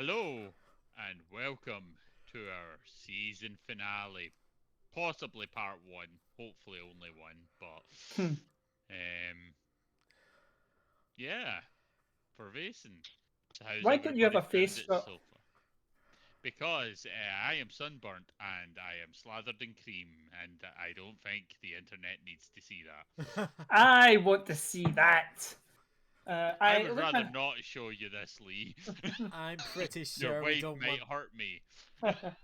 Hello and welcome to our season finale. Possibly part one, hopefully only one, but yeah, for Vaesen. So how's Why don't you have everybody a found face it shot? so far? Because I am sunburnt and I am slathered in cream, and I don't think the internet needs to see that. I want to see that. I would rather not show you this, Lee. I'm pretty Your sure we wife don't might want. hurt me.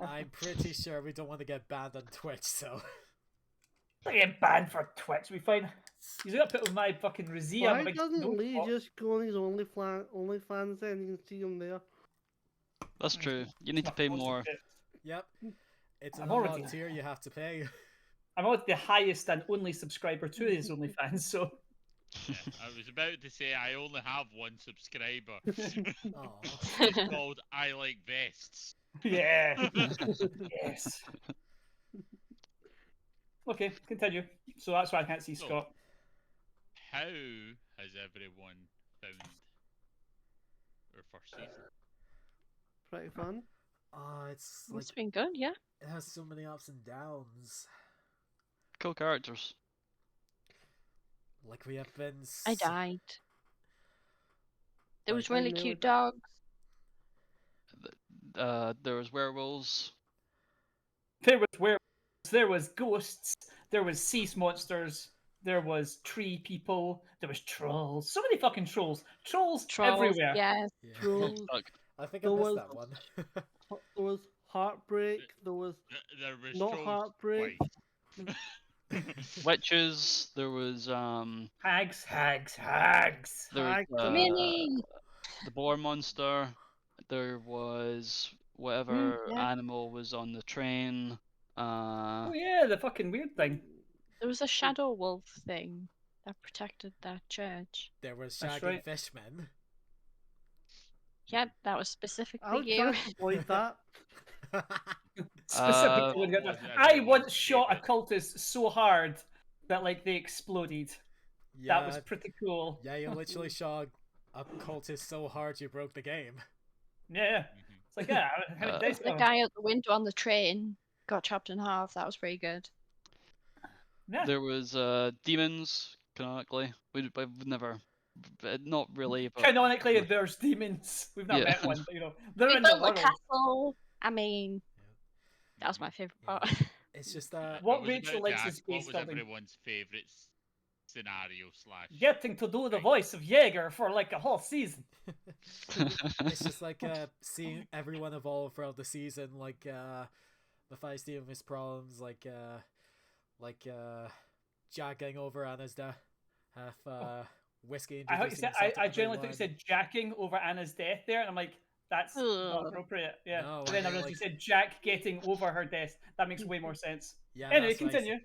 I'm pretty sure we don't want to get banned on Twitch. So I get banned for Twitch. We fine. He's got to put with my fucking Razia. Why doesn't Lee just go on his OnlyFans then? You can see him there. That's true. You need to pay more. yep, it's I'm an already- unlocked tier you have to pay. I'm always the highest and only subscriber to his OnlyFans, so Yeah, I was about to say I only have one subscriber. Aw. It's called I Like Vests. yeah. Yes. Okay, continue. So that's why I can't see So- Scott. How has everyone found our first season? Pretty fun. Oh, it's like It's been good, yeah. it has so many ups and downs. Cool characters. Like we have been. I died. There was I really never cute died. dogs. There was werewolves. There was werewolves, there was ghosts, there was sea monsters, there was tree people, there was trolls. So many fucking trolls. Trolls, Trolls, everywhere. yes. Yeah. Trolls. Fuck. I think I There missed was- that one. There was heartbreak. There was There was Not trolls heartbreak. twice. Witches. There was Hags. there was, Hag- Mini! the boar monster. There was whatever yeah. animal was on the train. Oh yeah, the fucking weird thing. There was a shadow wolf thing that protected that church. There was That's Shaggy right. Fishman. Yeah, that was I specifically would you. try to avoid that. Specifically, when was that- it I everyone's once shot a favourite? cultist so hard that like they exploded. yeah, That was pretty cool. yeah, you literally shot a cultist so hard you broke the game. Yeah. Mhm. It's like yeah, how many dice The do I have? guy out the window on the train got chopped in half. That was pretty good. Yeah. There was demons. Canonically, we've never, not really. But Canonically, there's demons. We've not Yeah. met one, but you know they're We in the built a world. castle. I mean, that was my favourite Yeah. part. It's just that What I was Rachel about to likes is ask, what space was building. everyone's favourite scenario slash? Getting to do the voice of Jaeger for like a whole season. it's just like seeing everyone evolve throughout the season, like the feisty of his problems, like Jack getting over Anna's death, half whiskey. I generally think you said said jacking over Anna's death there, and I'm like, that's not Ugh. appropriate. Yeah. No, But I then I mean, realized like- you said Jack getting over her death. That makes way more sense. Yeah, Anyway, that's nice. continue.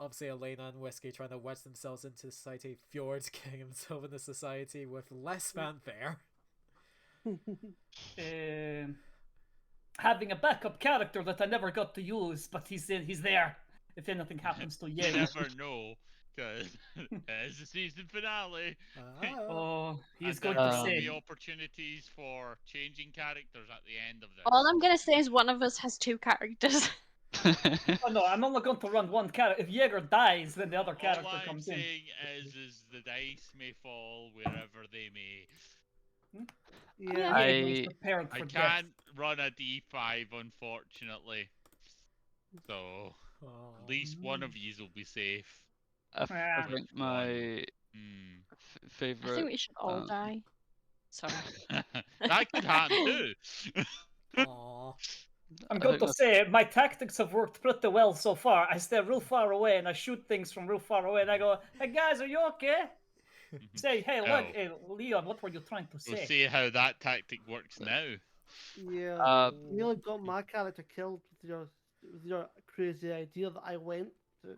Obviously, Elena and Whiskey trying to wedge themselves into society. Fjord's getting himself into society with less fanfare. Having a backup character that I never got to use, but he's there if anything happens to You Jaeger. never know, because it's the season finale. Oh, he's and going there to will say. be opportunities for changing characters at the end of this. All I'm gonna say is one of us has two characters. Oh no, I'm only going to run one character. If Jaeger dies, then the other All character I'm comes in. saying is the dice may fall wherever they may. Yeah. Jaeger's prepared I for can't run a D5, unfortunately. So Aw. at least one of yous will be safe. I Ah. think my Hmm. I favorite. think we should all um, die. Sorry. That could happen too. Aw. I'm I going think to that's- say my tactics have worked pretty well so far. I stay real far away and I shoot things from real far away and I go, "Hey guys, are you okay?" Say, "Hey, look, Oh. hey, Leon, what were you trying to We'll say?" see how that tactic works now. Yeah. You nearly got my character killed with your crazy idea that I went to.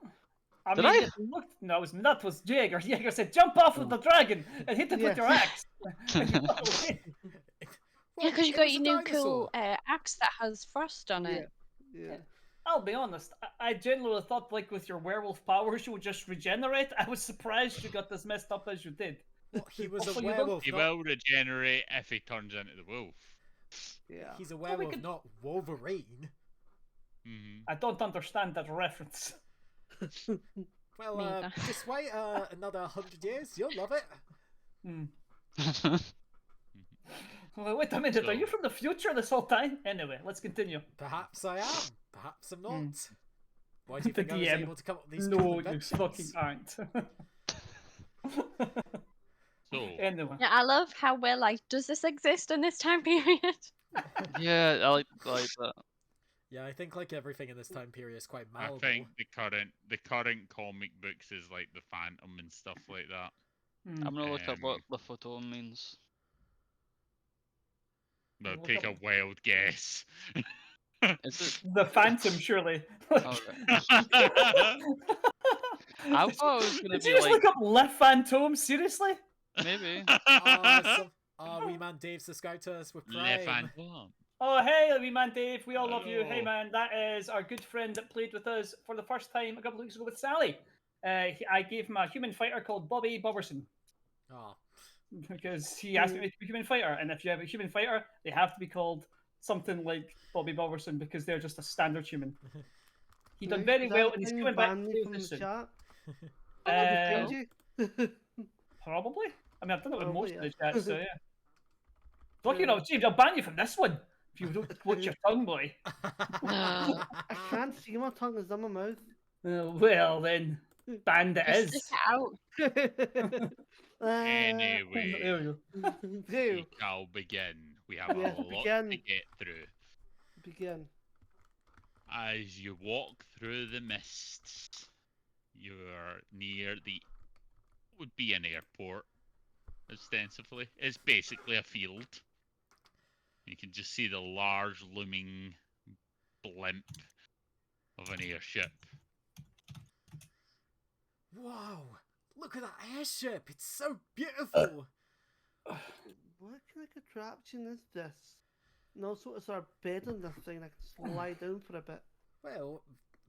I Did mean, I? it looked, no, that was Jaeger. Jaeger said, "Jump off with the dragon and hit it with Yes. your axe." And you got away. Yeah, because you it got was your a new dinosaur. cool axe that has frost on it. Yeah. I'll be honest. I genuinely thought, like, with your werewolf powers, you would just regenerate. I was surprised you got as messed up as you did. Well, he was a Also, you don't- werewolf. He Not, will regenerate if he turns into the wolf. Yeah. he's a we werewolf, could- not Wolverine. Hmm I don't understand that reference. Well, Me either. just wait another 100 years. You'll love it. Hmm. Well, wait a minute, are you So- from the future this whole time? Anyway, let's continue. Perhaps I am. Perhaps I'm not. Hmm. Why do you The think I was DM. able to come up with these cool No, you inventions? fucking aren't. So, Anyway. Yeah, I love how we're like, does this exist in this time period? Yeah, I like that. Yeah, I think like everything in this time period is quite I malleable. think the current comic books is like the Phantom and stuff like that. Hmm. I'm gonna look up what Um, the Fantóme means. Well, Look take a up- wild guess. Is it? The Phantom, surely. Oh, I thought it was gonna Did be you just like look up Le Fantôme? Seriously? maybe. Wee man Dave subscribed to us with Le Prime. Phantom. Oh, hey, wee man Dave. We all love you. Hey, Hello. man, that is our good friend that played with us for the first time a couple of weeks ago with Sally. I gave him a human fighter called Bobby Boberson Oh, because he asked me to be a human fighter. And if you have a human fighter, they have to be called something like Bobby Boberson because they're just a standard human. He done very well, and he's coming back Ban me to from this the soon. chat. Uh, Did you? Probably. I mean, I've done it with most Probably, of the chat, so yeah. Talking of James, I'll ban you from this one if you don't watch your tongue, boy. I can't see my tongue is in my mouth. Well, then, banned it Just is. stick it out. Anyway, There we go. Phew. we shall begin. We have Yes, a lot begin. to get through. Begin. As you walk through the mists, you're near would be an airport, ostensibly. It's basically a field. You can just see the large looming blimp of an airship. wow! Look at that airship. It's so beautiful. What kind of contraption is this? No, so it's our bed in this thing. I can lie down for a bit. Well,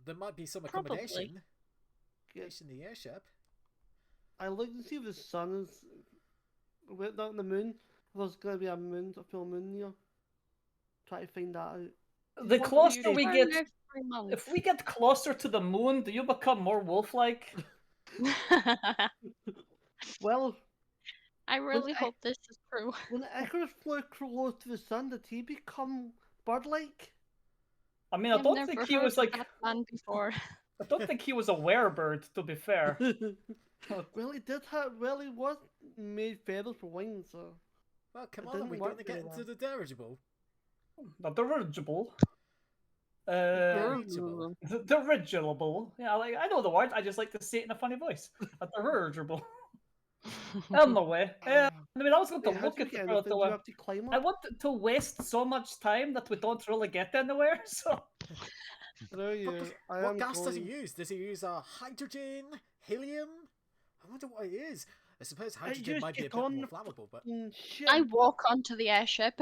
there might be some Probably. accommodation. Get, In the airship. I looked and see if the sun is went down the moon. If there's gonna be a full moon near. Try to find that out. The What closer do you we do? get, Every month. if we get closer to the moon, do you become more wolf-like? Well, I really I- hope this is true. when Icarus flew close to the sun, did he become bird-like? I mean, I I've don't never think he heard was of like. that man before. I don't think he was a werebird, to be fair. Well, he did have. Well, he was made feathers for wings, so. Well, come It on, are didn't we work going to get very into the dirigible? The dirigible. Dirigible. The dirigible. Yeah, like I know the word. I just like to say it in a funny voice. A dirigible. Anyway, I mean, I was going to Wait, how look do at we get the anything? Do you pillar. have to climb I up? want to waste so much time that we don't really get anywhere. So There you. I What am gas does he going- use? Does he use hydrogen, helium? I wonder what it is. I suppose I hydrogen used might be a it bit on more the flammable, but Shit. I walk onto the airship.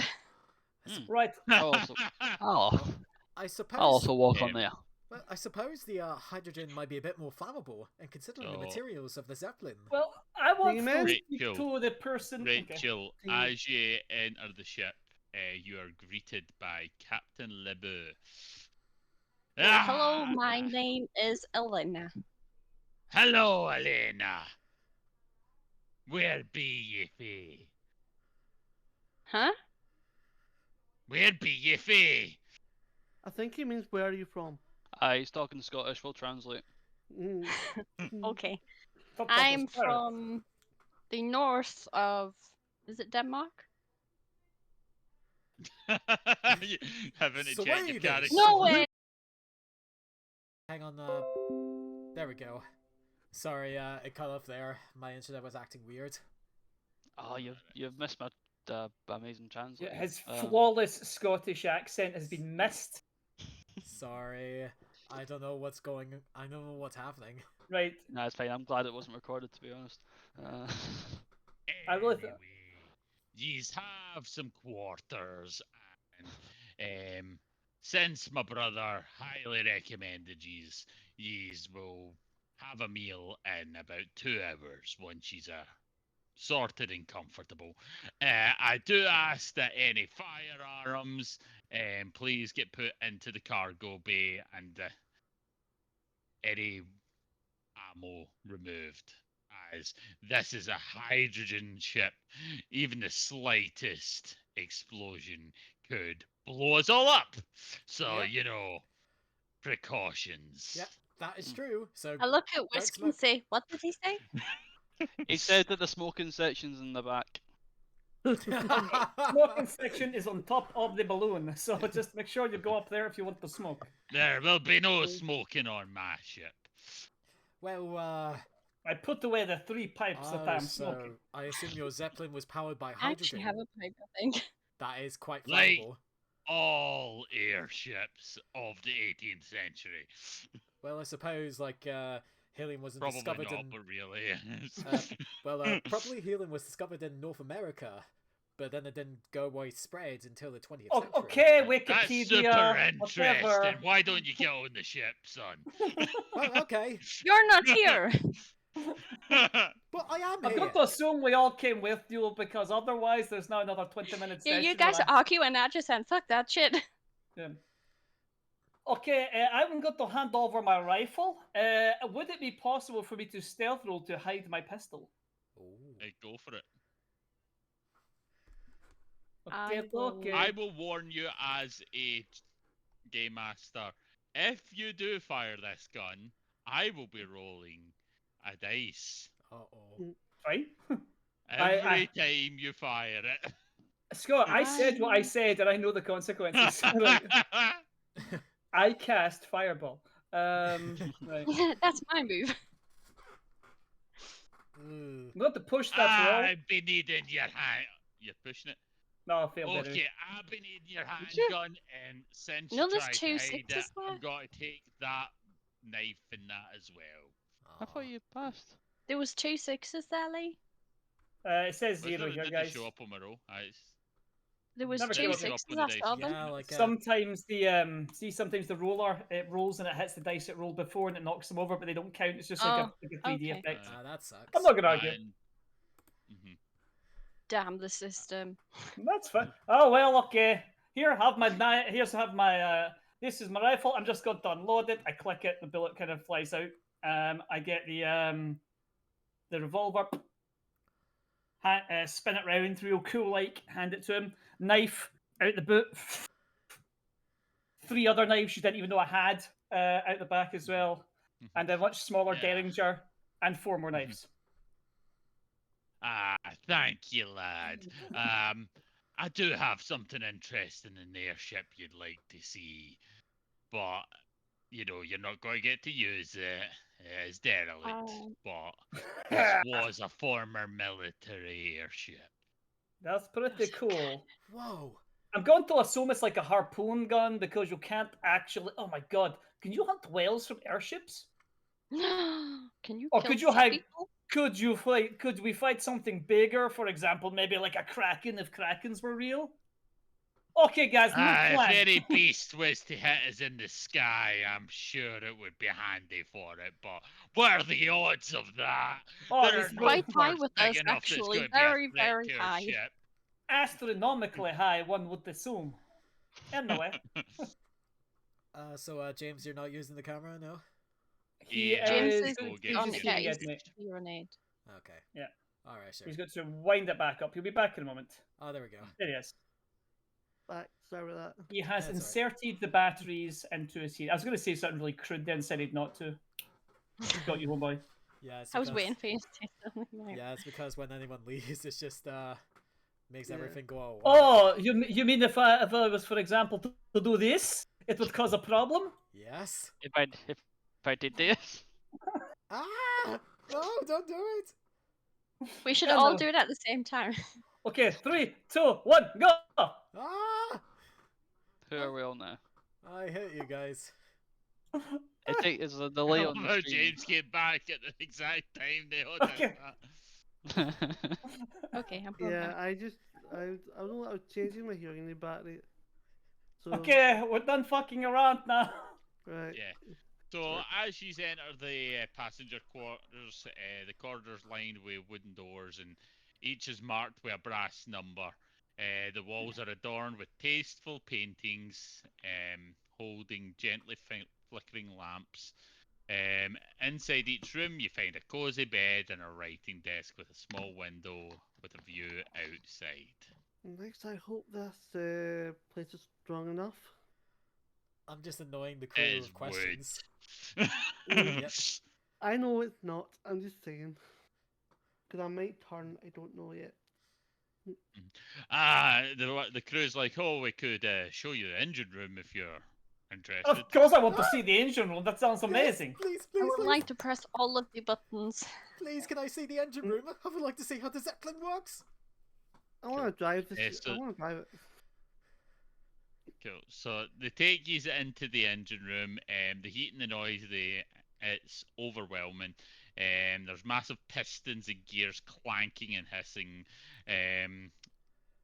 right. I'll also, oh, I suppose. I'll also walk on Um, there. Well, I suppose the hydrogen might be a bit more flammable, and considering the So- materials of the Zeppelin. Well, I want to Demon? speak Rachel. to the person. Okay. Rachel, See. as you enter the ship, you are greeted by Captain Lebeau. Hello, Ah! my name is Elena. Hello, Elena. Where be ye fee? Huh? Where be ye fee? I think he means where are you from? He's talking Scottish. We'll translate. Mm. Okay. Top top I'm is fair. from the north of. Is it Denmark? You Having to check your Sweden. character. No way! Hang on, there we go. Sorry, it cut off there. My internet was acting weird. Oh, you've missed my amazing translate. Yeah, his flawless Scottish accent has been missed. Sorry, I don't know what's going. I don't know what's happening. Right. No, it's fine. I'm glad it wasn't recorded, to be honest. I really th- Anyway, yous have some quarters, and since my brother highly recommended yous will have a meal in about 2 hours once she's sorted and comfortable. I do ask that any firearms please get put into the cargo bay and any ammo removed, as this is a hydrogen ship. Even the slightest explosion could blow us all up. So, Yep. precautions. Yep, that is true. So I look at don't Whiskey and smoke. say, what did he say? He said that the smoking section's in the back. Smoking section is on top of the balloon, so just make sure you go up there if you want to smoke. There will be no smoking on my ship. Well, I put away the 3 pipes that I'm smoking. so I assume your Zeppelin was powered by I actually hydrogen. have a pipe, I think. That is quite Like- flammable. All airships of the 18th century. Well, I suppose like helium wasn't Probably discovered not, in. but really. Probably helium was discovered in North America, but then it didn't go widespread until the 20th Oh, century. okay, That's Wikipedia, super interesting. whatever. Why don't you get on the ship, son? Well, okay, You're not here. but I am I've here. got to assume we all came with you because otherwise there's now another 20 minutes. Yeah, you guys are arguing. I just said, fuck that shit. Yeah. Okay, I'm going to hand over my rifle. Would it be possible for me to stealth roll to hide my pistol? Ooh. Hey, go for it. Okay, okay. I will warn you as a game master. If you do fire this gun, I will be rolling a dice Uh-oh. Fine. every time you fire it. Scott, I said what I said, and I know the consequences. Like, I cast Fireball. Right. That's my move. Ooh. I'm going to push that roll. I've been needing your hand. You're pushing it. No, I failed it. Okay, I've been needing your you? handgun, and since No, you there's tried two to hide it, sixes there. I'm going to take that knife and that as well. I thought you passed. There was 2 6s there, Lee. It says Was 0 it- here, did guys. show up on my roll? There was Never 2 showed up. 6s. On the I dice. saw them. Yeah, like Sometimes the sometimes the roller it rolls and it hits the dice it rolled before and it knocks them over, but they don't count. It's just like Oh, a 3D okay. effect. that sucks. I'm not gonna argue. Mhm. Damn the system. That's fine. Oh well, okay. Here, have my this is my rifle. I'm just going to unload it. I click it, the bullet kind of flies out. I get the revolver. Spin it round, real cool like. Hand it to him. Knife out the boot. 3 other knives you didn't even know I had out the back as well, and a much smaller Yeah. derringer, and 4 more knives. Thank you, lad. I do have something interesting in the airship you'd like to see, but you're not going to get to use it. It's derelict, but this was a former military airship. That's pretty cool. Whoa. I'm going to assume it's like a harpoon gun because you can't actually. Oh my god! Can you hunt whales from airships? Can you Or kill could you sea hide- people? Could we fight something bigger? For example, maybe like a kraken if krakens were real. Okay, guys, new If plan. any beast was to hit us in the sky, I'm sure it would be handy for it, but what are the odds of that? Oh, There it's are no quite high birds with big us, enough that's actually. gonna be a Very, threat very to our high. ship. astronomically high, one would assume. Anyway, So James, you're not using the camera, no? he Yeah, James is. is we'll get he's on you just yeah, seeing he's it, mate. grenade. Okay. Yeah. All right, sure. He's going to wind it back up. He'll be back in a moment. Oh, there we go. There he is. Back, sorry about that. He has That's inserted the batteries into his heat. I was going to say something really crude, then decided not to. Got you, homeboy. Yeah, it's I was because- waiting for you to say something. Like, Yeah, it's because when anyone leaves, it's just makes Yeah. everything go away. Oh, you mean if I was, for example, to do this, it would cause a problem? Yes. If I did this, Ah! No, don't do it. we should Yeah, all no. do it at the same time. Okay, 3, 2, 1, go! Ah! who are we all now? I hate you guys. It's a delay on Oh, the stream. James came back at the exact time they all did Okay. that. Okay, I'm going Yeah, back. I don't know. I was changing my hearing aid battery. So Okay, we're done fucking around now. right. Yeah. So as you enter the passenger quarters, the corridors lined with wooden doors, and Each is marked with a brass number. The walls are adorned with tasteful paintings, holding gently flickering lamps. Inside each room, you find a cozy bed and a writing desk with a small window with a view outside. Next, I hope this place is strong enough. I'm just annoying the It crew is with questions. wood. I know it's not. I'm just saying. Because I might turn. I don't know yet. The crew's like, oh, we could show you the engine room if you're interested. Of course, I want to see the engine room. That sounds Yes, amazing. please, I please, would please, like to press all of the buttons. please, can I see the engine room? I would like to see how the Zeppelin works. I want to drive this. so- I want to drive it. Cool. So they take you into the engine room. The heat and the noise, it's overwhelming. There's massive pistons and gears clanking and hissing.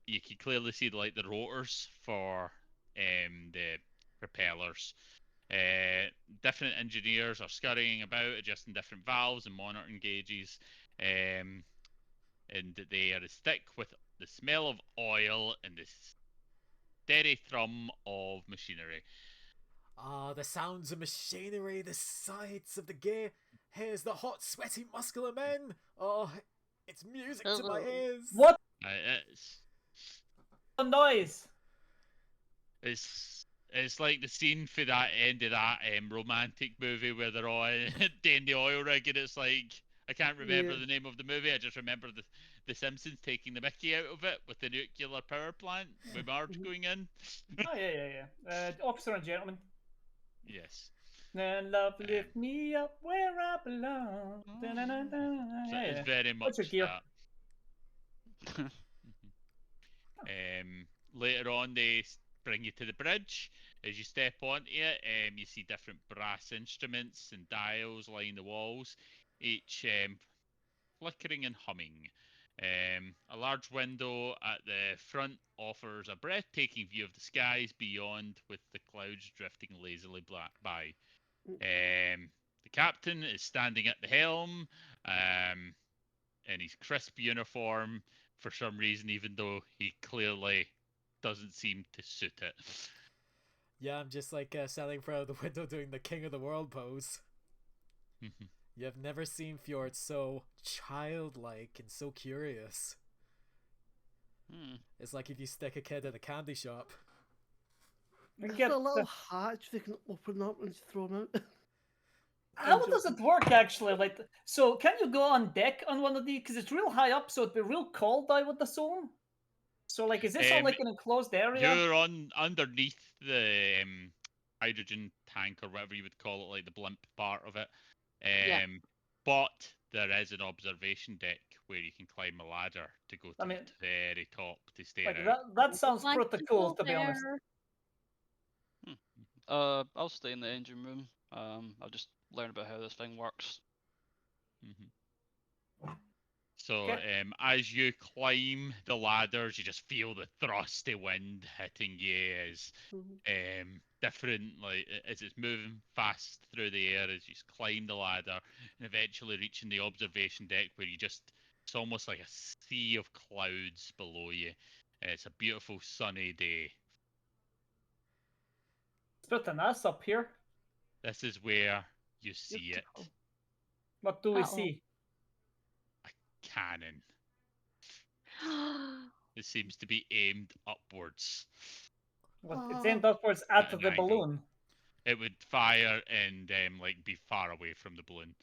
You can clearly see the rotors for the propellers. Different engineers are scurrying about, adjusting different valves and monitoring gauges. And they are thick with the smell of oil and the steady thrum of machinery. Ah, the sounds of machinery, the sights of the gear. Here's the hot, sweaty, muscular men. Oh, it's music to my ears. What It's the noise? it's like the scene for that end of that romantic movie where they're all doing the oil rig, and it's like I can't remember Yeah. the name of the movie. I just remember the Simpsons taking the Mickey out of it with the nuclear power plant with Marge going in. Oh yeah. Officer and gentleman. Yes. And love lift me up where I belong. Da-na-na-na. So Yeah, it's yeah. very much What's your gear? that. Later on, they bring you to the bridge. As you step onto it, you see different brass instruments and dials line the walls, each flickering and humming. A large window at the front offers a breathtaking view of the skies beyond, with the clouds drifting lazily by. The captain is standing at the helm in his crisp uniform for some reason, even though he clearly doesn't seem to suit it. Yeah, I'm just like standing in front of the window doing the King of the World pose. You have never seen Fjord so childlike and so curious. It's like if you stick a kid in a candy shop. We There's get a little hatch they can open up and throw them out. How does it work actually? Like, so can you go on deck on one of these? Because it's real high up, so it'd be real cold, I would assume. So, like, is this on like an enclosed area? You're underneath the hydrogen tank or whatever you would call it, like the blimp part of it. Yeah. But there is an observation deck where you can climb a ladder to go to I mean, the very top to stare Like out. that sounds Like pretty to cool, go to be honest. there. I'll stay in the engine room. I'll just learn about how this thing works. So, Okay. as you climb the ladders, you just feel the thrusty wind hitting you as different, like as it's moving fast through the air as you climb the ladder, and eventually reaching the observation deck where it's almost like a sea of clouds below you. It's a beautiful sunny day. It's pretty nice up here. This is where you see it. Beautiful. What do we Uh-oh. see? Cannon. It seems to be aimed upwards. What, it's aimed upwards at an the angle. balloon. It would fire and like be far away from the balloon.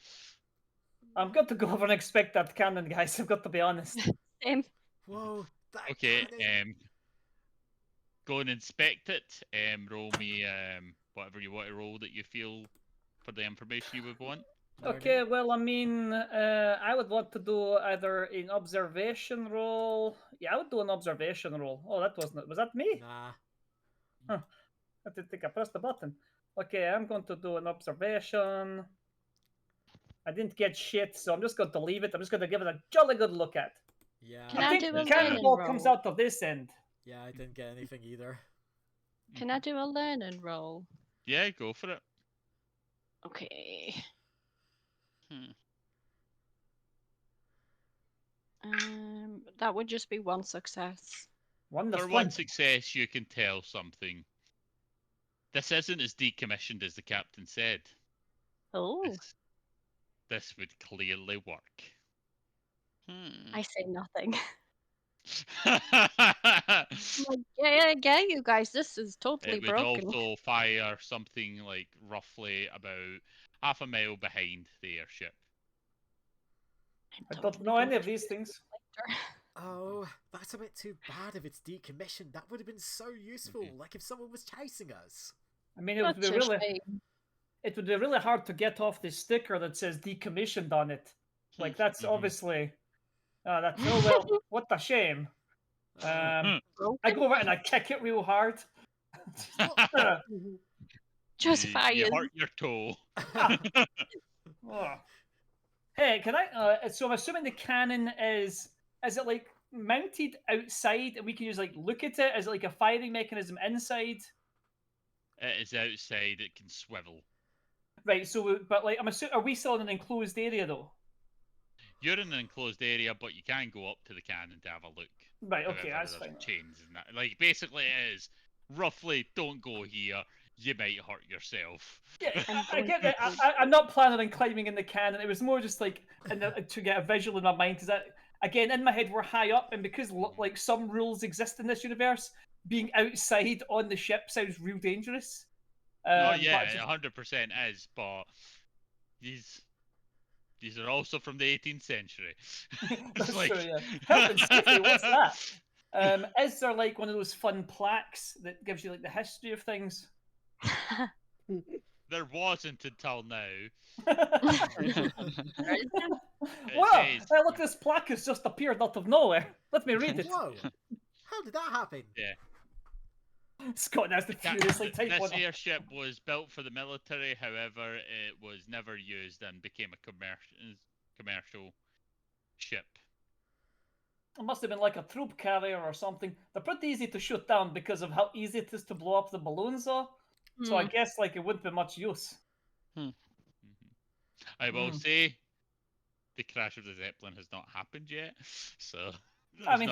I'm going to go over and inspect that cannon, guys. I've got to be honest. Same. Whoa, that Okay, cannon. go and inspect it. Roll me whatever you want to roll that you feel for the information you would want. Okay, well, I mean, I would want to do either an observation roll. Yeah, I would do an observation roll. Oh, that wasn't it. Was that me? Nah. I didn't think I pressed the button. Okay, I'm going to do an observation. I didn't get shit, so I'm just going to leave it. I'm just going to give it a jolly good look at. Yeah. Can I I think do the a cannonball learning comes roll? out of this end. Yeah, I didn't get anything either. Can I do a learning roll? Yeah, go for it. Okay. Hmm. That would just be one success. One For one success, you can tell something. This isn't as decommissioned as the captain said. Oh, This would clearly work. I say nothing. It I'm like, yeah, you guys, this is totally would broken. also fire something like roughly about half a mile behind the airship. I don't know any of these things. Oh, that's a bit too bad if it's decommissioned. That would have been so useful, like if someone was chasing us. I mean, it would be it would be really hard to get off this sticker that says decommissioned on it. Like that's obviously that's oh well, what a shame. I go over and I kick it real hard. Just fire. You hurt your toe. Oh. Hey, can I? So I'm assuming the cannon is it like mounted outside and we can just like look at it? Is it like a firing mechanism inside? It is outside. It can swivel. Right. So, but like I'm assuming, are we still in an enclosed area though? You're in an enclosed area, but you can go up to the cannon to have a look. Right. Okay, However, that's there's fine. chains and that. Like basically, it is roughly don't go here. You might hurt yourself. Yeah, I get that. I'm not planning on climbing in the cannon. It was more just like to get a visual in my mind. Because again, in my head, we're high up, and because like some rules exist in this universe, being outside on the ship sounds real dangerous. Oh yeah, 100% is. But these are also from the 18th century. That's like... true. Yeah. Health and safety. What's that? Is there like one of those fun plaques that gives you like the history of things? There wasn't until now. Well, hey, look, this plaque has just appeared out of nowhere. Let me read it. Whoa! How did that happen? Yeah. Scott has to furiously type This one. airship was built for the military, however, it was never used and became a commercial ship. It must have been like a troop carrier or something. They're pretty easy to shoot down because of how easy it is to blow up the balloons, though. So I guess like it wouldn't be much use. I will say, the crash of the Zeppelin has not happened yet, so I mean,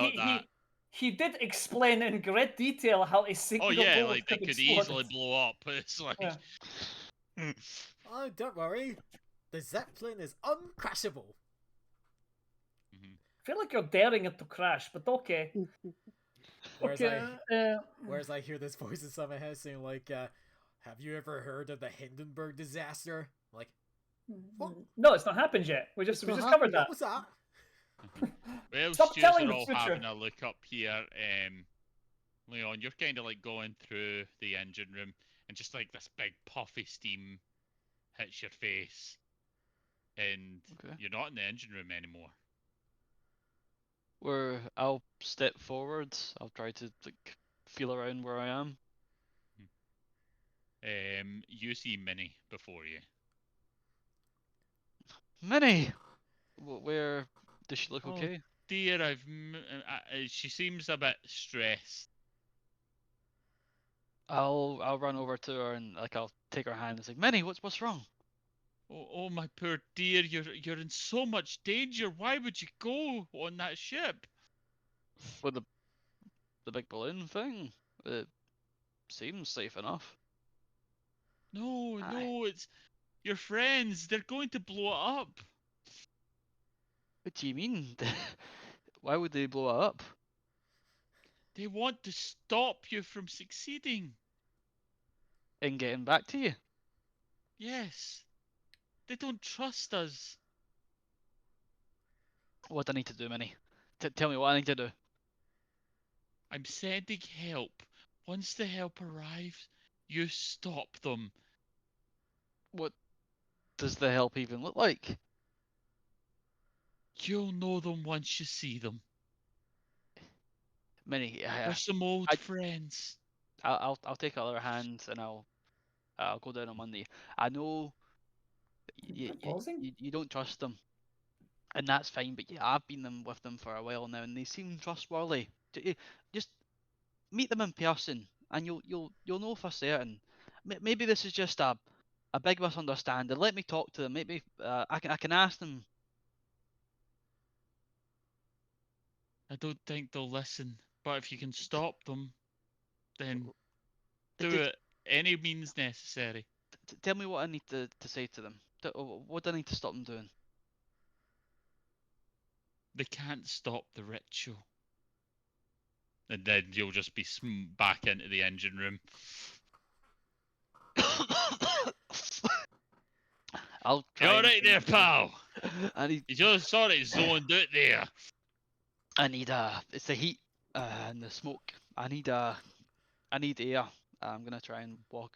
he did explain in great detail how a single bullet like they could easily blow up. It's like, oh, don't worry, the Zeppelin is uncrashable. I feel like you're daring it to crash, but okay. Whereas I hear this voice inside my head saying like, have you ever heard of the Hindenburg disaster? I'm like, what? No, it's not happened yet. We just covered that. What was that? Well, Stop telling are the all future. having a look up here. Leon, you're kind of like going through the engine room, and just like this big puffy steam hits your face, and you're not in the engine room anymore. I'll step forward. I'll try to like feel around where I am. You see Minnie before you. Minnie, where does she look? Okay. Dear, she seems a bit stressed. I'll run over to her and like I'll take her hand and say, Minnie, what's wrong? Oh, my poor dear, you're in so much danger. Why would you go on that ship? With the big balloon thing? It seems safe enough. No, it's your friends. They're going to blow it up. What do you mean? Why would they blow it up? They want to stop you from succeeding. In getting back to you? Yes. They don't trust us. What do I need to do, Minnie? Tell me what I need to do. I'm sending help. Once the help arrives, you stop them. What does the help even look like? You'll know them once you see them. Minnie, They're some old friends. I'll take her hand and I'll go down on one knee. I know you don't trust them, and that's fine. But yeah, I've been with them for a while now, and they seem trustworthy. Just meet them in person, and you'll know for certain. Maybe this is just a big misunderstanding. Let me talk to them. Maybe I can ask them. I don't think they'll listen. But if you can stop them, then Did- do it any means necessary. Tell me what I need to say to them. What do I need to stop them doing? They can't stop the ritual. And then you'll just be back into the engine room. I'll You try. alright there, pal? I need. You just sort of zoned out there. It's the heat and the smoke. I need air. I'm gonna try and walk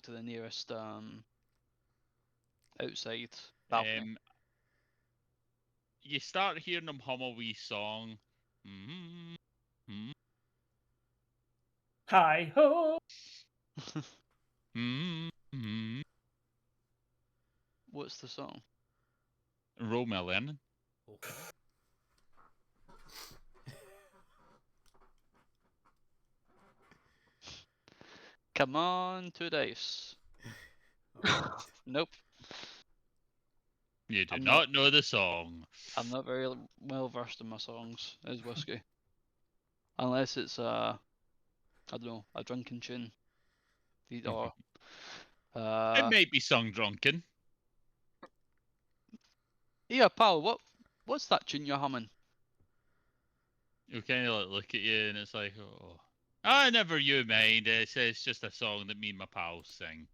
to the nearest outside balcony. You start hearing them hum a wee song. Mm-hmm. Hi ho! Mm-hmm. What's the song? Romeo Lennon. Okay. Come on, 2 dice. Alright. Nope. You do I'm not know the song. I'm not very well versed in my songs as whiskey. Unless it's I don't know, a drunken tune. Or It may be sung drunken. yeah, pal, what's that tune you're humming? You kind of look at you and it's like, oh, never you mind. It's just a song that me and my pals sing.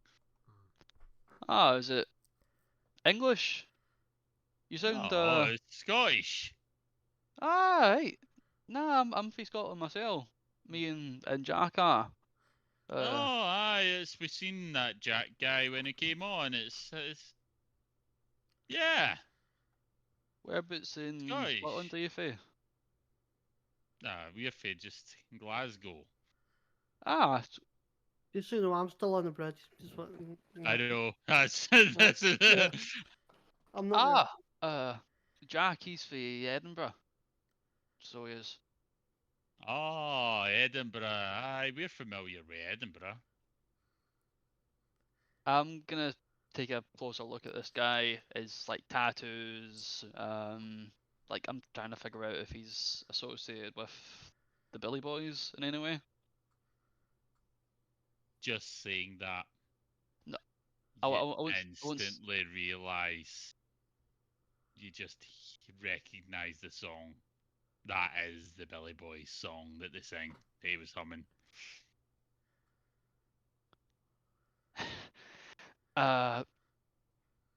Ah, is it English? You sound Oh, it's Scottish. right. Nah, I'm from Scotland myself. Me and Jack are. Oh, aye, we seen that Jack guy when he came on. It's yeah, Whereabouts in Scottish. Scotland are you from? We're from just Glasgow. Ah, Just so you know, I'm still on the bridge. Just what, I don't know. That's Yeah. I'm not Jack, he's from Edinburgh. So he is. Oh, Edinburgh. Aye, we're familiar with Edinburgh. I'm gonna take a closer look at this guy. His like tattoos. Like I'm trying to figure out if he's associated with the Billy Boys in any way. Just saying that. No, You I won't instantly realise. You just recognise the song. That is the Billy Boys song that they sing. They was humming.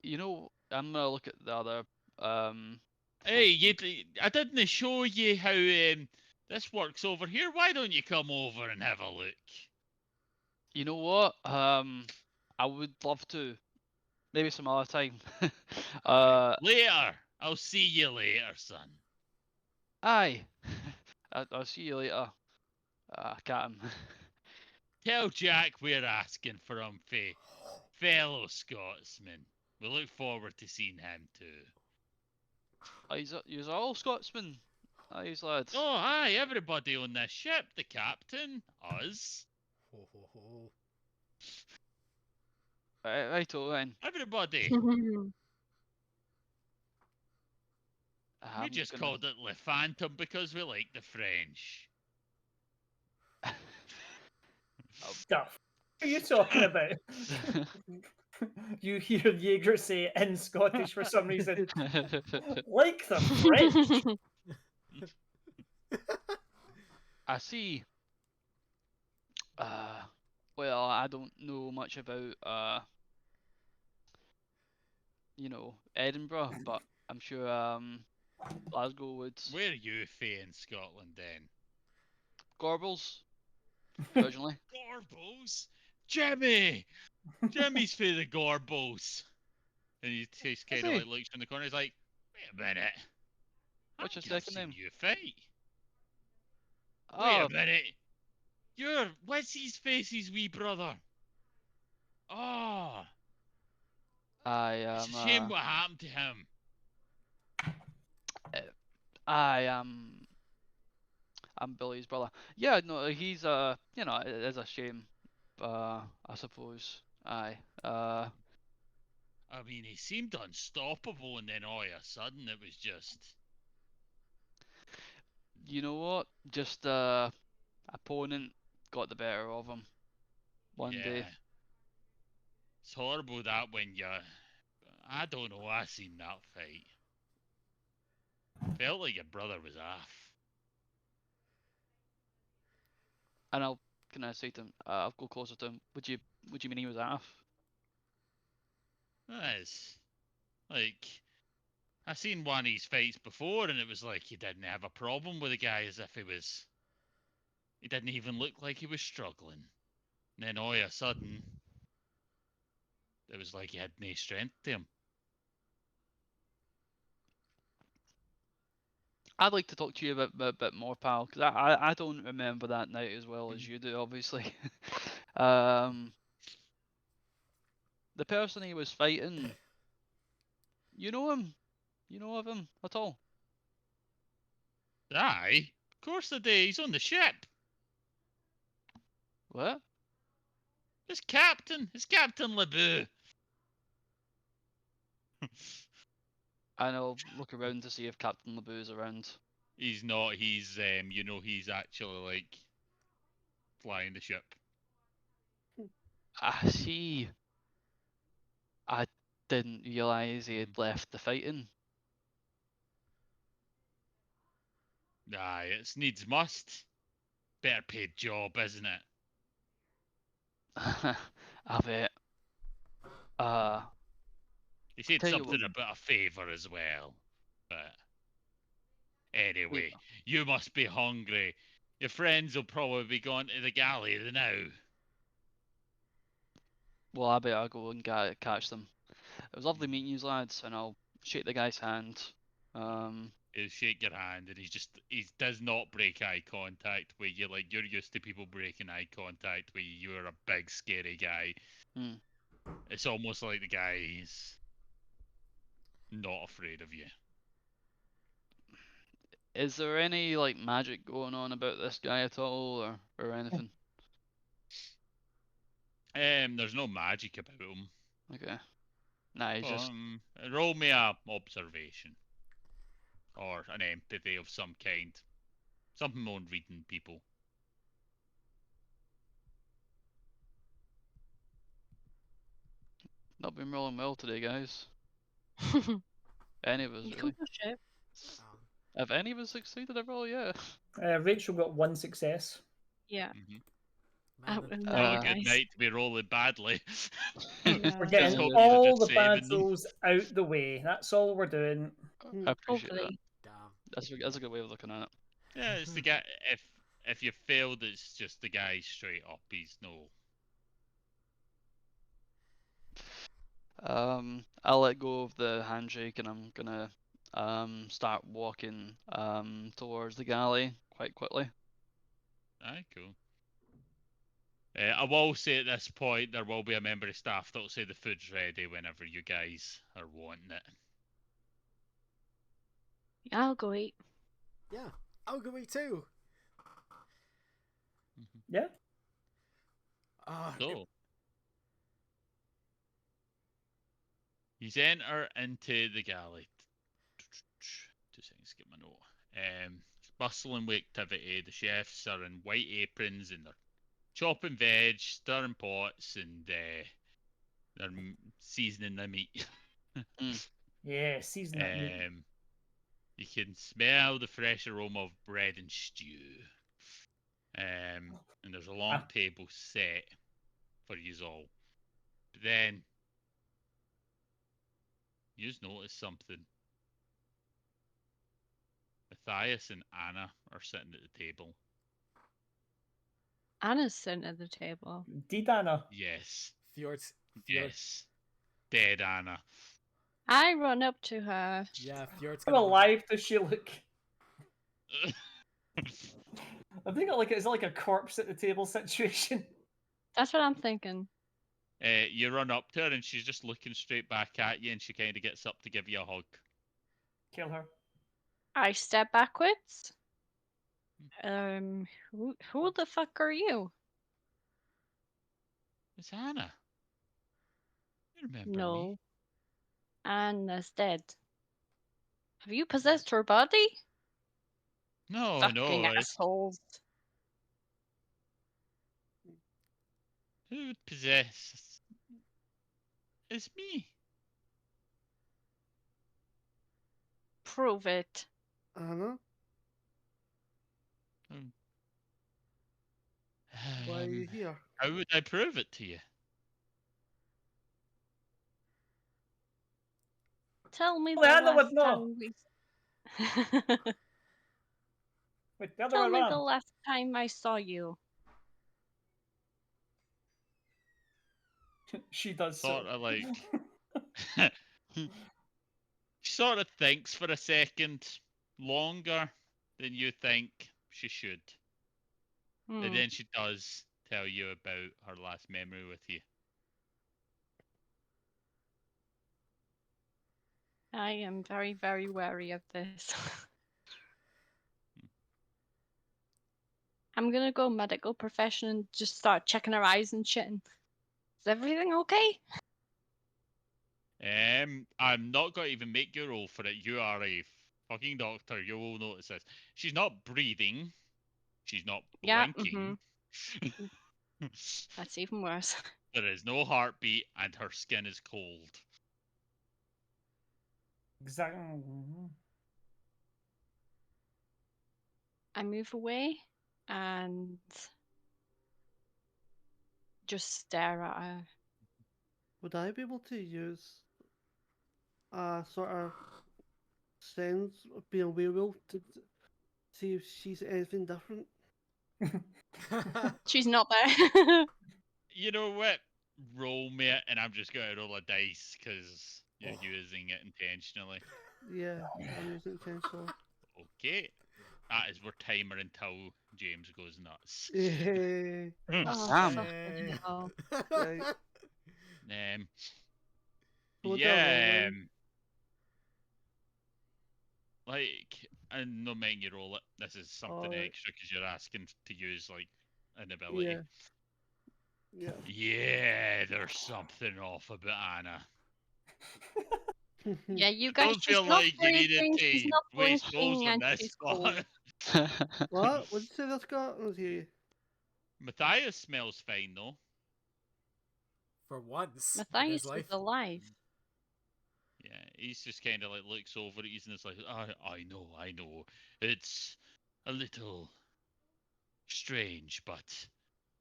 You know, I'm gonna look at the other. Hey, I didn't show you how this works over here. Why don't you come over and have a look? You know what? I would love to. Maybe some other time. Later. I'll see you later, son. Aye. I'll see you later. Captain. Tell Jack we're asking for him, fellow Scotsman. We look forward to seeing him too. He's all Scotsman. He's lads. Oh, hi, everybody on this ship. The captain, us. Ho, ho, ho. Righto then. Everybody. We I'm just gonna- called it Le Phantom because we like the French. Stuff. What are you talking about? You hear Jaeger say in Scottish for some reason. Like the French. I see. Well, I don't know much about Edinburgh, but I'm sure Glasgow would. Where are you in Scotland then? Gorbals, originally. Gorbals? Jimmy! Jimmy's for the Gorbals. And he just kind of he? like looks in the corner. He's like, wait a minute. What's your I can't second see name? you fight. Wait Oh, a minute. You're what's his face's wee brother? Oh, I it's am. a shame what happened to him. I am. I'm Billy's brother. Yeah, no, he's it is a shame. I suppose. Aye. I mean, he seemed unstoppable, and then all of a sudden it was just You know what? Just opponent got the better of him one day. It's horrible that when you. I don't know. I seen that fight. Felt like your brother was off. And I'll can I say to him, I'll go closer to him. Would you mean he was off? That's like I seen one of his fights before, and it was like he didn't have a problem with the guy, as if he was. He didn't even look like he was struggling. And then all of a sudden, it was like he had no strength to him. I'd like to talk to you a bit more, pal, because I don't remember that night as well as you do, obviously. The person he was fighting, you know him? You know of him at all? Aye, of course I do. He's on the ship. What? It's Captain. It's Captain LeBeau. And I'll look around to see if Captain LeBeau's around. He's not. He's he's actually like flying the ship. I see. I didn't realise he had left the fighting. Aye, it's needs must. Better paid job, isn't it? I bet. He said Tell you something what, about a favour as well. But anyway, you must be hungry. Your friends will probably be going to the galley now. well, I better go and catch them. It was lovely meeting you lads, and I'll shake the guy's hand. He'll shake your hand, and he does not break eye contact with you. Like you're used to people breaking eye contact with you. You're a big scary guy. Hmm. It's almost like the guy's not afraid of you. Is there any like magic going on about this guy at all, or anything? There's no magic about him. Okay. Nah, he's just Roll me a observation or an empathy of some kind. Something on reading people. not been rolling well today, guys. Any of us You really? can push it. Have any of us succeeded at all yet? Rachel got 1 success. Yeah. Mhm. Out of Uh, Not nine a good dice. night to be rolling badly. Yeah. We're Just getting hope all you're the just bad saving them. rolls out the way. That's all we're doing. I appreciate that. Hopefully. Damn. That's a good way of looking at it. Yeah, it's the guy. If you failed, it's just the guy straight up. He's no. I'll let go of the handshake and I'm gonna start walking towards the galley quite quickly. Aye, cool. I will say at this point there will be a member of staff that'll say the food's ready whenever you guys are wanting it. I'll go eat. Yeah, I'll go eat too. Yeah. So, you enter into the galley. 2 seconds, get my note. It's bustling with activity. The chefs are in white aprons and they're chopping veg, stirring pots, and they're seasoning the meat. Yeah, season that meat. You can smell the fresh aroma of bread and stew. And there's a long table set for you all. But then you just notice something. Matthias and Anna are sitting at the table. Anna's sitting at the table. Did Anna? Yes. Fjord's. Yes. Dead Anna. I run up to her. Yeah, Fjord's How gonna. alive does she look? I think it's like a corpse at the table situation. That's what I'm thinking. You run up to her and she's just looking straight back at you and she kind of gets up to give you a hug. Kill her. I step backwards. Who the fuck are you? It's Anna. You remember me? No. Anna's dead. Have you possessed her body? No, Fucking no. assholes. Who would possess? It's me. Prove it. Anna, why are you here? How would I prove it to you? Tell me the Well, Hannah would last know. time we. Wait, the other Tell way me around. the last time I saw you. She does Sort so. of like. She sort of thinks for a second longer than you think she should. Hmm. And then she does tell you about her last memory with you. I am very, very wary of this. I'm gonna go medical profession and just start checking her eyes and shit. Is everything okay? I'm not going to even make you roll for it. You are a fucking doctor. You will notice this. She's not breathing. She's not Yeah, blinking. That's even worse. There is no heartbeat, and her skin is cold. Exactly. I move away and just stare at her. Would I be able to use a sort of sense of being a werewolf to see if she's anything different? She's not there. You know what? Roll me it, and I'm just going to roll a dice because you're using it intentionally. Yeah, I'm using it intentionally. Okay. That is our timer until James goes nuts. Yay. Oh, Damn. fucking hell. Right. Um, So what do I roll yeah, then? like, and no mind you roll it. This is something Alright. extra because you're asking to use like an ability. Yeah. Yeah, there's something off about Anna. Yeah, you I guys, don't she's feel not like you needed breathing, she's to not waste rolls blinking, on and this she's one. cold. What? What did you say this got? Let's hear you. Matthias smells fine though. For once in Matthias his is life. alive. Yeah, he's just kind of like looks over at you and it's like, I know. It's a little strange, but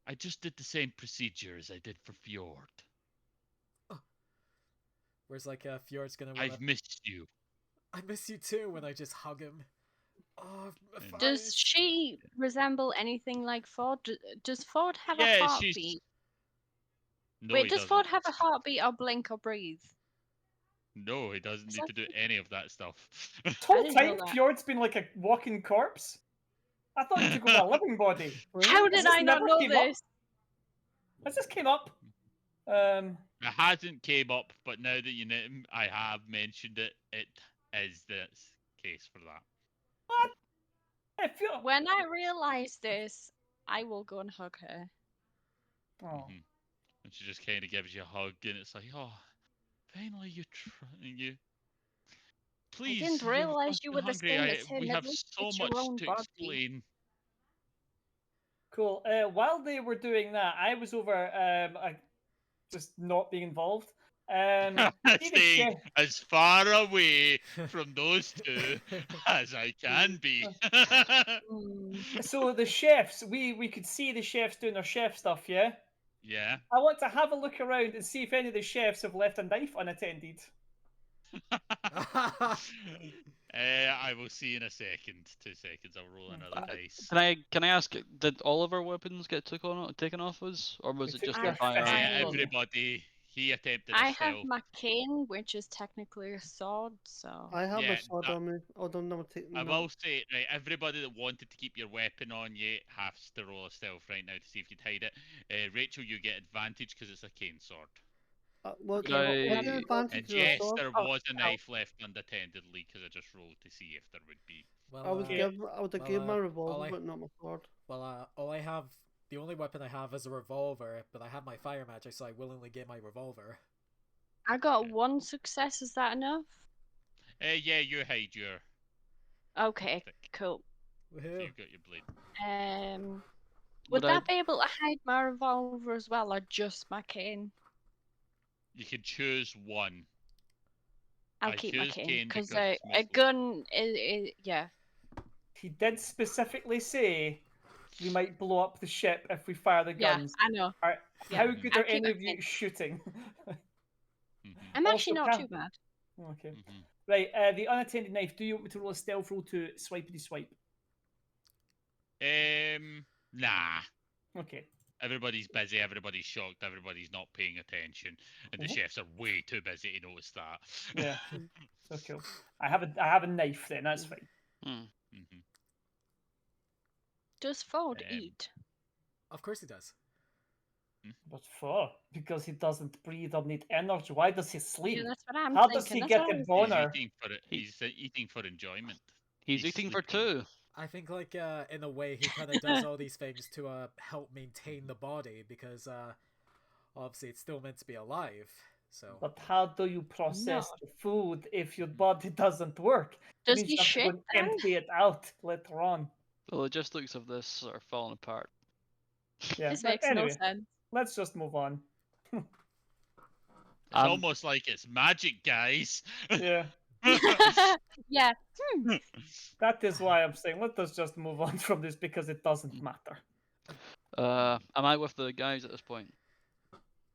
I just did the same procedure as I did for Fjord. Whereas like Fjord's gonna run I've up. missed you. I miss you too when I just hug him. Oh, And- Does Matthias. she resemble anything like Ford? Does Ford have a Yeah, heartbeat? she's. No, Wait, he does doesn't. Ford have a heartbeat or blink or breathe? No, he doesn't Is need that- to do any of that stuff. This I whole didn't know time, that. Fjord's been like a walking corpse. I thought he took over a living body. How What? did this I not never know came up? this? Has this came up? It hasn't came up, but now that you know, I have mentioned it. It is this case for that. What? I feel. When I realize this, I will go and hug her. Oh. And she just kind of gives you a hug, and it's like, oh, finally you. Please, I didn't you're realize you were the hungry. same as him. We At have least so it's your much own to body. explain. Cool. While they were doing that, I was over just not being involved. See the Staying chef. as far away from those two as I can be. Hmm. So the chefs, we could see the chefs doing their chef stuff, yeah? Yeah. I want to have a look around and see if any of the chefs have left a knife unattended. I will see in a second. 2 seconds. I'll roll another dice. Can I ask? Did all of our weapons get taken off us, or was We it took just your the firearm? fist. I- Everybody. He attempted a I have stealth. my cane, which is technically a sword, so. I have Yeah, a sword that- on me. Oh, don't never take I no. will say, right, everybody that wanted to keep your weapon on you has to roll a stealth right now to see if you'd hide it. Rachel, you get advantage because it's a cane sword. What Could the I- advantage And to a yes, sword? there Oh, was a oh. knife left unattendedly because I just rolled to see if there would be. well, I would Okay. give. I would have well, gave my all revolver, I- but not my sword. well, all I have, the only weapon I have is a revolver, but I have my fire magic, so I willingly gave my revolver. I got Yeah. one success. Is that enough? Yeah, you hide your. Okay, Thick. cool. So Woohoo. you've got your blade. Would Would I? that be able to hide my revolver as well, or just my cane? You can choose one. I'll I keep my choose cane cane because because it's a mostly- gun is yeah. He did specifically say we might blow up the ship if we fire the Yeah, guns. I know. Are, Yeah. How good I'll are keep any my of you cane. shooting? Mhm, I'm actually Also, not can- too bad. Okay. mhm. Right, the unattended knife. Do you want me to roll a stealth roll to swipey swipe? Nah. Okay. Everybody's busy. Everybody's shocked. Everybody's not paying attention, and the Mhm. chefs are way too busy to notice that. Yeah. So cool. I have a knife then. That's fine. Hmm. Mhm. Does Ford Um, eat? Of course he does. What for? Because he doesn't breathe or need energy. Why does he Yeah, sleep? that's what I'm How thinking. does he That's get what I a was He's boner? eating for it. He- He's eating for enjoyment. He's eating for sleeping. two. I think, like, in a way, he kind of does all these things to help maintain the body because, obviously, it's still meant to be alive. So But how do you process No. the food if your body doesn't work? It Does means he you have to go shit and then? empty it out later on. The logistics of this are falling apart. Yeah. This But makes anyway, no sense. let's just move on. It's Um, almost like it's magic, guys. Yeah. Yeah. That is why I'm saying let us just move on from this because it doesn't matter. am I with the guys at this point?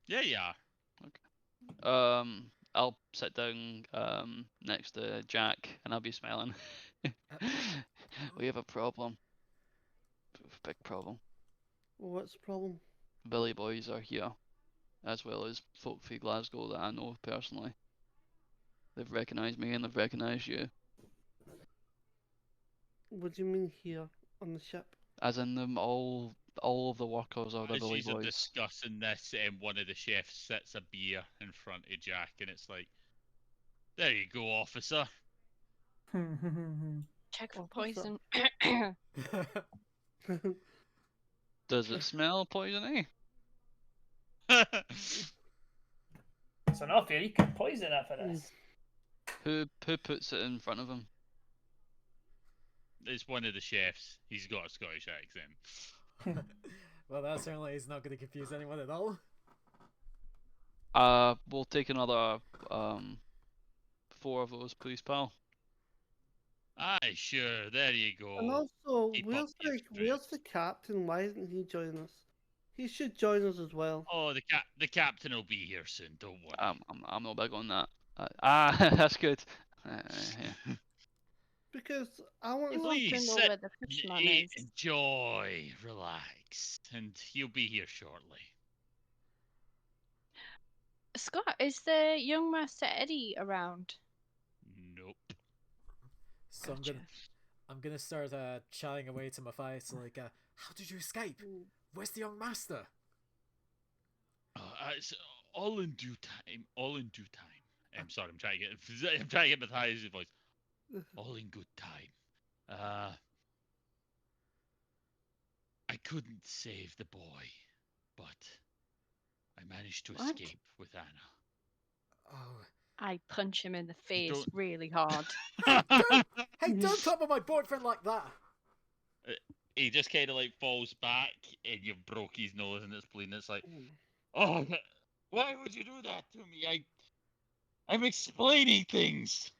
Yeah, yeah. I'll sit down next to Jack and I'll be smiling. We have a problem. Big problem. What's the problem? Billy boys are here, as well as folk from Glasgow that I know personally. They've recognised me and they've recognised you, What do you mean here on the ship? as in them all of the workers are the As Billy you're boys. discussing this, one of the chefs sets a beer in front of Jack, and it's like, there you go, officer. Check for Officer. poison. Does it smell poisony? It's enough here. You can poison it for this. Who puts it in front of him? It's one of the chefs. He's got a Scottish accent. well, that certainly is not going to confuse anyone at all. We'll take another 4 of those, please, pal. Aye, sure. There you And go. also, Keep up where's your where's the captain? Why isn't he joining us? He should join us as well. Oh, the captain will be here soon. Don't worry. I'm not big on that. That's good. Yeah. Because I want He to. wants to Please know sit, where the fishman eat, is. enjoy, relax, and he'll be here shortly. Scott, is the young Master Eddie around? Nope. So Gotcha. I'm gonna start chatting away to Matthias like, how did you escape? Where's the young master? It's all in due time. All in due time. I'm sorry. I'm trying to get Matthias' voice. All in good time. I couldn't save the boy, but I managed to What? escape with Anna. Oh, I punch him in the face don't- really hard. hey, don't talk about my boyfriend like that. He just kind of like falls back, and you've broke his nose, and it's bleeding. It's like, oh, why would you do that to me? I'm explaining things.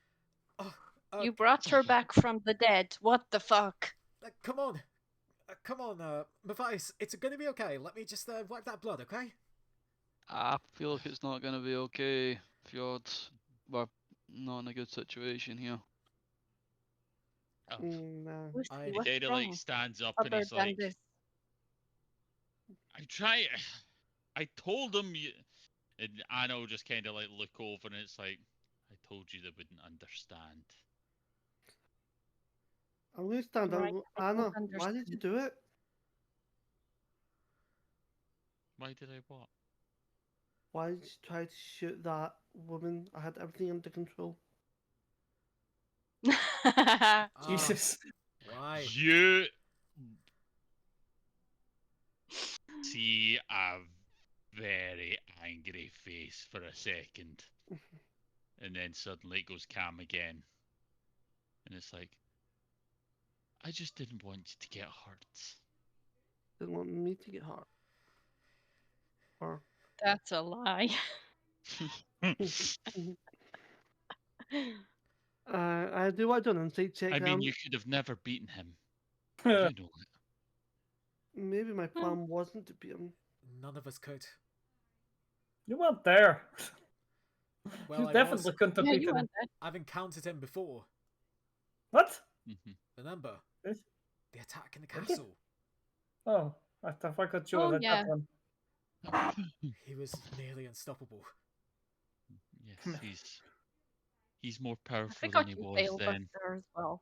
You brought her back from the dead. What the fuck? Come on, Matthias, it's gonna be okay. Let me just wipe that blood, okay? I feel like it's not gonna be okay, Fjord. We're not in a good situation here. Oh, Nah. Whiskey, I- he what's kind of wrong? like stands up and Other he's than like, this. I'm trying. I told him you. And Anna will just kind of like look over and it's like, I told you they wouldn't understand. I'm going to stand Right, up. I don't Anna, why did you understand. do it? Why did I what? Why did you try to shoot that woman? I had everything under control. Ah, Jesus. why? You see a very angry face for a second, and then suddenly it goes calm again, and it's like, I just didn't want you to get hurt. Didn't want me to get hurt. Or That's a lie. I do want to do an insight check. I mean, you could have never beaten him. you You know it. Maybe my plan wasn't to beat him. None of us could. weren't there. Well, You I've definitely also- couldn't have Yeah, beaten you him. went there. I've encountered him before. What? Remember? Yes. The attack in the Did you? castle. Oh, I forgot you Oh, had yeah. that one. He was nearly unstoppable. Yes, he's more I powerful forgot than he you was failed us then. there as well.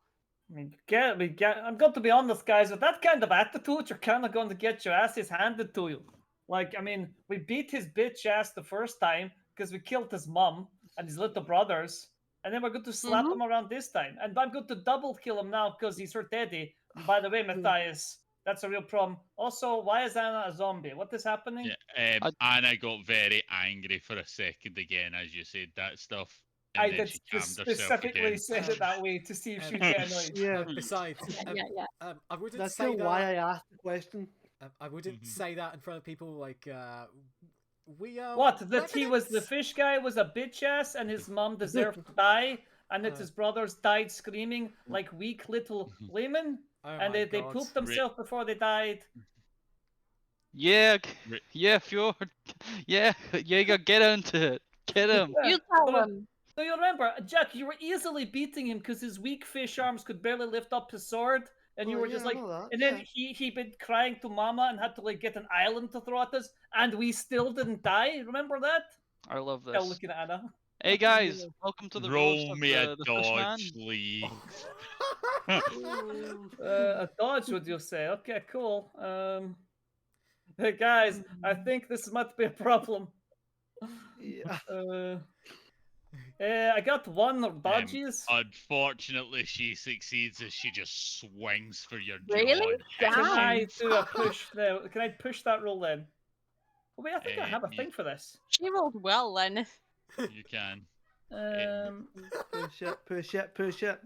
I mean, I'm going to be honest, guys. With that kind of attitude, you're kind of going to get your asses handed to you. Like, I mean, we beat his bitch ass the first time because we killed his mom and his little brothers, and then we're going to slap him around this time. And I'm going to double kill him now because he's her daddy. And by the way, Matthias, that's a real problem. Also, why is Anna a zombie? What is happening? Yeah, Anna got very angry for a second again as you said that stuff. And I then did she calmed herself specifically again. say it that way to see if she'd get annoyed. Yeah, Besides, Yeah. I wouldn't that's say that. why I asked the question. I wouldn't say that in front of people. Like, we are. What? That he was the revenants. fish guy was a bitch ass and his mom deserved to die, and that his brothers died screaming like weak little laymen, Oh and my they God. pooped themselves before they died. Yeah, Fjord. Yeah, Jaeger, get into it. Get him. Yeah. You tell So- him. So you remember, Jack, you were easily beating him because his weak fish arms could barely lift up his sword, and you Oh, were yeah, just I like, know that, and then yeah. he been crying to Mama and had to like get an island to throw at us, and we still didn't die. Remember that? I love Still this. looking at Anna. Hey guys, welcome to the roast Roll of me a the fish man. dodge, Lee. A dodge, would you say? Okay, cool. Hey guys, I think this might be a problem. Yeah. I got one dodges. Unfortunately, she succeeds as she just swings for your Really? jaw. and hits Can Damn. I do a push there? Can I push that roll then? Oh, wait, I think I have a you- thing for this. She rolled well then. You can. Push it, push it, push it.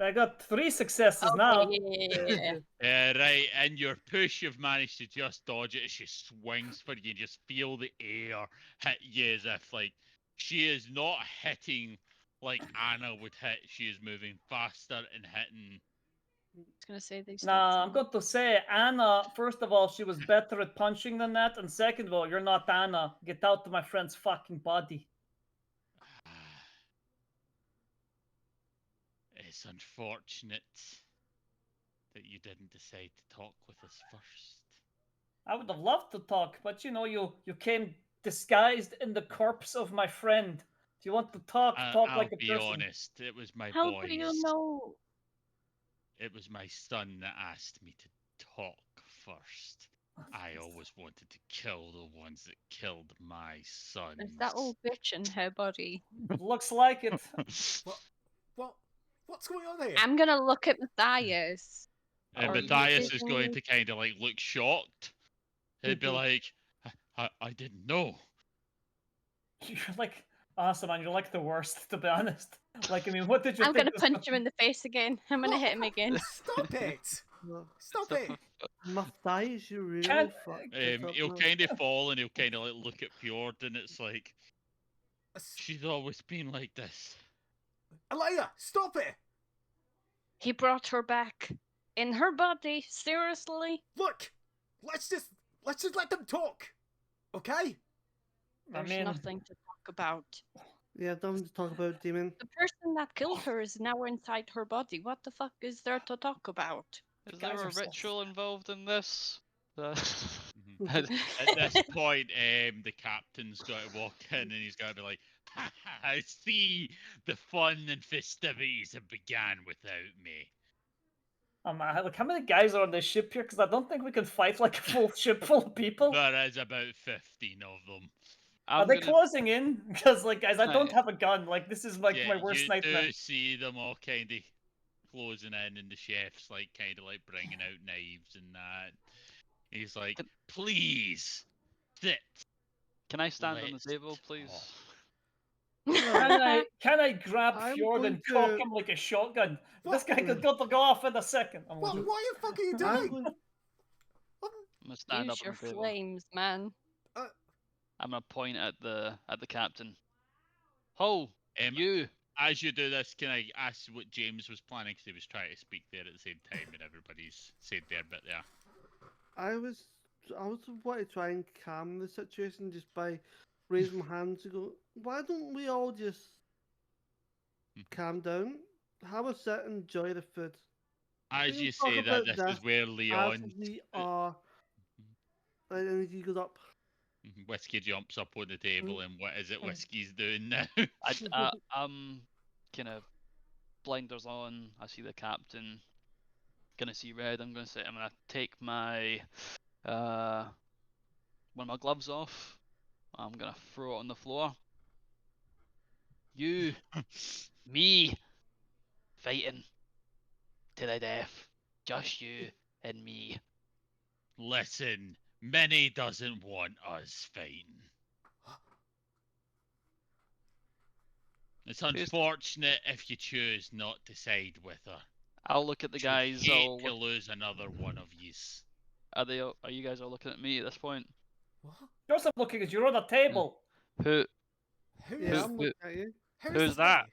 I got 3 successes now. Yeah. Right, in your push, you've managed to just dodge it as she swings for you. Just feel the air hit you as if, like, she is not hitting like Anna would hit. She is moving faster and hitting. I was gonna say these. Nah, I'm going to say Anna, first of all, she was better at punching than that. And second of all, you're not Anna. Get out of my friend's fucking body. It's unfortunate that you didn't decide to talk with us first. I would have loved to talk, but you know, you came disguised in the corpse of my friend. If you want to talk, talk I'll like a be person. honest, it was my How boys. do you know? It was my son that asked me to talk first. I always wanted to kill the ones that killed my sons. Is that old bitch in her body? Looks like it. What's going on here? I'm gonna look at Matthias. And Are you Matthias is going using- to kind of like look shocked. He'd be like, I didn't know. You're like awesome, man. You're like the worst, to be honest. Like, I mean, what did you I'm think? gonna punch him in the face again. I'm gonna hit him again. Stop it! No. Stop it! Matthias, you really Can't- fucked it up He'll now. kind of fall and he'll kind of like look at Fjord and it's like, she's always been like this. Alaya, stop it! He brought her back in her body. Seriously? Look, let's just let them talk, okay? There's mean- nothing to talk about. Yeah, don't talk about Demon. The person that killed her is now inside her body. What the fuck is there to talk about? Is Guys there are a so- ritual involved in this? At this point, the captain's got to walk in and he's got to be like, I see the fun and festivities have began without me. Look, how many guys are on this ship here? Because I don't think we can fight like a full ship full of people. There is about 15 of them. Are I'm they gonna, closing in? Because, like, guys, I don't Right. have a gun. Like, this is like Yeah, my worst you nightmare. do see them all kind of closing in and the chef's like kind of like bringing out knives and that. He's like, Can- please, sit. Can I stand on the Let's table, please? talk. Can I grab I'm Fjord going and cock to- him like a shotgun? This What? guy could go off in a second. I'm What joking. the fuck are you I'm doing? going. I'm gonna stand Use up your on the table. flames, man. I'm gonna point at the captain. Ho, Um, you. As you do this, can I ask what James was planning? Because he was trying to speak there at the same time, and everybody's said their bit there. I was want to try and calm the situation just by raising my hand to go. Why don't we all just calm down, have a sit, and enjoy the food? As We you can talk say that, about this this is where as Leon we are. And he goes up. Whiskey jumps up on the table, and what is it Whiskey's doing now? I'm kind of blinders on. I see the captain. Gonna see red. I'm gonna take my one of my gloves off. I'm gonna throw it on the floor. You, me, fighting to the death. Just you and me. Listen, Minnie doesn't want us fighting. It's unfortunate if you choose not to side with her. I'll look at the guys. Hate I'll to look, lose another one of yous. are you guys all looking at me at this point? What? Joseph looking as you're on a table. Who? Who Yeah, is, I'm looking at you. who's who's this that?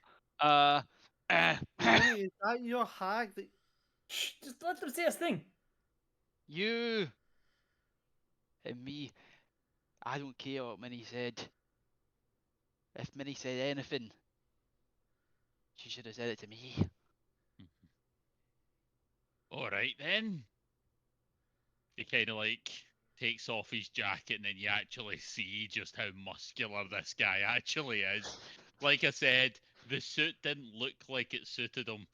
lady? Minnie, is that your hag? That... Shh, just let them say his thing. You and me. I don't care what Minnie said. If Minnie said anything, she should have said it to me. Alright then. He kind of takes off his jacket, and then you actually see just how muscular this guy actually is. Like I said, the suit didn't look like it suited him.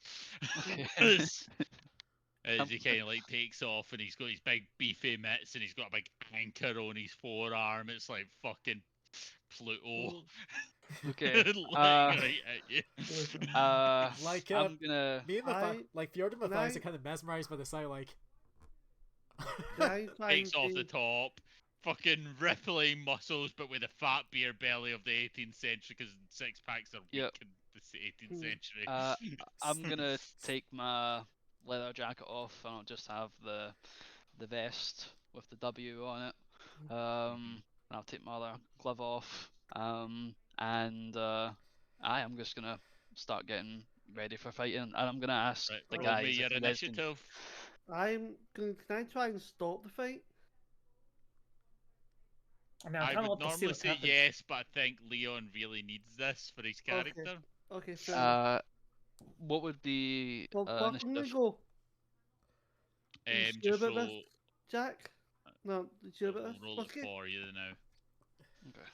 As he kind of takes off, and he's got his big beefy mitts, and he's got a big anchor on his forearm. It's like fucking Pluto. Okay. Looking right at you. Like, I'm gonna. Me and like Fjord and Can Matthias I- are kind of mesmerized by the sight, like. Can I Takes off the find top. Fucking rippling muscles, but with a fat beer belly of the 18th century, because six packs are weak Yep. in the 18th century. I'm gonna take my leather jacket off, and I'll just have the vest with the W on it. And I'll take my other glove off. And I'm just gonna start getting ready for fighting, and I'm gonna ask Right, the roll guys me if your you guys can. initiative. Can I try and stop the fight? I mean, I I kind of would want to see normally what's say happening. yes, but I think Leon really needs this for his character. Okay, fair enough. What would be Well, but from the initiative? go. You sure Just about this, roll, Jack? No, you sure about this? roll it Whiskey? for you now. Okay.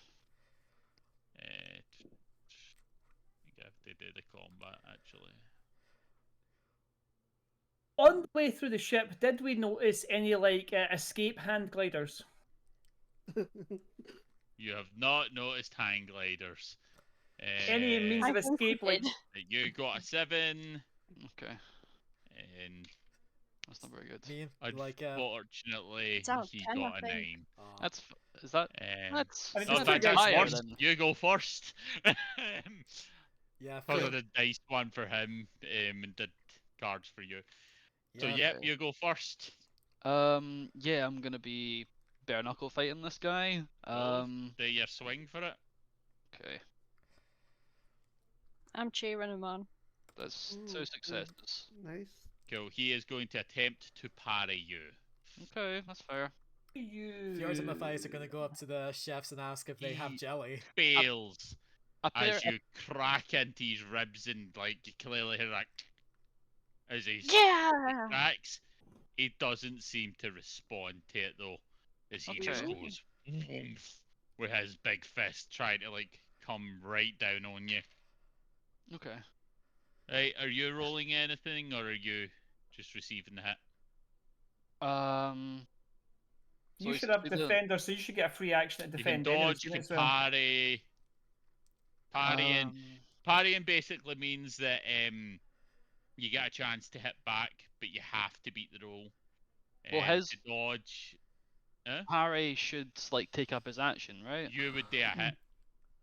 You have to do the combat actually. On the way through the ship, did we notice any escape hand gliders? You have not noticed hang gliders. Any means I of think we escape, like did. You got a 7, Okay. and That's not very good. Me and like unfortunately It's out of he 10, I got a think. 9. That's is that That's I mean, no, just that figure that's out- higher worse. than. You go first. yeah, Other than dice one for him, and did cards for you. So yeah, yep, Okay. you go first. Yeah, I'm gonna be bare knuckle fighting this guy. Do your swing for it. Okay, I'm cheering him on. that's Ooh, 2 good. successes. Nice. Cool. He is going to attempt to parry you. Okay, that's fair. Fjord and Matthias are gonna go up to the chefs and ask if they have He- jelly. Fails A pair, as you crack into his ribs, and you clearly hear that as he Yeah! cracks. He doesn't seem to respond to it though, as he just Okay. goes "Woomph," with his big fist, trying to come right down on you. Okay. Right, are you rolling anything, or are you just receiving the hit? So You he's should have doing- defender, so you should get a free action to You can defend anyways, dodge, you you can as well. parry. Parrying basically means that you get a chance to hit back, but you have to beat the roll. Well, his- to dodge, Harry should take up his action, right? you would do a hit.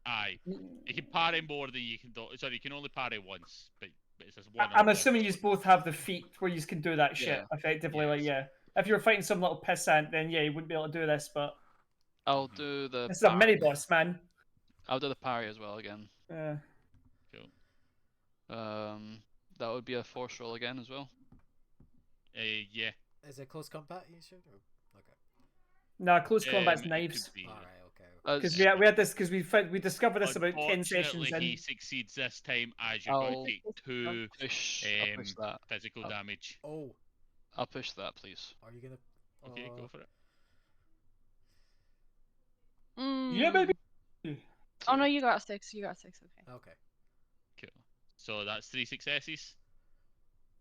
Aye. You can parry more than you can. Sorry, you can only parry once, but it's just one. I'm or assuming dodge. you both have the feet where you can do that shit Yeah. effectively. Yes. Like, yeah, if you were fighting some little pissant, then yeah, you wouldn't be able to do this. But I'll do the. this is a parry. mini boss, man. I'll do the parry as well again. Cool. That would be a force roll again as well. Yeah. Is it close combat you should? Or... Okay. No, close combat's it knives. could be. Alright, okay. Because we had this because we discovered this about 10 sessions Unfortunately, he in. succeeds this time as you're going to take two I'll push that. physical damage. Oh, I'll push that, please. are you gonna? Okay, go for it. Yeah, baby. Oh no, you got a 6. You got a 6. Okay. Okay. Cool. So that's 3 successes.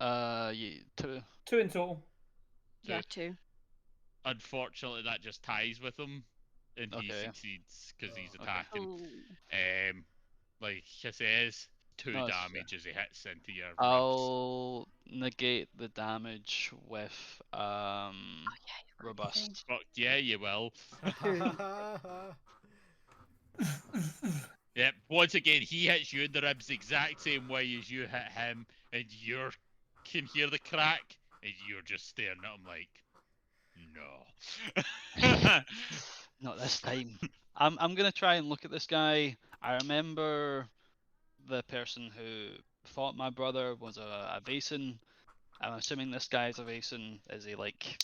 Yeah, 2. 2 in total. Yeah, 2. Unfortunately, that just ties with him, and he Okay. succeeds because he's Okay. attacking. Ooh. Like I says, 2 No, it's damage as he hits into your ribs. I'll negate the damage with Yeah, you've got robust. Fuck yeah, you will. Okay. Yep. Once again, he hits you in the ribs the exact same way as you hit him, and you can hear the crack, and you're just staring at him like, no. Not this time. I'm gonna try and look at this guy. I remember the person who fought my brother was a Vaesen. I'm assuming this guy is a Vaesen. Is he like?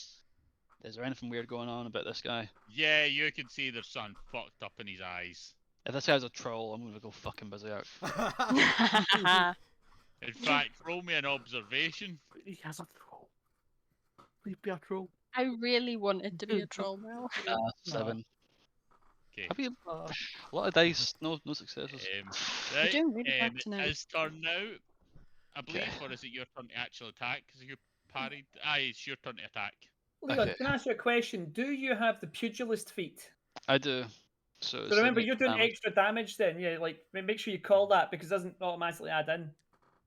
Is there anything weird going on about this guy? Yeah, you can see there's something fucked up in his eyes. If this guy's a troll, I'm gonna go fucking berserk. In fact, roll me an observation. He has a troll. Please be a troll. I really wanted to be a troll now. 7. Okay. Have you a lot of dice? No successes. Right, doing really bad tonight. his turn now, I believe, Okay. or is it your turn to actually attack? Because you parried. Aye, it's your turn to attack. Leon, Okay. can I ask you a question? Do you have the pugilist feat? I do. So, it's So remember, an you're doing damage. extra damage then. Yeah, like make sure you call that because it doesn't automatically add in.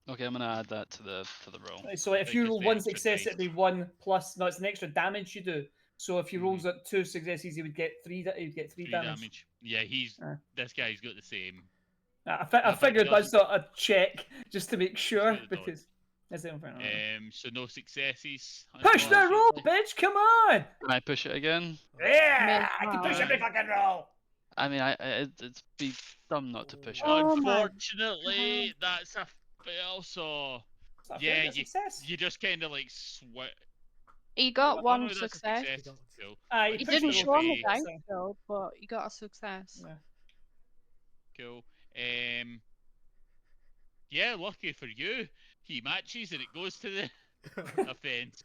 Okay, I'm gonna add that to the roll. Right, so if Like you it's roll the one extra success, dice. it'd be 1 plus. No, it's an extra damage you do. So if you rolls at 2 successes, you would get 3. You'd get 3 3 damage. damage. Yeah, this guy's got the same. I but figured he that's not a check just to make sure got the dodge. because. Is it So no successes. push the roll, bitch! Come on! Can I push it again? Yeah, I can push every fucking roll. I mean, it'd be dumb not to push it. Oh my Unfortunately, that's a fail. So It's not a yeah, failure, it's a success. you just kind of like sweat. He got Oh, one no, that's a success. Cool. Aye, He pushed didn't the show roll on the for dice you, so- though, but he got a success. Yeah. Cool. Yeah, lucky for you, he matches and it goes to the offense.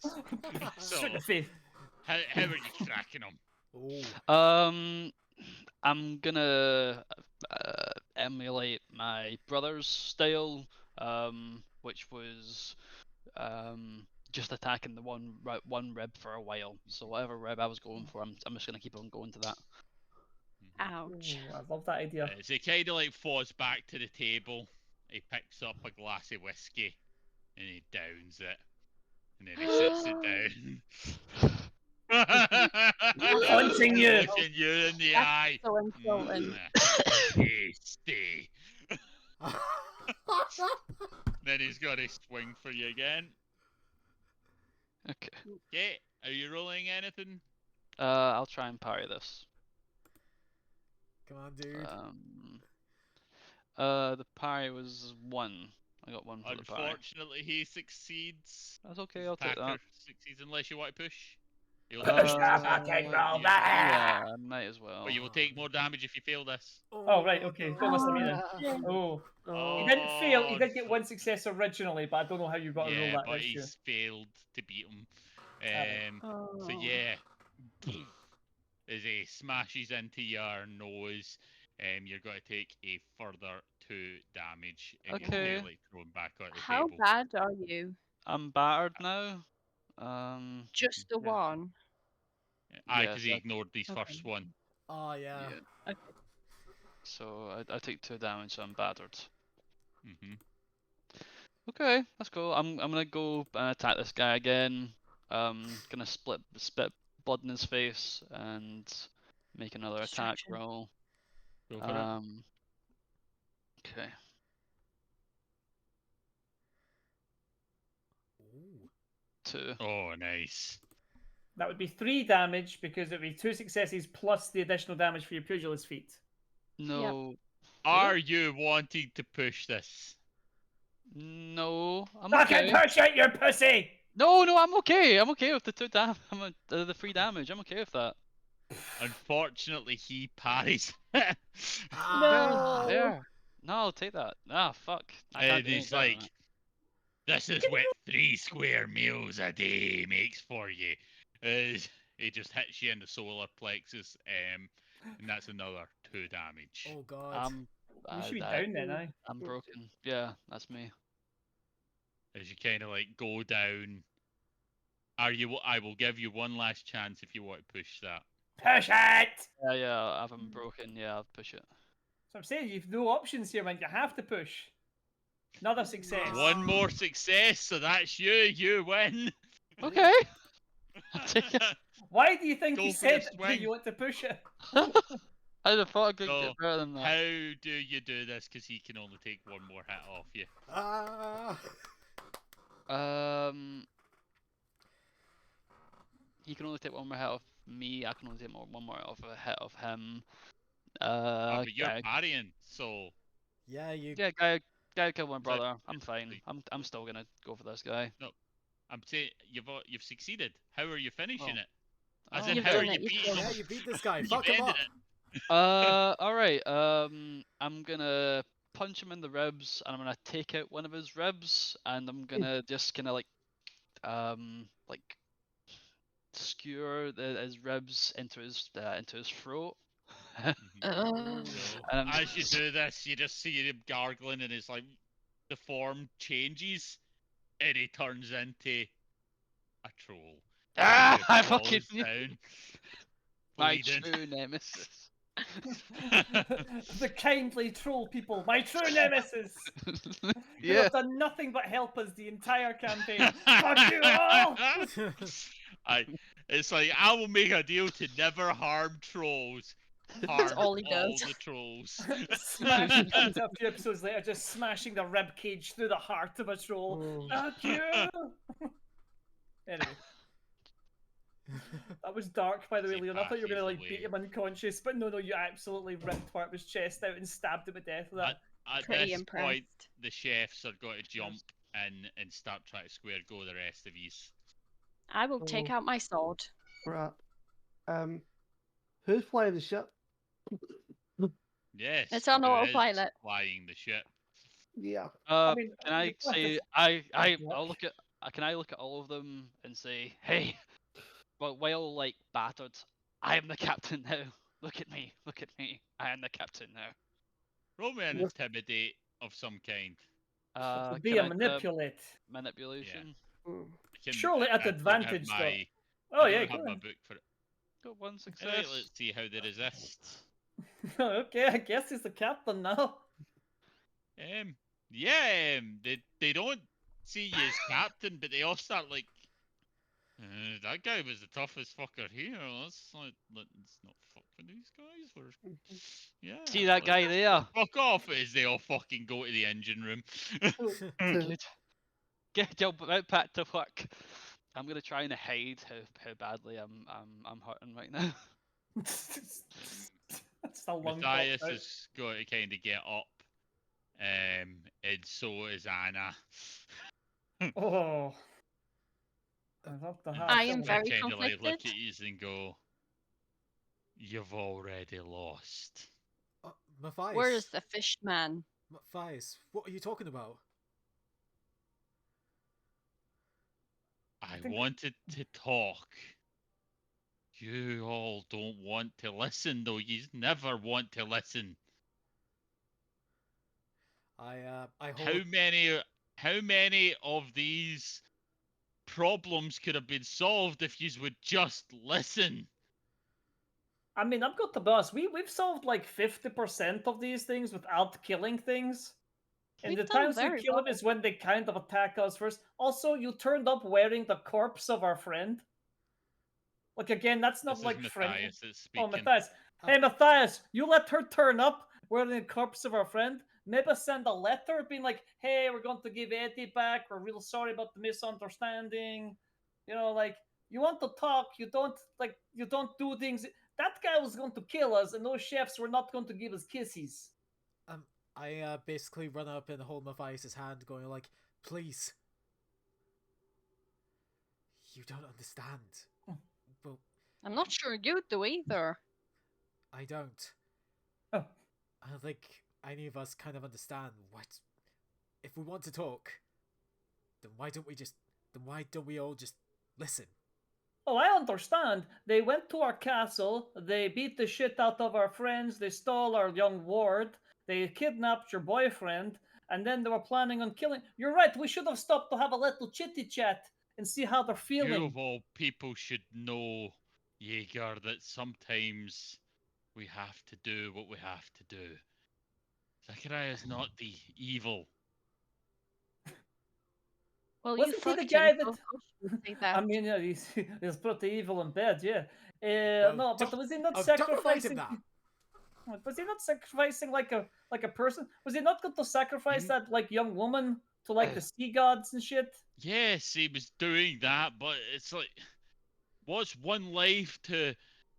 So Shoot the face. how are you cracking him? Oh. I'm gonna emulate my brother's style, which was just attacking the one rib for a while. So whatever rib I was going for, I'm just gonna keep on going to that. Ouch. Ooh, I love that idea. So he kind of like falls back to the table. He picks up a glass of whiskey and he downs it, and then he sits it down. Punching you. Looking you in the That's eye. so insulting. Tasty. Then he's got to swing for you again. Okay. Okay, are you rolling anything? I'll try and parry this. Come on, dude. The parry was 1. I got 1 for the parry. Unfortunately, he succeeds. That's okay. His I'll take attacker that. succeeds unless you want to push. He'll Push take that more damage. fucking roll, Yeah, I might as well. But you will take more damage if you fail this. Oh, right, okay. Don't listen to me then. Oh. He didn't fail. He did get Oh, 1 success originally, but I don't know how you got to roll Yeah, that. but That's true. he's failed to beat him. Oh. So yeah, as he smashes into your nose, you're going to take a further 2 damage, and you're Okay. nearly thrown back on the How table. bad are you? I'm battered now. Just the Yeah. one. Aye, Yeah, because he so- ignored his Okay. first one. Oh yeah. Okay. So I take 2 damage, so I'm battered. hmm Okay, that's cool. I'm gonna go and attack this guy again. Gonna spit blood in his face and make another attack Distraction. roll. Go for it. Okay. Ooh. 2. Oh, nice. That would be 3 damage because it would be 2 successes plus the additional damage for your pugilist feat. No. Are you wanting to push this? No. I'm Fucking okay. push out your pussy! No, I'm okay. I'm okay with the 2 the 3 damage. I'm okay with that. Unfortunately, he parries. Ah! There. No, I'll take that. Ah, fuck. I can't And do anything he's better than like, this is what 3 square meals a day makes for you. He just hits you in the solar plexus, and that's another 2 damage. Oh that. god. You should be I- down then, aye. I'm broken. Yeah, that's me. As you kind of like go down. I will give you one last chance if you want to push that. Push it! Yeah, I haven't broken. Yeah, I'll push it. So I'm saying you've no options here, man. You have to push. Another success. One more success, so that's you. You win. Okay. I'll take it. Why do you think Go he for your said that swing. you want to push it? I'd have thought I could So, get better than that. how do you do this? Because he can only take one more hit off you. Ah! He can only take one more hit off me. I can only take one more off a hit of him. But you're Guy, parrying, so Yeah, you. yeah, guy killed my So- brother. I'm fine. I'm still gonna go for this guy. I'm saying you've succeeded. How are you finishing Oh. it? As Oh. in, You've how are done you it, you've beating done him? Yeah, you beat this guy. You've Fuck him ended up. it. All right. I'm gonna punch him in the ribs, and I'm gonna take out one of his ribs, and I'm gonna just kind of like skewer his ribs into his throat. Uh, And I'm As you just- do this, you just see him gargling, and his like the form changes, and he turns into a troll. Ah, He I falls fucking knew. down, My bleeding. true nemesis. The kindly troll people, my true nemesis! Who Yeah. have done nothing but help us the entire campaign. Fuck you all! It's like I will make a deal to never harm trolls. Harm all he does. the trolls. Smash comes up a few episodes later, just smashing the rib cage through the heart of a troll. Oh. Fuck you! Anyway, that was dark, by the way, He Leon. I thought you were gonna passes like beat away. him unconscious, but no, you absolutely ripped part of his chest out and stabbed him to death with that. At pretty this impressed. point, the chefs are going to jump in and start trying to square go the rest of yous. I will take Oh. out my sword. Right. Who's flying the ship? Yes, It's on who is autopilot. flying the ship. Yeah. mean, Can I the point say is- I'll look at can I look at all of them and say, hey, but while like battered, I am the captain now. Look at me, I am the captain now. Roll me an Yes. intimidate of some kind. To be Can a I do manipulate. manipulation? Mm. I can, Surely at I don't have advantage, though. my, Oh I yeah, don't go have my on. book for it. Got one Right, success. let's see how they resist. Okay, I guess he's the captain now. Yeah, they don't see you as captain, but they all start like, that guy was the toughest fucker here. Let's not fuck with these guys. Yeah. See that guy there? Fuck off as they all fucking go to the engine room. Good. Get your back to work. I'm gonna try and hide how badly I'm hurting right now. That's a long Matthias pop out. is going to kind of get up, and so is Anna. Oh. I'd have to have I am some- very Kind of like look conflicted. at you and go, "You've already lost." Matthias. Where is the fish man? Matthias, what are you talking about? I think- wanted to talk. You all don't want to listen, though. You never want to listen. I hold. How many of these problems could have been solved if you would just listen? I mean, I've got the boss. We've solved like 50% of these things without killing things. And We've the done times we very kill them well. is when they kind of attack us first. Also, you turned up wearing the corpse of our friend. Like again, that's not This like is friendly. Matthias that's Oh, speaking. Matthias. Hey, Matthias, you let her turn up wearing the corpse of our friend. maybe send a letter being like, "Hey, we're going to give Eddie back. We're real sorry about the misunderstanding." You know, like you want to talk, you don't do things. That guy was going to kill us, and those chefs were not going to give us kisses. I basically run up and hold Matthias's hand, going like, "Please, you don't understand." Well, I'm not sure you do either. I don't. Oh. I don't think any of us kind of understand what. If we want to talk, then why don't we all just listen? Oh, I understand. They went to our castle, they beat the shit out of our friends, they stole our young ward, they kidnapped your boyfriend, and then they were planning on killing. You're right, we should have stopped to have a little chitty chat and see how they're You feeling. of all people should know, Jaeger, that sometimes we have to do what we have to do. Zachariah is not the evil. Well, Wasn't you he the fucked guy him, that? so of course you would say that. I mean, yeah, he's pretty evil in bed, yeah. No, but don't- was he not don't remind him sacrificing? that. Was he not sacrificing like a person? Was he not going to sacrifice Mhm. that like young woman to like the sea gods and shit? Yes, he was doing that, but it's like, what's one life to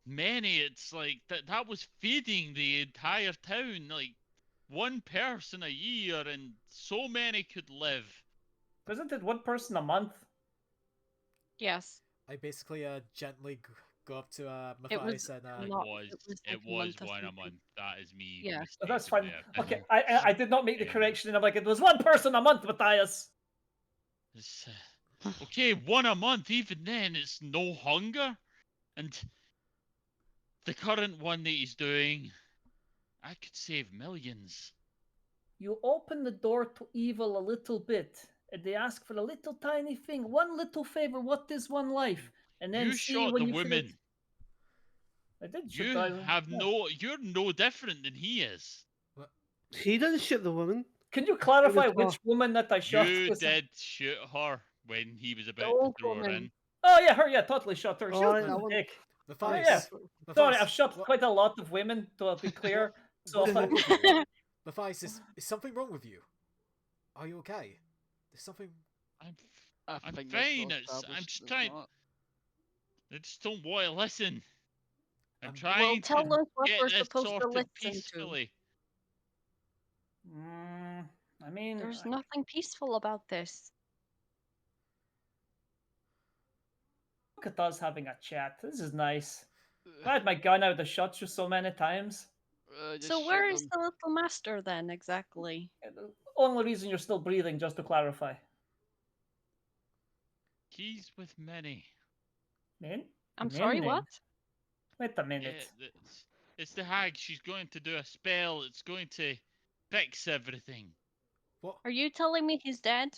many? It's like that was feeding the entire town, like one person a year, and so many could live. Wasn't it one person a month? Yes. I basically gently go up to It was Matthias and It not- was, like it a month was or one a something. month. That is me. Yeah. Oh, that's mistaken fine. there. Okay, I did not make the Um, correction, and I'm like, it was one person a month, Matthias. It's, okay, one a month. Even then, it's no hunger, and the current one that he's doing, I could save millions. You open the door to evil a little bit, and they ask for a little tiny thing, one little favor. What is one life? And then You see shot when the you finish. woman. I did shoot You the- have yeah. no. You're no different than he is. He didn't shoot the woman. Can you clarify It was which woman that I shot? You was? did shoot her when he was The about to old throw her woman. in. Oh yeah, her. Yeah, totally shot her. She Oh, was that a one. dick. Matthias. yeah. Sorry, Matthias, I've shot what- quite a lot of women, to be clear. So What's if I- wrong with you? Matthias, is something wrong with you? Are you okay? There's something. I'm Fingers fine. crossed I'm established just there's trying. not. I just don't want to listen. I'm Well, trying tell to us what get we're this supposed to sorted listen to. peacefully. I mean, There's nothing peaceful about this. look at us having a chat. This is nice. I had my gun out of shot you so many times. Just So shoot where is them. the little master then, exactly? The only reason you're still breathing, just to clarify. He's with Minnie. Min? I'm sorry, Minnie? what? Wait a Yeah, minute. it's the hag. She's going to do a spell. It's going to fix everything. What? Are you telling me he's dead?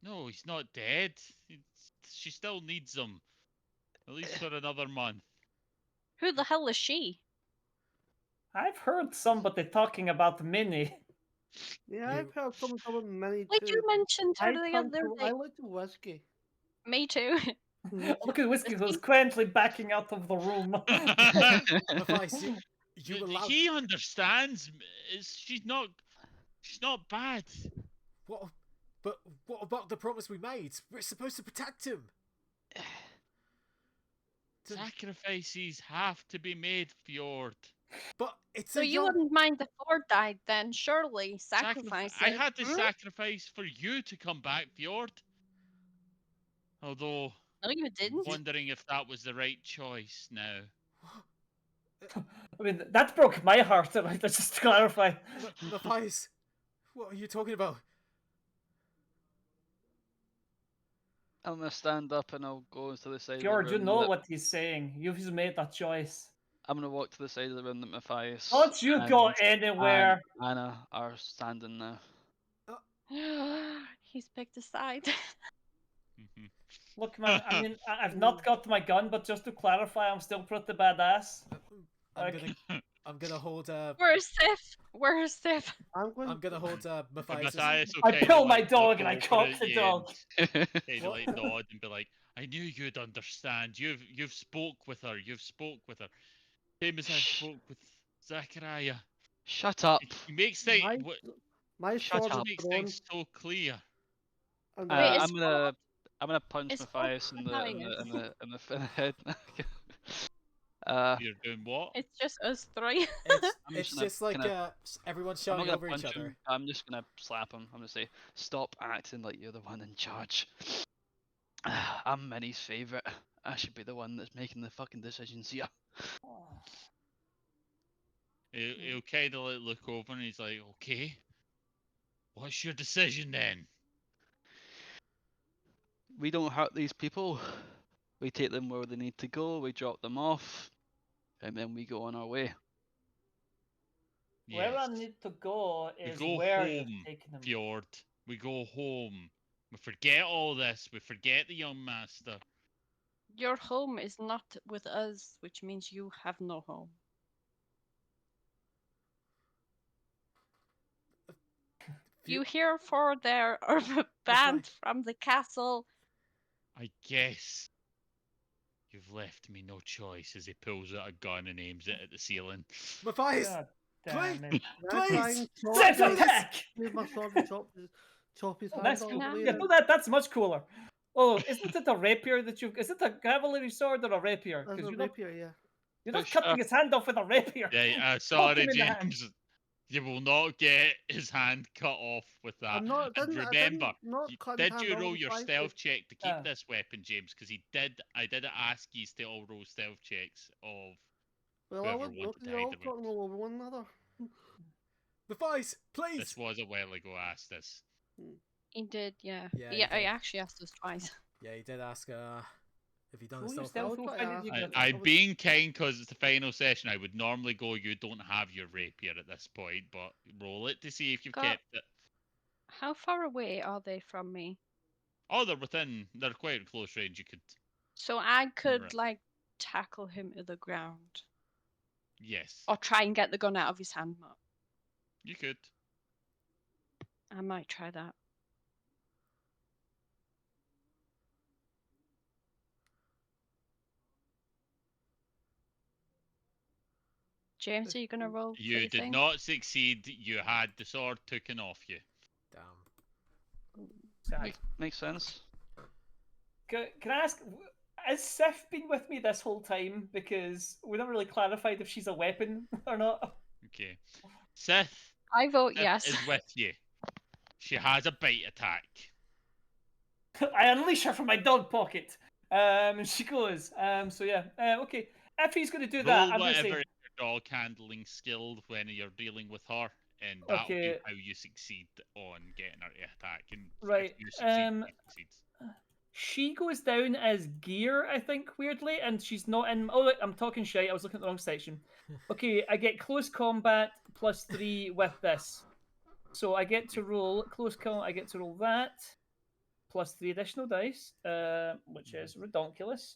No, he's not dead. She still needs him. At least for another month. Who the hell is she? I've heard somebody talking about Minnie. Yeah, You- I've heard someone talk about many Like too. you mentioned her I the drank other I day. like the whiskey. Me too. Look at Whiskey Is was he- quietly backing out of the room. Matthias, you allowed. He understands. She's not bad. What? But what about the promise we made? We're supposed to protect him. To- Sacrifices have to be made, Fjord. But it's So a you young. wouldn't mind if Ford died then, surely? I Sacrificing. had to Hmm? sacrifice for you to come back, Fjord. Although, No, you I'm didn't. wondering if that was the right choice now. I mean, that broke my heart. Right? Let's just clarify. Matthias, what are you talking about? I'm gonna stand up and I'll go to the side George, of the you room. know that- what he's saying. You've made that choice. I'm gonna walk to the side of the room that Matthias Don't you go anywhere. and Anna are standing now. He's picked a side. Look, man, I mean, I've not got my gun, but just to clarify, I'm still pretty badass. I'm gonna hold. Where's Sif? Where's Sif? I'm going. I'm gonna hold Matthias. Matthias will I kinda, pull my like, dog look and I over cock at the you dog. and Kind of What? like nod and be like, "I knew you'd understand. You've spoke with her. You've spoke with her. Same as I spoke with Zachariah. Shut up. He makes My, things. my Shut sword up. is Makes drawn. things so clear. And Wait, I'm is gonna punch is Matthias in the head. You're doing what? It's just us three. I'm It's gonna just like kinda- everyone I'm not shouting gonna over each punch him. other. I'm just gonna slap him. I'm gonna say, "Stop acting like you're the one in charge." I'm Minnie's favorite. I should be the one that's making the fucking decisions here. He'll kind of like look over and he's like, "Okay, what's your decision then?" We don't hurt these people. We take them where they need to go. We drop them off, and then we go on our way. Where I Yes. need to go We is go where you're home, taking them. Fjord. We go home. We forget all this. We forget the young master. Your home is not with us, which means you have no home. You hear for there are a band from the castle. I guess you've left me no choice as he pulls out a gun and aims it at the ceiling. Matthias, God please, damn it. I try please. and chop Let's his- attack! Use my sword and chop his Oh, hand that's off. cool. No. Yeah, no, that's much cooler. Oh, isn't it a rapier that you? Is it a cavalry sword or a rapier? As Because a rapier, yeah. you're not Push cutting up. his hand off with a rapier. Yeah, Poke sorry, him in the hand. James. You will not get his hand cut off with that. I'm not. And I remember, didn't not cut did his hand you off, roll I'm your trying to- stealth check to keep Ah. this weapon, James? Because I did ask you to all roll stealth checks of Well, I whoever wouldn't know wanted to because you're hide all the weapon. talking all over one another. Matthias, please. This was a while ago. I asked this. He did, yeah. Yeah, he Yeah, I did. actually asked us twice. Yeah, he did ask if he done Roll his your stealth. stealth, I'll we'll try find to if you ask- can- I I'm would- being kind because it's the final session. I would normally go, you don't have your rapier at this point, but roll it to see if you've Got- kept it. How far away are they from me? Oh, they're quite close range. You could, So I could Right. like tackle him to the ground. yes, Or try and get the gun out of his hand. you could. I might try that. James, are you gonna roll? for You your did thing? not succeed. You had the sword taken off you. Damn. Sad. Makes sense. Can I ask, has Sif been with me this whole time? Because we never really clarified if she's a weapon or not. Okay. Sith, I vote Sith yes. is with you. She has a bite attack. I unleash her from my dog pocket. And she goes. So yeah. Okay. If he's going to do that, Roll I'm going to whatever say. is your dog handling skill when you're dealing with her, and that'll be Okay. how you succeed on getting her to attack. And Right, if you succeed, um, she succeeds. She goes down as gear, I think, weirdly, and she's not in. Oh, look, I'm talking shite. I was looking at the wrong section. Okay, I get close combat +3 with this. So I get to roll close combat. I get to roll that +3 additional dice, which is redonkulous.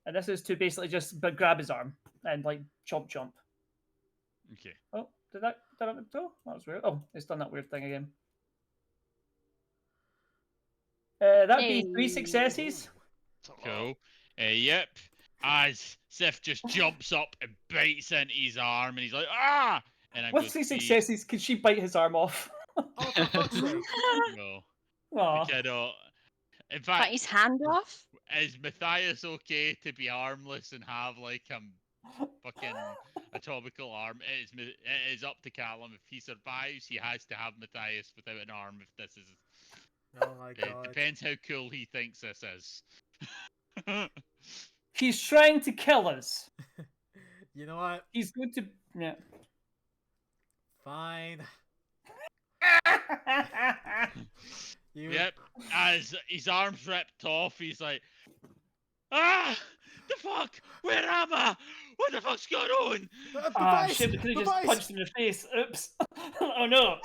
And this is to basically just grab his arm and like chomp chomp. Okay. Oh, did that go? That was weird. Oh, it's done that weird thing again. That'd be 3 Hey. successes. Cool. Yep. As Sif just jumps up and bites into his arm, and he's like, "Ah!" And I'm With going 3 to successes, can she bite his arm off? Oh, for fuck's sake. No, Aw. we cannot. In Cut fact, his hand off? is Matthias okay to be armless and have like a fucking atomical arm? It is up to Callum. If he survives, he has to have Matthias without an arm. If this is, Oh my it god. depends how cool he thinks this is. He's trying to kill us. You know what? He's going to. Yeah. Fine. You. Yep. As his arm's ripped off, he's like, "Ah, the fuck! Where am I? What the fuck's going on?" Ah, Matthias, shit, we could have just Matthias, punched him in the face. Oops. Oh no.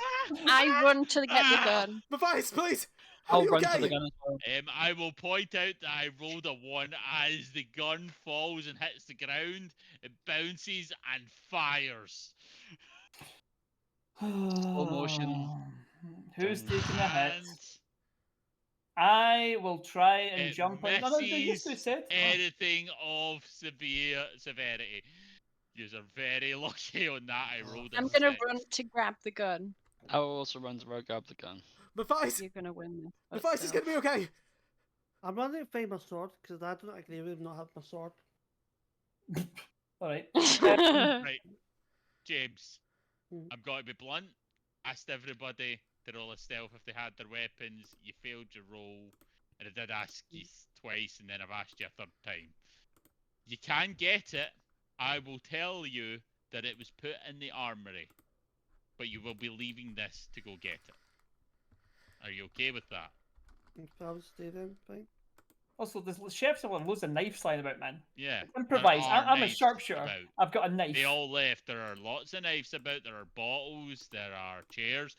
I run to get the gun. Matthias, please. Are I'll you run okay? to the gun as well. I will point out that I rolled a 1 as the gun falls and hits the ground. It bounces and fires. Slow motion. Who's Dun. taking a hit? And I will try and it jump on. No, no, you misses said. anything of severity. You are very lucky on that. I Oh, rolled a I'm gonna six. run to grab the gun. I will also run to grab the gun. Matthias! You're gonna win this. but Matthias is still. gonna be okay! I'm running to find my sword because I don't agree with him not having my sword. All right. Right, James. Mm. I'm going to be blunt. Asked everybody to roll a stealth if they had their weapons. You failed your roll, and I did ask you twice, and then I've asked you a third time. You can get it. I will tell you that it was put in the armory, but you will be leaving this to go get it. Are you okay with that? If I would stay then, fine. Also, there's chefs have loads of knives lying about, man. Yeah. Improvise. There are I'm a knives sharpshooter. about. I've got a knife. They all left. There are lots of knives about. There are bottles. There are chairs.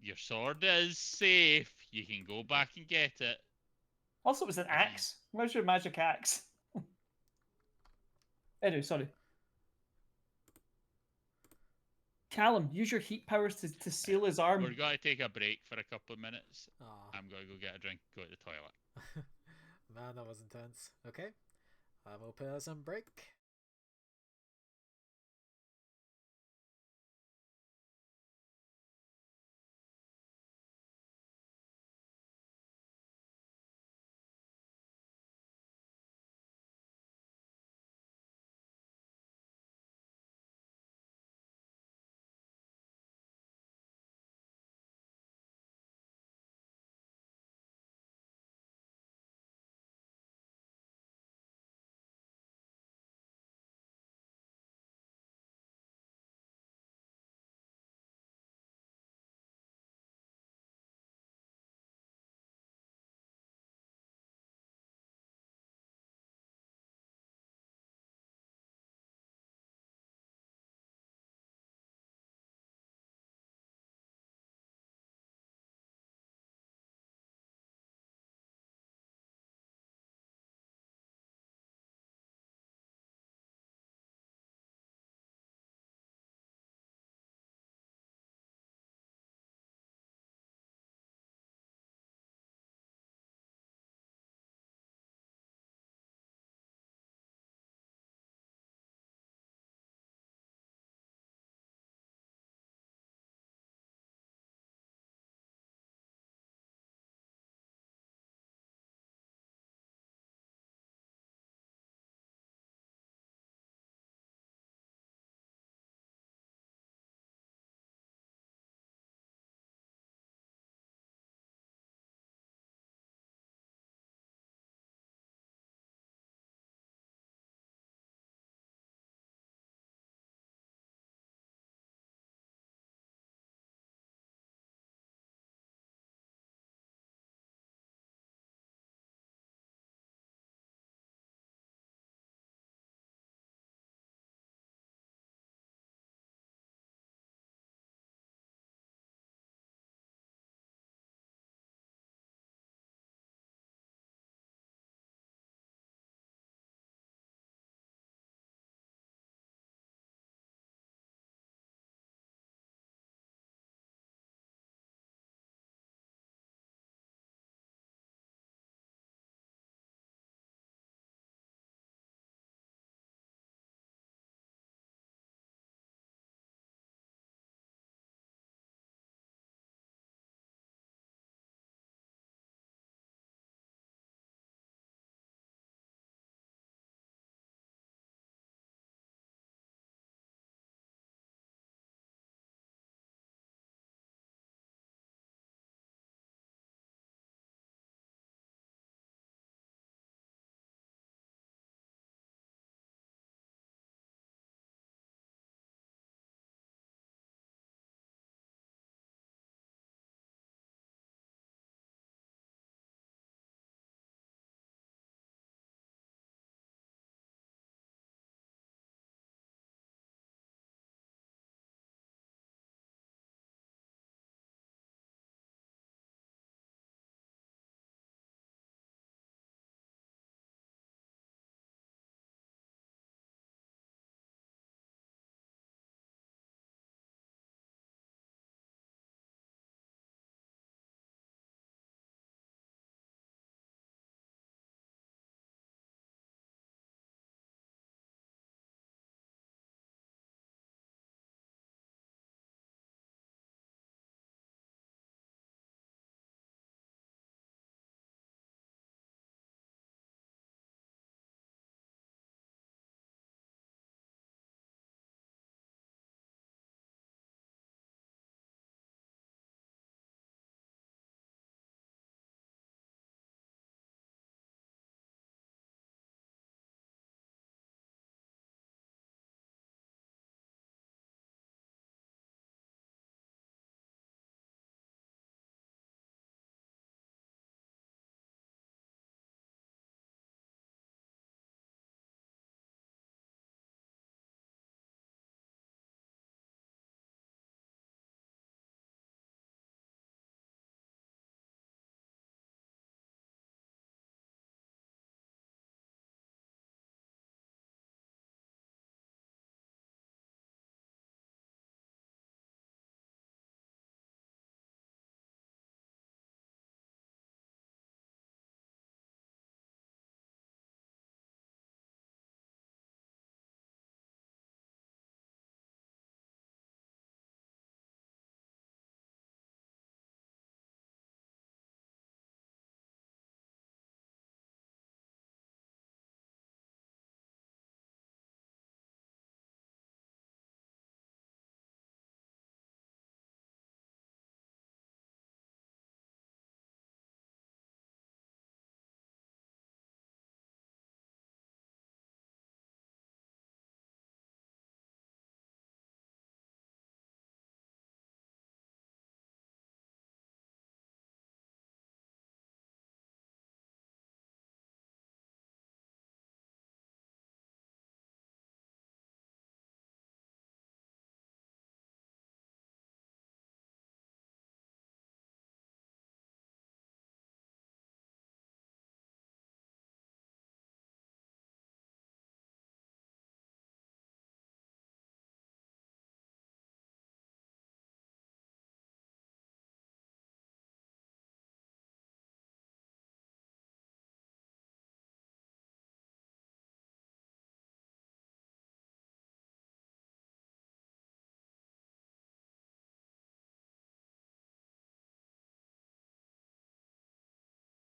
Your sword is safe. You can go back and get it. Also, it was an axe. Where's your magic axe? Anyway, sorry. Callum, use your heat powers to seal his arm. We're going to take a break for a couple of minutes. Aw. I'm going to go get a drink, go to the toilet. Man, that was intense. Okay. We'll put us on break.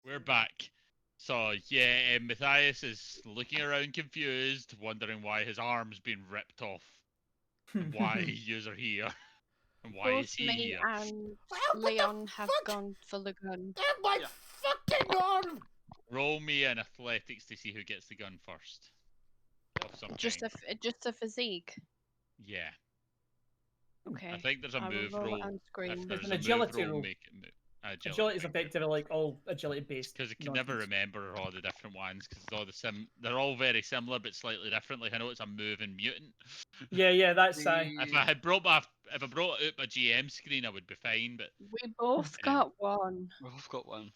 We're back. So yeah, Matthias is looking around confused, wondering why his arm's been ripped off, and why yous are here, and why Both is he me here? and Well, what the Leon have fuck? gone for the gun. Damn my Yeah. fucking arm! Roll me an athletics to see who gets the gun first. Of some Just kind. just a physique. Yeah. Okay. I think there's a I will move roll it roll. on If screen. there's an a agility move roll, roll. make it move. Agility is effectively like all agility based. Because I can never remember all the different ones because they're all very similar but slightly different. Like I know it's a moving mutant. Yeah, that's If I had brought out my GM screen, I would be fine. But We both Um, got one. We've both got one.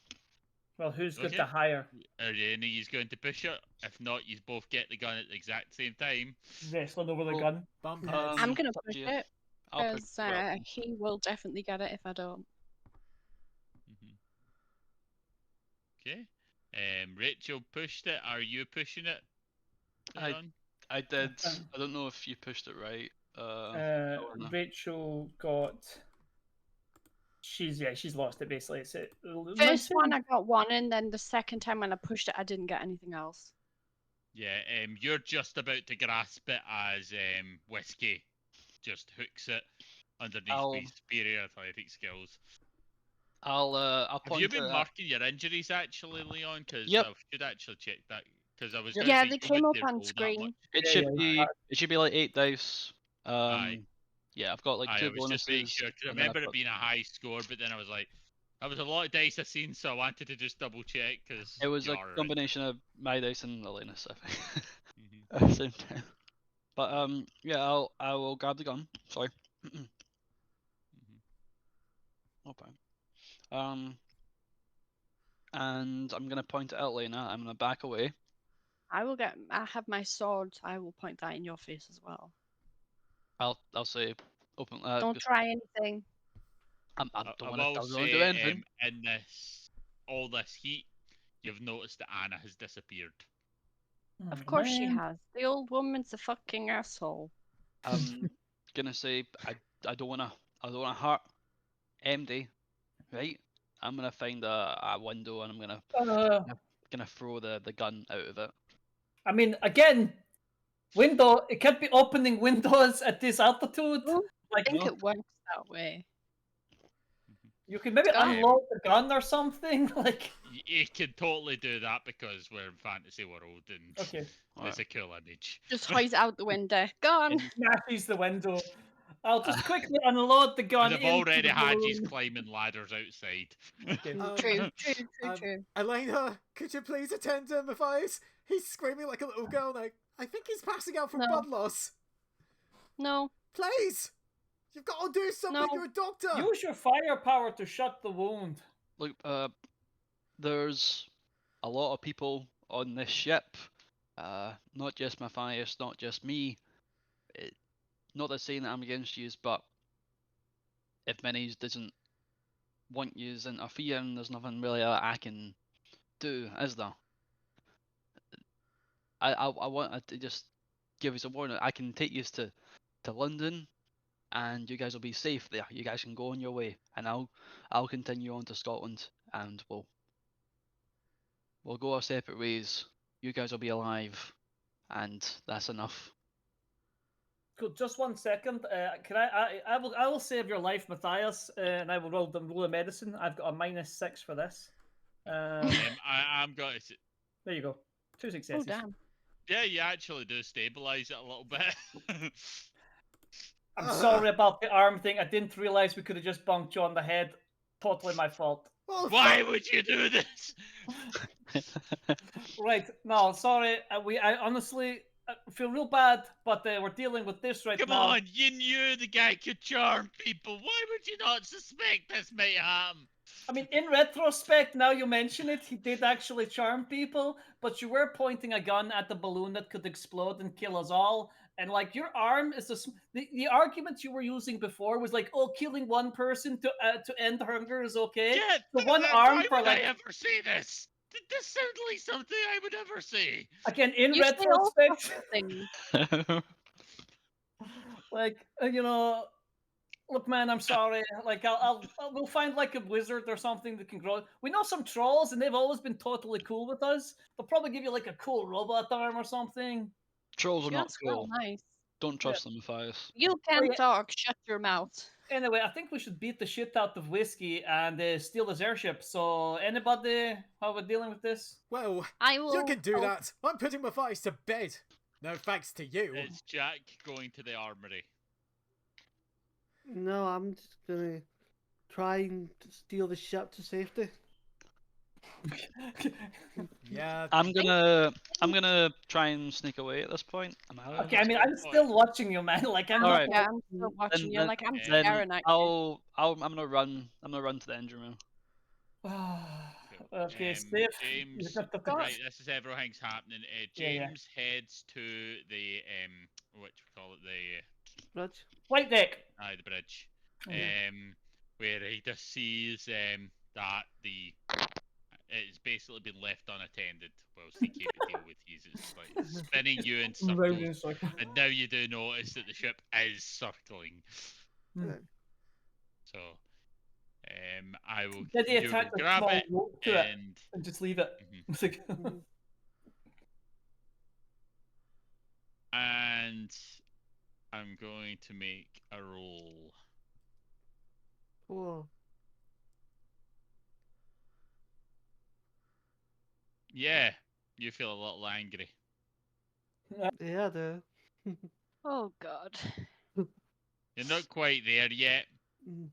Well, who's good Okay. to hire? are any of you going to push it? If not, you both get the gun at the exact same time. Wrestling over the Well, gun. Bump heads. I'm gonna it's up push to you. it I'll push because it up. he will definitely get it if I don't. Okay. Rachel pushed it. Are you pushing it? I- Leon? I did. Okay. I don't know if you pushed it right. No. Rachel got. She's lost it basically. It's it. First one I got one, and then the second time when I pushed it, I didn't get anything else. Yeah. You're just about to grasp it as Whiskey just hooks it underneath I'll- my superior athletic skills. I'll Have point you been it at- marking your injuries actually, Leon? Because Yep. I should actually check that. Because I was. Yep. gonna Yeah, say they you came wouldn't up have on rolled that screen. much. It Yeah, should yeah, be. It should be like 8 dice. Aye. Yeah, I've got like Aye, 2 I was just making bonuses. sure. 'Cause I and then I've remember it got- being a high score, but then I was like, that was a lot of dice I've seen, so I wanted to just double check because It was a combination of my dice and Elena's, I think, Mhm. at the same time. But yeah, I will grab the gun. Sorry. Mhm. Okay. And I'm gonna point it at Lena. I'm gonna back away. I have my sword. I will point that in your face as well. I'll say open. Don't just- try anything. I I don't want to. I will don't want to do anything. say, in all this heat, you've noticed that Anna has disappeared. Of course she has. The old woman's a fucking asshole. I'm gonna say I don't wanna hurt MD, right? I'm gonna find a window and I'm gonna throw the gun out of it. I mean, again, window. It can't be opening windows at this altitude. Well, Like I think No. it works that way. you can maybe Gun. unload the gun or something. Like You could totally do that because we're in fantasy world and okay, it's a cool image. Just hoist out the window. Gone. And- smashes the window. I'll just quickly unload the gun. And I've into already the had you balloon. climbing ladders outside. Okay. True. Elena, could you please attend to Matthias? He's screaming like a little girl now. I think he's passing out from No. blood loss. No. Please! You've got to do something, No. you're a doctor! Use your firepower to shut the wound. Look, there's a lot of people on this ship. Not just Matthias, not just me. Not that saying that I'm against yous, but if Minis doesn't want yous interfering, there's nothing really that I can do, is there? I want to just give us a warning. I can take yous to London, and you guys will be safe there. You guys can go on your way, and I'll continue on to Scotland, and we'll go our separate ways. You guys will be alive, and that's enough. Cool. Just 1 second. Can I will save your life, Matthias, and I will roll a medicine. I've got a -6 for this. I'm going to. There you go. 2 Oh successes. damn. Yeah, you actually do stabilize it a little bit. I'm sorry about the arm thing. I didn't realize we could have just bunked you on the head. Totally my fault. Well, Why would you do this? Right. No, sorry. I honestly feel real bad, but we're dealing with this right Come now. on, you knew the guy could charm people. Why would you not suspect this might happen? I mean, in retrospect, now you mention it, he did actually charm people, but you were pointing a gun at the balloon that could explode and kill us all. And like your arm is the argument you were using before was like, oh, killing one person to end hunger is okay. Yeah, So one arm why for would like I ever say this? This sounds like something I would ever say. again in You say all retrospect, sorts of things. like you know, Look, man, I'm sorry. Like, we'll find like a wizard or something that can grow. We know some trolls, and they've always been totally cool with us. They'll probably give you like a cool robot arm or something. Trolls are not Just well cool. nice. Don't trust them, Matthias. You can yeah. talk. Shut your mouth. Anyway, I think we should beat the shit out of Whiskey and steal his airship. So, anybody, how we're dealing with this? Well, I will. you can do help. that. I'm putting Matthias to bed. No thanks to you. Is Jack going to the armory? No, I'm just gonna try and steal the ship to safety. Yeah. I'm gonna try and sneak away at this point. Am I allowed Okay, to I mean, sneak? I'm still watching you, man. Like, I'm not. Alright. Yeah, I'm still watching you. Then- Like I'm then staring at you. I'm gonna run. I'm gonna run to the engine room. Okay, safe. James, Gosh. right, this is everything's happening. Yeah. James heads to the what we call it, the Rich? Flight deck. the bridge, Yeah. where he just sees that it's basically been left unattended whilst he came to deal with these. It's like spinning you in circles, and now you do notice that the ship is circling. Hmm. So, I will Did he you attach will a grab small it rope to it and and just leave it? Mhm. It's like- and I'm going to make a roll. Oh, Yeah, you feel a little angry. yeah, I do. Oh God. You're not quite there yet, Mm.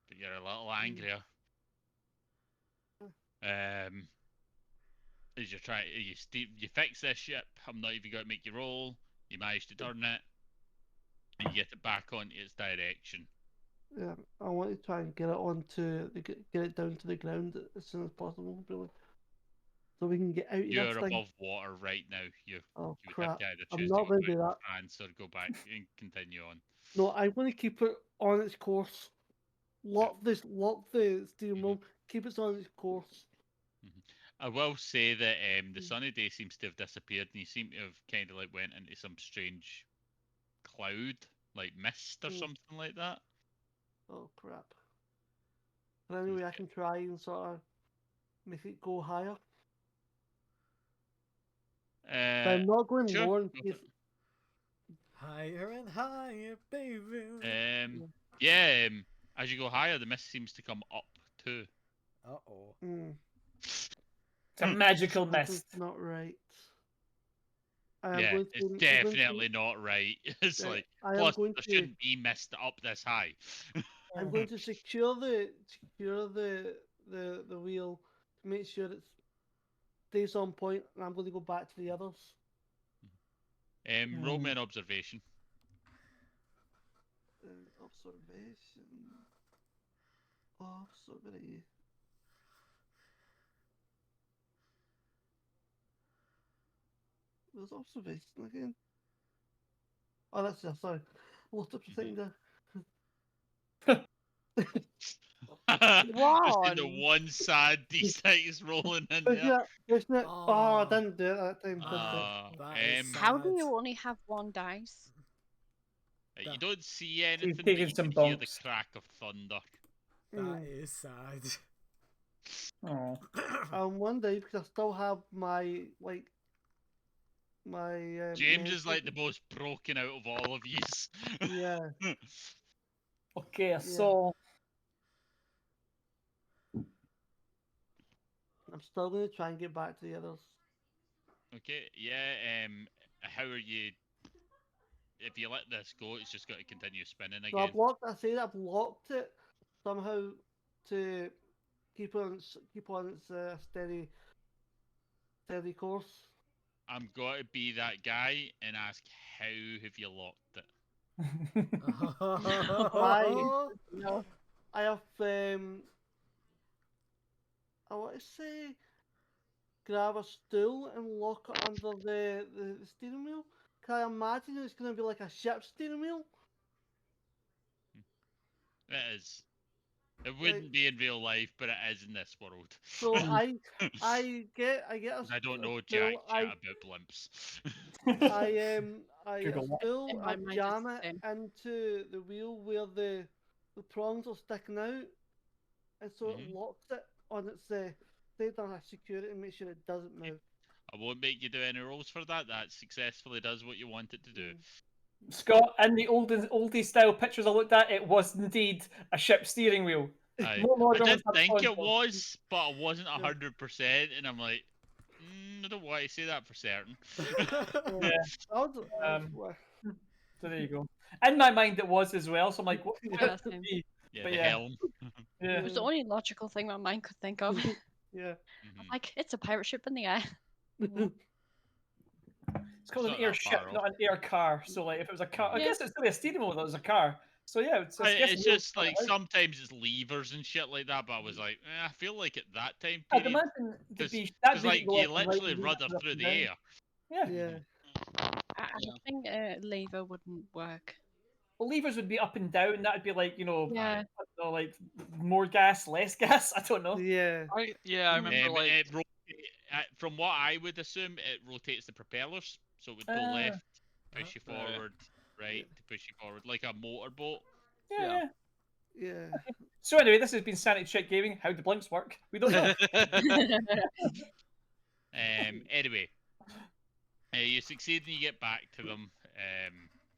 but you're a little angrier. As you're trying, you fix this ship. I'm not even going to make you roll. You manage to turn it, and you get it back onto its direction. Yeah, I want to try and get it get it down to the ground as soon as possible, really, so we can get out of You're this thing. above water right now. You Oh would have crap! to either I'm choose not to going go to do back that. to France or go back and continue on. No, I'm going to keep it on its course. Lock the steering wheel. Keep it on its course. I will say that the Mm. sunny day seems to have disappeared, and you seem to have kind of like went into some strange cloud, like mist or Mm. something like that. Oh crap! But anyway, I can try and sort of make it go higher. But I'm not going sure, lower in go for case. it. Higher and higher, baby. Yeah, as you go higher, the mist seems to come up too. Uh-oh. Mm, It's a magical something's mist. not right. I am Yeah, going to, it's I'm going to- definitely not right. It's Right, like, I am plus going there to- shouldn't be mist up this high. I'm going to secure the wheel to make sure it stays on point, and I'm going to go back to the others. Roll me an observation. Observation. Observation. There's observation again. Oh, that's just sorry. Looked up the thing there. Just in the Ron. one sad D6 is rolling in Isn't there. it? Oh, I Oh. didn't do it that time. Didn't Uh, That is How do sad. you only have one dice? you don't see anything, but taking you some can hear the bumps. crack of thunder. That is sad. Oh. One day because I still have my James is mental- like the most broken out of all of yous. Yeah. Okay, so I'm still going to try and get back to the others. Okay, yeah. How are you? If you let this go, it's just got to continue spinning So I've again. locked. I say I've locked it somehow to keep on its steady course. I'm going to be that guy and ask, how have you locked it? No. I have I want to say grab a stool and lock it under the steering wheel. Can I imagine it's going to be like a ship steering wheel? It is. It wouldn't be in real life, but it is in this world. So I get a I don't know a jack stool, chat about blimps. I Google that. spool, In my I mind, it's jam the it same. into the wheel where the prongs are sticking out, and so it Mhm. locks it on its side on a security and make sure it doesn't move. I won't make you do any rolls for that. That successfully does what you want it to do. Scott, in the oldie style pictures I looked at, it was indeed a ship steering wheel. I No modern did ones have think it consoles. was, but I wasn't Yeah. 100%, and I'm like, I don't want to say that for certain. Yeah. I'll, So there you go. In my mind, it was as well. So I'm like, what Yeah, could it same. be? Yeah, But the yeah. helm. Yeah. It was the only logical thing my mind could think of. yeah. Mhm. Like, it's a pirate ship in the air. It's called It's an not that airship, far off. not an air car. So like, if it was a car, I Yeah. guess it's really a steering wheel. That was a car. So yeah, I guess It's wheels just on like it out. sometimes it's levers and shit like that, but I was like, I feel like at that time I'd period, imagine to be that because big like to go you left and right literally and do rudder that up through and the down. air. Yeah. Yeah. I So- think lever wouldn't work. Well, levers would be up and down. That'd be like Yeah. I don't know, like more gas, less gas. I don't know. Yeah. I remember like it from what I would assume, it rotates the propellers, so it would go Ah. left, push you Right. forward, right to push you forward, like a motorboat. Yeah, Yeah. yeah. Yeah. So anyway, this has been Sanity Check Gaming. How do blinks work? We don't know. Anyway, you succeed and you get back to them.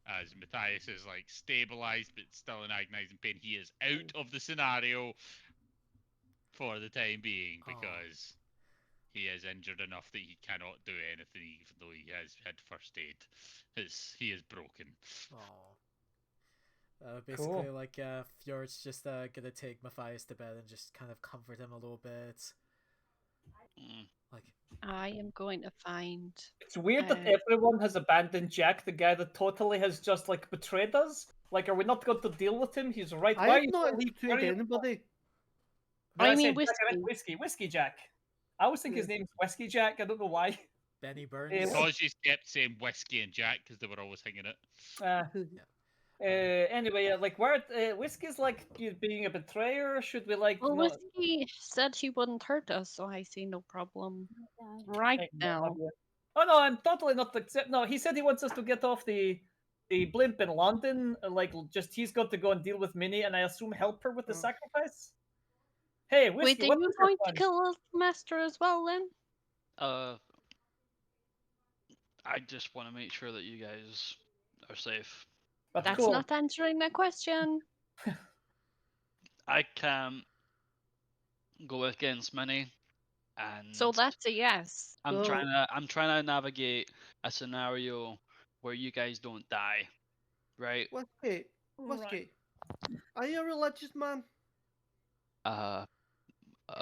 As Matthias is like stabilized but still in agonizing pain, he is out of the scenario for the time being Aw. because he is injured enough that he cannot do anything, even though he has had first aid. He is broken. Basically, like, Fjord's just gonna take Matthias to bed and just kind of comfort him a little bit. Mm. Like, I am going to find. It's weird that everyone has abandoned Jack, the guy that totally has just like betrayed us. Like, are we not going to deal with him? He's right. I Why are have you not gonna leave? Why are betrayed you- anybody. Did I mean, say Jack? I meant whiskey. Whiskey Jack. I always think his name's Whiskey Jack. I don't know why. Benny Burns. Because you kept saying whiskey and Jack because they were always hanging it. Anyway, like, where Whiskey's like you being a betrayer? Should we like? Well, not... whiskey said he wouldn't hurt us, so I see no problem right now. Oh no, I'm totally not accept. No, he said he wants us to get off the blimp in London. Like, just he's got to go and deal with Minnie, and I assume help her with the sacrifice. Hey, Wait, Whiskey, then what you're is your going to plan? kill the master as well, then? I just want to make sure that you guys are safe. That's cool. not answering my question. I can go against Minnie, and So that's a yes. I'm trying to navigate a scenario where you guys don't die, right? Whiskey. Are you a religious man? Uh,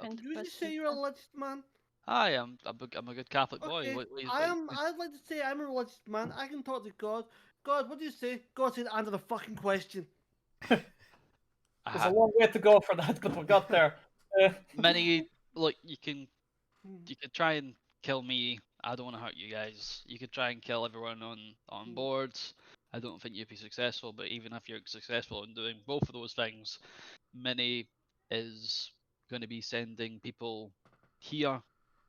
Kind Did of you just say you're a religious man? I am. I'm a good Catholic boy. Okay. What you I'd like to say I'm a religious man. I can talk to God. God, what do you say? God said, answer the fucking question. There's a long way to go for that, but we got there. Many look, you can try and kill me. I don't want to hurt you guys. You could try and kill everyone on board. I don't think you'd be successful, but even if you're successful in doing both of those things, Minnie is going to be sending people here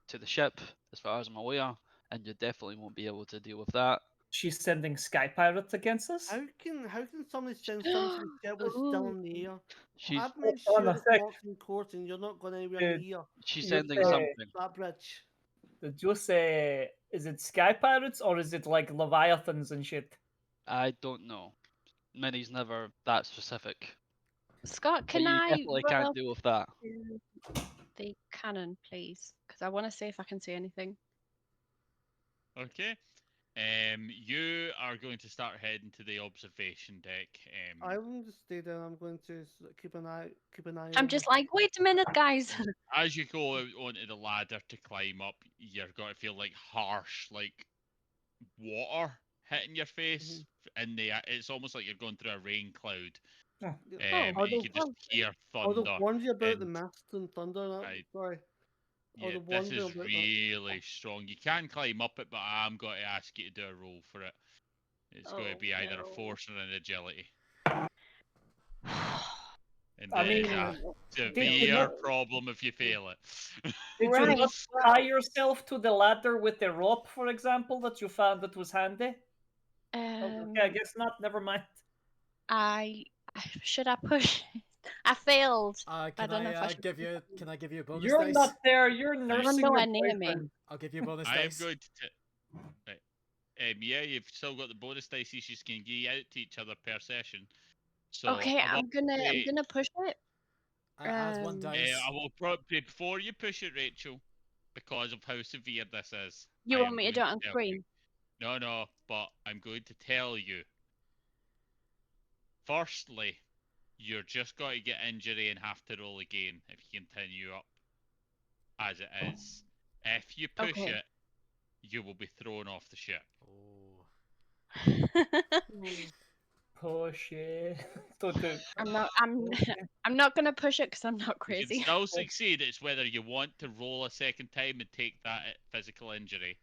to the ship, as far as I'm aware, and you definitely won't be able to deal with that. She's sending sky pirates against us. How can somebody send something to the ship when it's still in the air? She's I've made Hold on sure a it's sec. locked in court and you're not going anywhere Dude. near she's You sending say- something. that bridge. Did you say is it sky pirates or is it like leviathans and shit? I don't know. Minnie's never that specific. Scott, But can you I definitely run can't up deal with that. to the cannon, please? Because I want to see if I can see anything. Okay. You are going to start heading to the observation deck. I won't just stay there. I'm going to keep an eye. I'm on just her. like, wait a minute, guys. As you go out onto the ladder to climb up, you're going to feel like harsh, like water hitting your face, and it's almost like you're going through a rain cloud. And you can just hear I was thunder. wondering about the and mist and thunder. Sorry. Yeah, this is really strong. You can climb up it, but I'm going to ask you to do a roll for it. It's going to be either a force or an agility. And I mean, there's a did you severe not- problem if you fail it. Did you not tie yourself to the ladder with the rope, for example, that you found that was handy? Okay, I guess not. Never mind. Should I push? I failed. Can I don't know if I I should give push you? it. Can I give you a bonus You're dice? not there. You're nursing your nowhere near me. boyfriend. I'll give you a bonus I am dice. going to. Right. Yeah, you've still got the bonus dice you can give out to each other per session. So Okay, I will I'm gonna push it. Add one dice. I will probably before you push it, Rachel, because of how severe this is. You I want am me to going do it on tell you- screen? No, but I'm going to tell you. Firstly, you're just going to get injury and have to roll again if you continue up as it is. If you push Okay. it, you will be thrown off the ship. Oh. Push it. Don't do it. I'm not gonna push it because I'm not You crazy. can still succeed. It's whether you want to roll a second time and take that physical injury,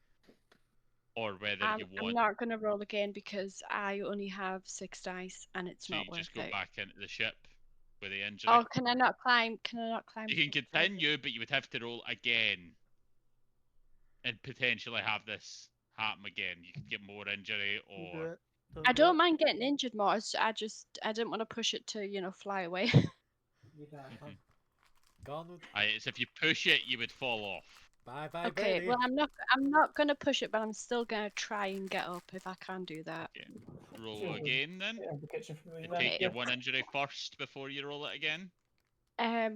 or whether you I'm want not gonna roll again because I only have 6 dice and it's to not worth just go it. back into the ship with the injury. Oh, can I not climb? Can I not climb? You can further? continue, but you would have to roll again, and potentially have this happen again. You could get more injury, Don't do or it. I do don't it. mind getting injured more. I didn't want to push it to fly away. Gone with. it's if you push it, you would fall off. Bye bye, Okay, birdie. well I'm not gonna push it, but I'm still gonna try and get up if I can do that. Roll again then. Yeah, the kitchen for me. And then. take your Yeah. one injury first before you roll it again.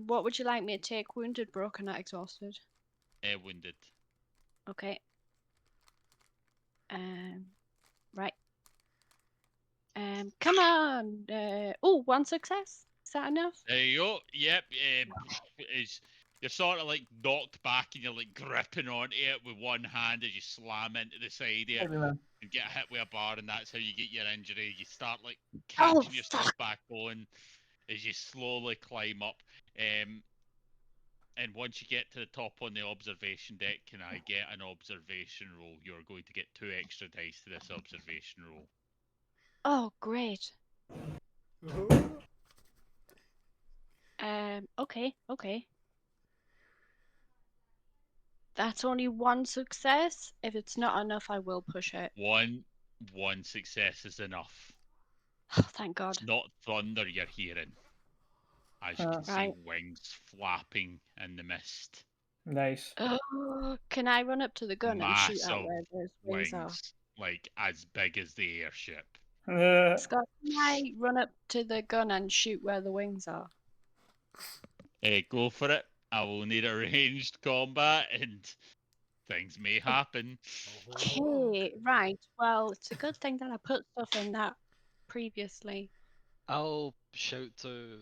What would you like me to take? Wounded, broken, or exhausted? Wounded. Okay. Right. Come on. One success. Is that enough? There you go. Yep. You're sort of like knocked back and you're like gripping onto it with one hand as you slam into the side of it Everyone. and get hit with a bar, and that's how you get your injury. You start like Oh, catching yourself fuck. back on as you slowly climb up. And once you get to the top on the observation deck, can I get an observation roll? You're going to get 2 extra dice to this observation roll. Oh, great. Okay. That's only one success. If it's not enough, I will push it. One success is enough. Oh, thank God. It's not thunder you're hearing. As you can see, Right. wings flapping in the mist. Nice. Oh, can I run up to the gun and shoot out Massive where those wings are? wings, like as big as the airship. Scott, can I run up to the gun and shoot where the wings are? Go for it. I will need a ranged combat, and things may happen. Okay, right. Well, it's a good thing that I put stuff in that previously. I'll shout to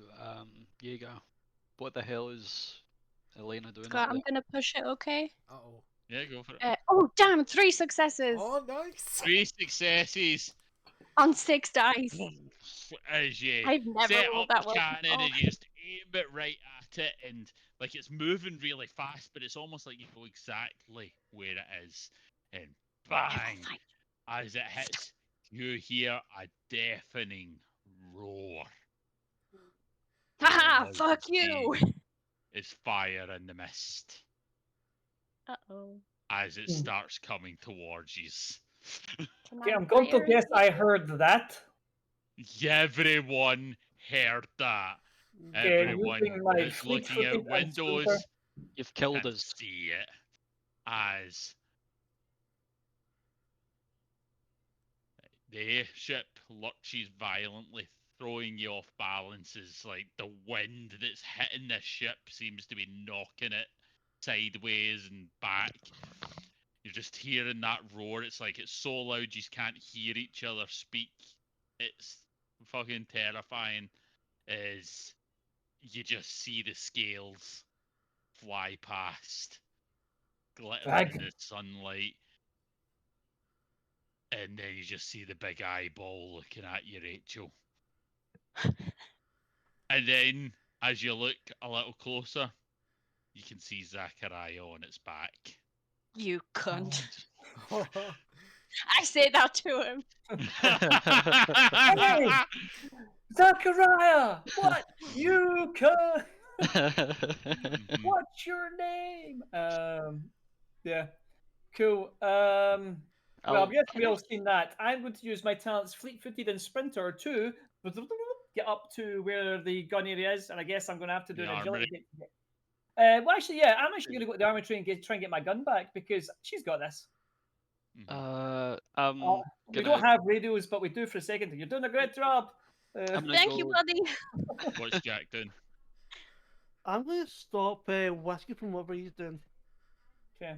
Jaeger. What the hell is Elena doing Scott, up I'm there? gonna push it, okay? Uh-oh. Yeah, go for it. Oh, damn! 3 successes Oh, nice. 3 successes. on 6 dice. As you I've never set rolled up that the well cannon before. and you just aim it right at it, and like it's moving really fast, but it's almost like you know exactly where it is, and bang, Fine. as it hits, you hear a deafening roar. Haha! As Fuck you you! see is fire in the mist Uh-oh. as it starts coming towards you. Can Okay, I I'm going to fire guess it? I heard that. Everyone heard that. Okay, Everyone using my that's looking fleet-footed out and windows scooter. You've killed can us. see it as the airship lurches violently, throwing you off balances. Like the wind that's hitting this ship seems to be knocking it sideways and back. You're just hearing that roar. It's like it's so loud you can't hear each other speak. It's fucking terrifying. As you just see the scales fly past, glittering in the sunlight, and then you just see the big eyeball looking at you, Rachel. And then, as you look a little closer, you can see Zachariah on its back. You cunt. I say that to him. Hey! Zachariah! What? You could. What's your name? Yeah. Cool. Well, I'm guessing we all seen that. I'm going to use my talents fleet-footed and sprinter to get up to where the gun area is, and I guess I'm going to have to do The an agility. armory. Well, actually, yeah, I'm actually going to go to the armory and try and get my gun back because she's got this. We don't have radios, but we do for a second. You're doing a great job. Thank you, buddy. What's Jack doing? I'm going to stop Whiskey from whatever he's doing. Okay.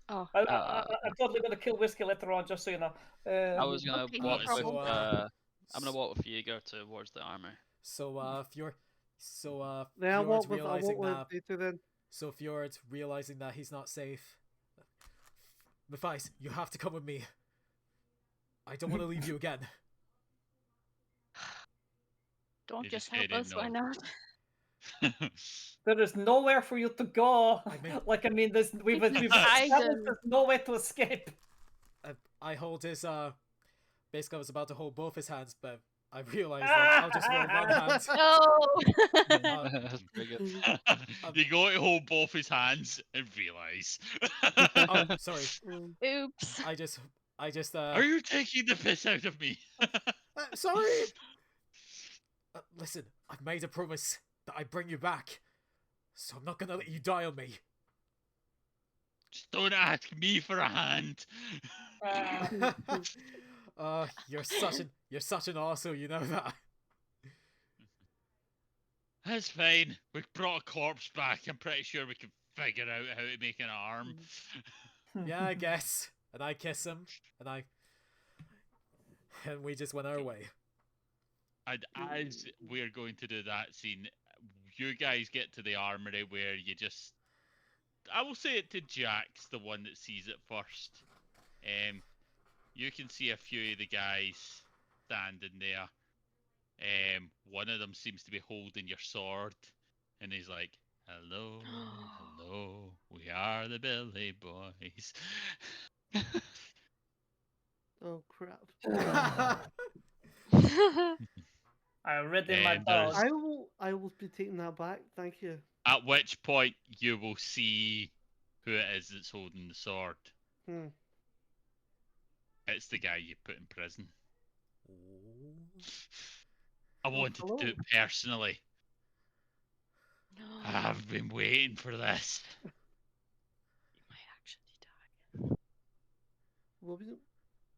Oh. I'm totally going to kill Whiskey later on, just so you know. I was gonna Okay, walk no with. problem. I'm gonna walk with Jaeger towards the armor. So Then I'll Fjord's walk with realizing that. Data then. So Fjord's realizing that he's not safe. Matthias, you have to come with me. I don't want to leave you again. Don't You just just help didn't us, why know. not? There is nowhere for you to go. mean- We've Hide established them. there's nowhere to escape. I hold his basically I was about to hold both his hands, but I realized that I'll just roll one hand. No. That's pretty good. You go to hold both his hands and realise. Oh, sorry. Oops. I just Are you taking the piss out of me? sorry. Listen, I've made a promise that I bring you back, so I'm not gonna let you die on me. Just don't ask me for a hand. You're such an arsehole, you know that. That's fine. We brought a corpse back. I'm pretty sure we can figure out how to make an arm. Yeah, I guess. And I kiss him, and we just went our way. And as we're going to do that scene, you guys get to the armory where you just... I will say it to Jack's the one that sees it first. You can see a few of the guys standing there. One of them seems to be holding your sword, and he's like, "Hello, hello, we are the Billy Boys." Oh crap! I already my And there's- dog. I will be taking that back. Thank you. At which point you will see who it is that's holding the sword. It's the guy you put in prison. I wanted to do it personally. I've been waiting for this. You might actually die. Well,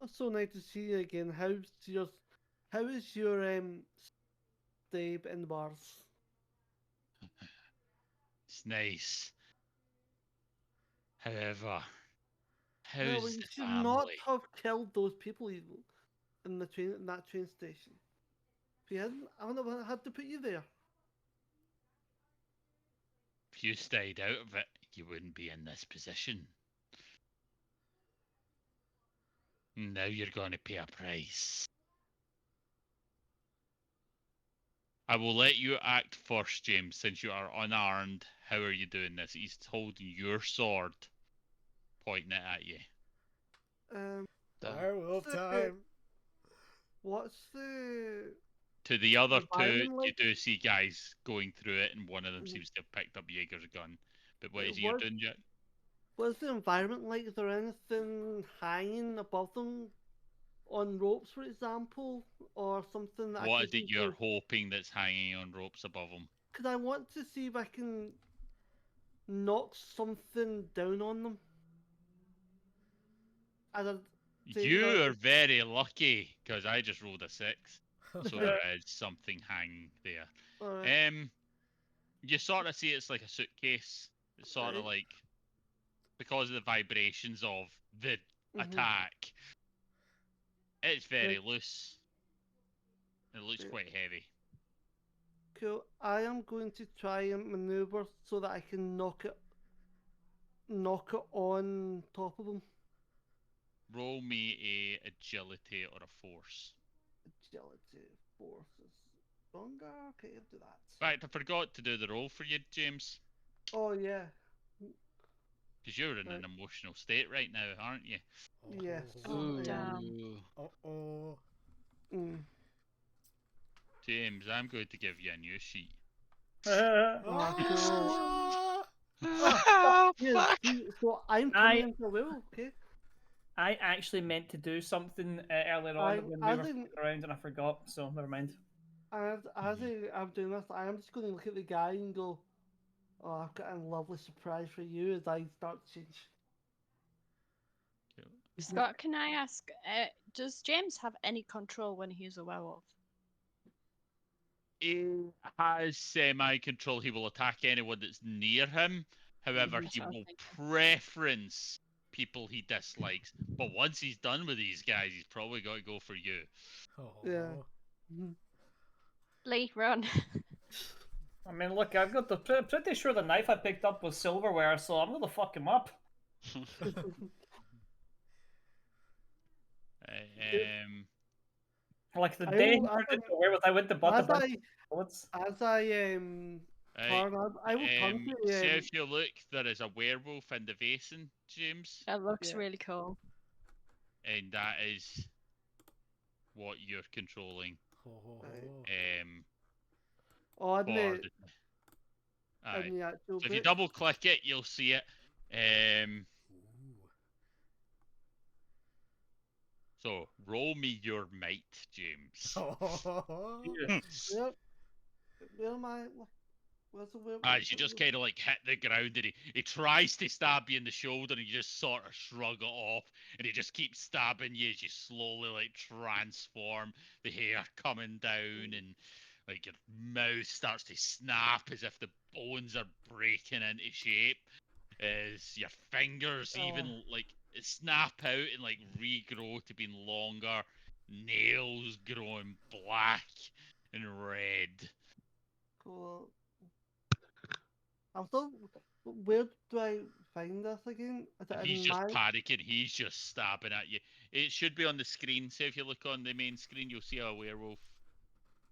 it's so nice to see you again. How is your stay in the bars? It's nice. However, Well, how's you the should not family? have killed those people in that train station. If you hadn't, I wouldn't have had to put you there. If you stayed out of it, you wouldn't be in this position. Now you're going to pay a price. I will let you act first, James, since you are unarmed. How are you doing this? He's holding your sword, pointing it at you. Werewolf time. What's the? To the other two, environment you like? do see guys going through it, and one of them seems to have picked up Jaeger's gun. But what is he doing yet? What's the environment like? Is there anything hanging above them, on ropes, for example, or something that? What is it you're hoping that's hanging on ropes above him? Because I want to see if I can knock something down on them. You are very lucky, because I just rolled a 6. So there is something hanging there. You sort of see it's like a suitcase. It's sort of like, because of the vibrations of the attack, it's very loose. It looks quite heavy. Cool. I am going to try and maneuver so that I can knock it on top of them. Roll me a agility or a force. Agility, force is stronger. Okay, I'll do that. Right, I forgot to do the roll for you, James. Oh yeah. Because you're in an emotional state right now, aren't you? Yes. Oh, damn. Uh-oh. James, I'm going to give you a new sheet. So I'm coming into will, okay? I actually meant to do something earlier on when we were didn't. around and I forgot, so never mind. As I'm doing this, I am just going to look at the guy and go, "Oh, I've got a lovely surprise for you." As I start to change. Scott, can I ask, does James have any control when he's a werewolf? He has semi-control. He will attack anyone that's near him. However, That's he what I was will thinking. preference people he dislikes. But once he's done with these guys, he's probably got to go for you. Yeah. Oh. Lee, run. I mean, look, I've got the pretty sure the knife I picked up was silverware, so I'm gonna fuck him up. Like the I day he will- turned I into a werewolf, I went to butt as a bunch I of bullets. as I turn, I will turn to see if you look, there is a werewolf in the Vaesen, James, That looks Yeah. really cool. and that is what you're controlling. on For the aye. in the actual So if you book. double click it, you'll see it. Ooh. So roll me your might, James. Where, where am I? Where's the where? As you just kind of like hit the ground, and he tries to stab you in the shoulder, and you just sort of shrug it off, and he just keeps stabbing you as you slowly like transform, the hair coming down, and like your mouth starts to snap as if the bones are breaking into shape, as your fingers even like snap out and like regrow to being longer, nails growing black and red. Cool. I'm still. Where do I find this again? Is it And he's in just my? panicking, he's just stabbing at you. It should be on the screen, so if you look on the main screen, you'll see a werewolf.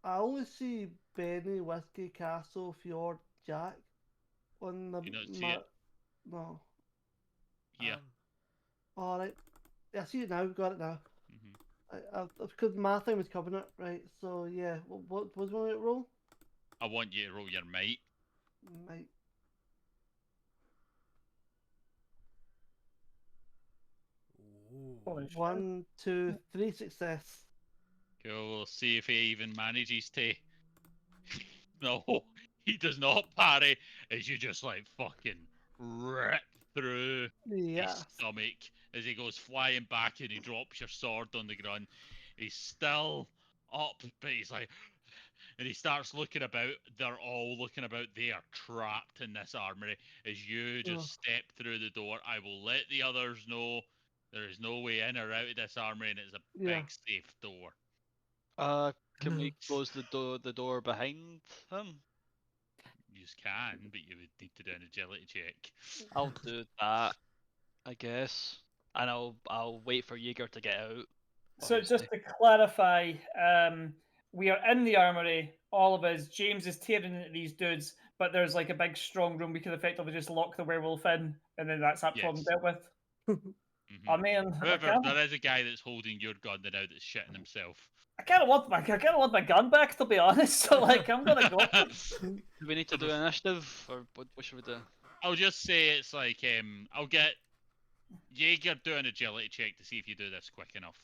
I only see Benny, Whiskey, Castle, Fjord, Jack on the You not see it? No. Here. All right. Yeah, I see it now. Got it now. Mhm. Because my thing was covering it, right? So yeah, what was going to roll? I want you to roll your might. Might. Ooh. Holy shit. 1, 2, 3 success. Cool, we'll see if he even manages to. No, he does not parry, as you just like fucking rip through his Yes. stomach as he goes flying back and he drops your sword on the ground. He's still up, but he's like, and he starts looking about. They're all looking about. They are trapped in this armory. As you just step through the door, I will let the others know there is no way in or out of this armory, and it's a Yeah. big safe door. Can we close the door behind him? You can, but you would need to do an agility check. I'll do that, I guess, and I'll wait for Jaeger to get out. So obviously. just to clarify, we are in the armory, all of us. James is tearing into these dudes, but there's like a big strong room. We can effectively just lock the werewolf in, and then that's that problem Yes. dealt with. I Mhm. mean, However, there is a guy that's holding your gun now that's shitting himself. I kind of want my gun back, to be honest. So like, I'm gonna go. Do we need to do initiative, or what should we do? I'll just say it's like I'll get Jaeger do an agility check to see if you do this quick enough.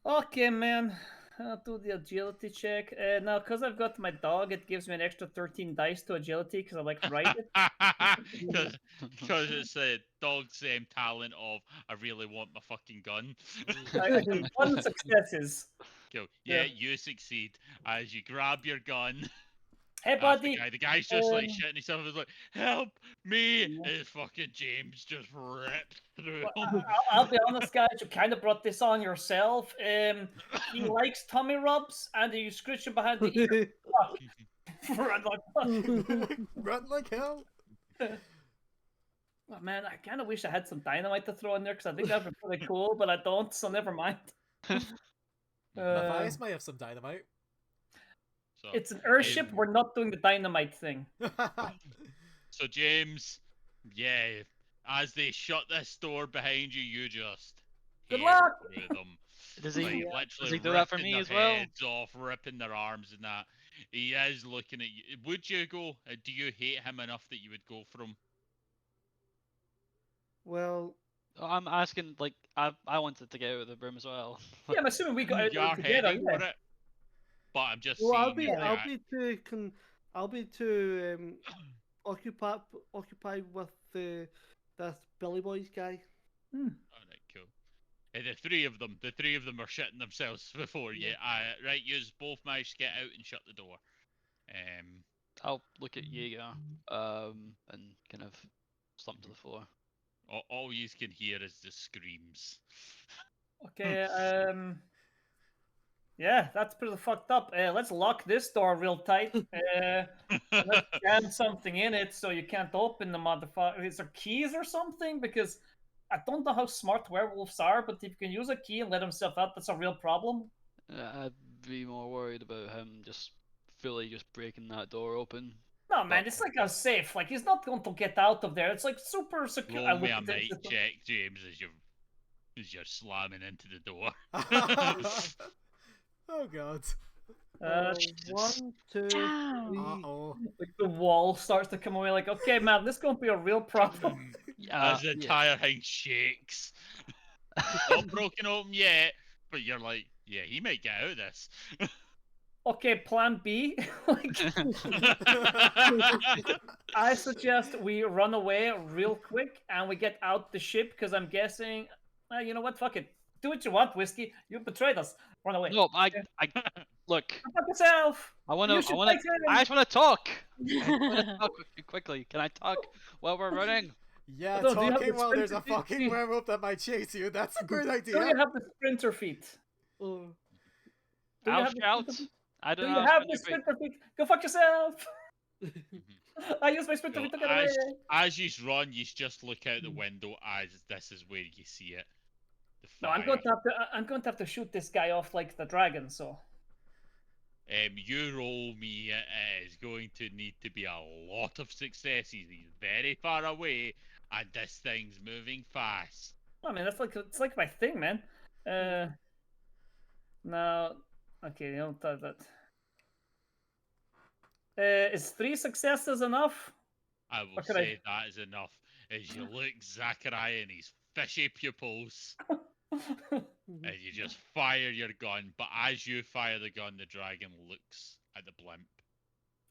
Okay, man. I'll do the agility check. Now, because I've got my dog, it gives me an extra 13 dice to agility because I like to ride it. Because it's a dog's talent of I really want my fucking gun. I do 1 successes. Cool. Yeah, Yeah. you succeed as you grab your gun. Hey, That's buddy. the guy's just like um, shitting himself. He's like, "Help me!" Yeah. And fucking James just ripped through Well, him. I'll be honest, guys. You kind of brought this on yourself. He likes tummy rubs, and you scratch him behind the ear. Run like hell. Oh, man, I kind of wish I had some dynamite to throw in there because I think that'd be pretty cool, but I don't, so never mind. Matthias might have some dynamite. So, It's an airship. We're not doing the dynamite thing. so James, yeah, as they shut this door behind you, you just Good hair luck. through them. Does he? Like, Yeah. literally Does he do that for ripping me their as well? heads off, ripping their arms and that. He is looking at you. Would you go? Do you hate him enough that you would go for him? Well, I'm asking, like, I wanted to get out of the room as well. Yeah, I'm assuming we got out You there are together. heading Yeah. for it, but I'm just Well, seeing if Yeah. I'll be too occupied with this Billy Boys guy. Alright, cool. The three of them are shitting themselves before you. Right, yous both managed to get out and shut the door. I'll look at Jaeger, and kind of slump to the floor. All you can hear is the screams. Okay. Yeah, that's pretty fucked up. Let's lock this door real tight. Let's jam something in it so you can't open the motherfucker. Is there keys or something? Because I don't know how smart werewolves are, but if you can use a key and let himself out, that's a real problem. I'd be more worried about him just fully just breaking that door open. No, man, it's like a safe. Like, he's not going to get out of there. It's like super secure. Roll me a might check, James, as you're slamming into the door. Oh god. One, two, Damn. three. Uh-oh. Like the wall starts to come away. Like, okay, man, this is going to be a real problem. As the entire thing shakes. Not broken open yet, but you're like, yeah, he might get out of this. Okay, plan B. Like, I suggest we run away real quick and we get out the ship because I'm guessing, you know what? Fuck it. Do what you want, Whiskey. You betrayed us. Run away. No, I look. Fuck yourself. I You should fight him. I just want to talk. I wanna talk quickly. Can I talk while we're running? Yeah, Although, do you have talking the while there's a sprinter fucking feet? werewolf that might chase you. That's a great Do idea. you have the sprinter feet? Oh. Do you I'll have the shout. sprinter feet? I Do don't you know. have the sprinter feet? Go fuck yourself. I use my sprinter So feet to get away. as you run, you just look out the window as this is where you see it. The No, fire. I'm going to have to shoot this guy off like the dragon. So. You roll me is going to need to be a lot of successes. He's very far away, and this thing's moving fast. I mean, it's like my thing, man. No, okay, you don't have that. Is 3 successes enough? I will What can say that is enough. As you look Zachariah in his fishy pupils, and you just fire your gun. But as you fire the gun, the dragon looks at the blimp.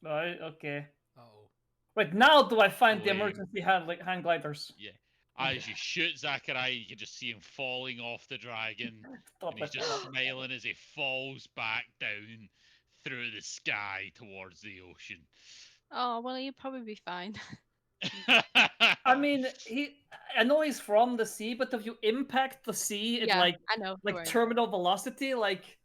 Right. Okay. Uh-oh. Wait. Now do I find the Flame. emergency hang gliders? Yeah. As you shoot Zachariah, you can just see him falling off the dragon. Stop And he's it. just smiling as he falls back down through the sky towards the ocean. Oh, well, you'll probably be fine. I mean, I know he's from the sea, but if you impact the sea at Yeah, like I know. don't worry. terminal velocity, like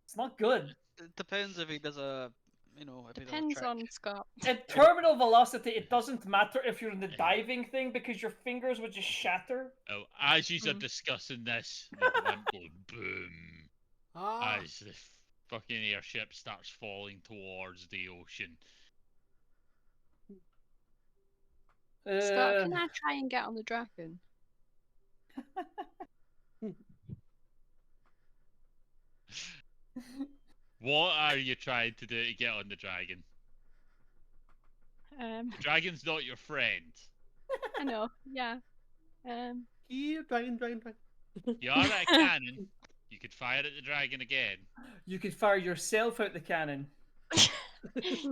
it's not good. It depends if he does a, if he does a Depends trick. on Scott. At terminal velocity, it doesn't matter if you're in the diving thing because your fingers would just shatter. Oh, as you are discussing this, the blimp goes boom Ah. as the fucking airship starts falling towards the ocean. Scott, can I try and get on the dragon? What are you trying to do to get on the dragon? The dragon's not your friend. I know. Yeah. Yeah, dragon. You are at a cannon. You could fire at the dragon again. You could fire yourself out the cannon.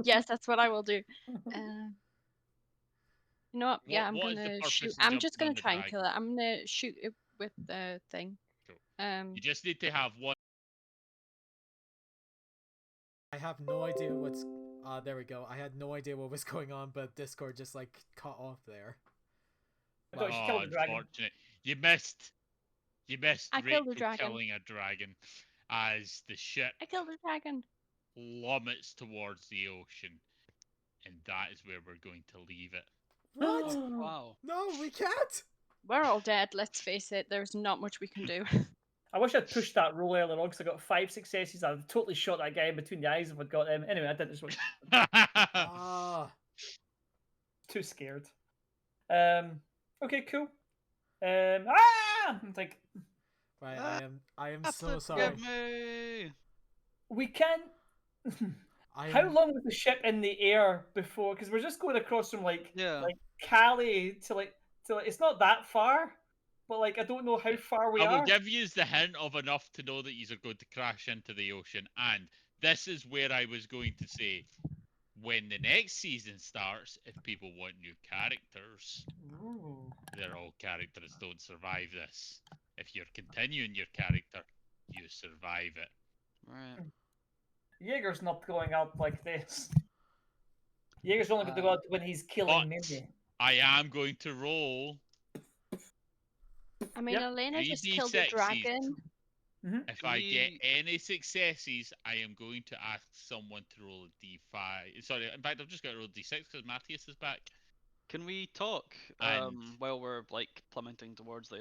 Yes, that's what I will do. You know what? Yeah, I'm what is the gonna purpose shoot. of I'm just jumping gonna on the try and kill it. dragon? I'm gonna shoot it with the thing. Cool. You just need to have one. I have no idea what's... there we go. I had no idea what was going on, but Discord just, like, cut off there. I thought you should kill the dragon. Unfortunate. You missed. I killed the Rachel dragon. killing a dragon as the ship I killed the dragon. plummets towards the ocean. And that is where we're going to leave it. What? Wow. No, we can't! We're all dead. Let's face it. There's not much we can do. I wish I'd pushed that roll earlier on because I got 5 successes. I'd totally shot that guy in between the eyes if I'd got them. Anyway, I didn't. Just Ah. too scared. Okay, cool. I'm like, Right, I am so sorry. Forgive me. we can. I How am... long was the ship in the air before? Because we're just going across from like Yeah. Cali to it's not that far. but like I don't know how far we I will are. give you the hint of enough to know that you are going to crash into the ocean, and this is where I was going to say, when the next season starts, if people want new characters, Ooh. they're all characters don't survive this. If you're continuing your character, you survive it. Right. Jaeger's not going out like this. Jaeger's only going to go out when he's killing But Mindy. I am going to roll I mean, Yep. Elena just 3d6s. killed a dragon. If Can I get we- any successes, I am going to ask someone to roll a d5. Sorry, in fact, I've just got to roll a d6 because Matthias is back. Can we talk And- while we're like plummeting towards the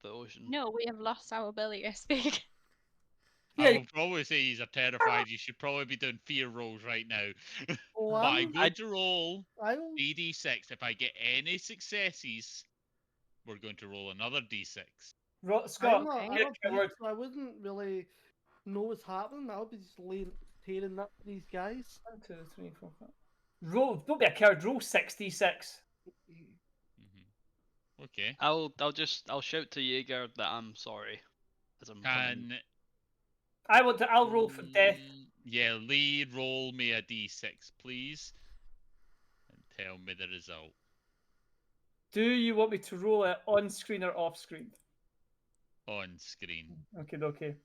ocean? No, we have lost our ability to speak. Yeah. I will probably say he's terrified. You should probably be doing fear rolls right now. Oh, But I'm I'm, going to roll I'll, 3d6. If I get any successes, we're going to roll another d6. Scott, I'm get a a word. beast, so I wouldn't really know what's happening. I'll be just tearing up these guys. 1, 2, 3, 4, 5. Roll. Don't be a coward. Roll 66. Okay. I'll shout to Jaeger that I'm sorry. As I'm coming. I'll roll for death. Yeah, Lee, roll me a d6, please. And tell me the result. Do you want me to roll it on screen or off screen? On screen. Okay.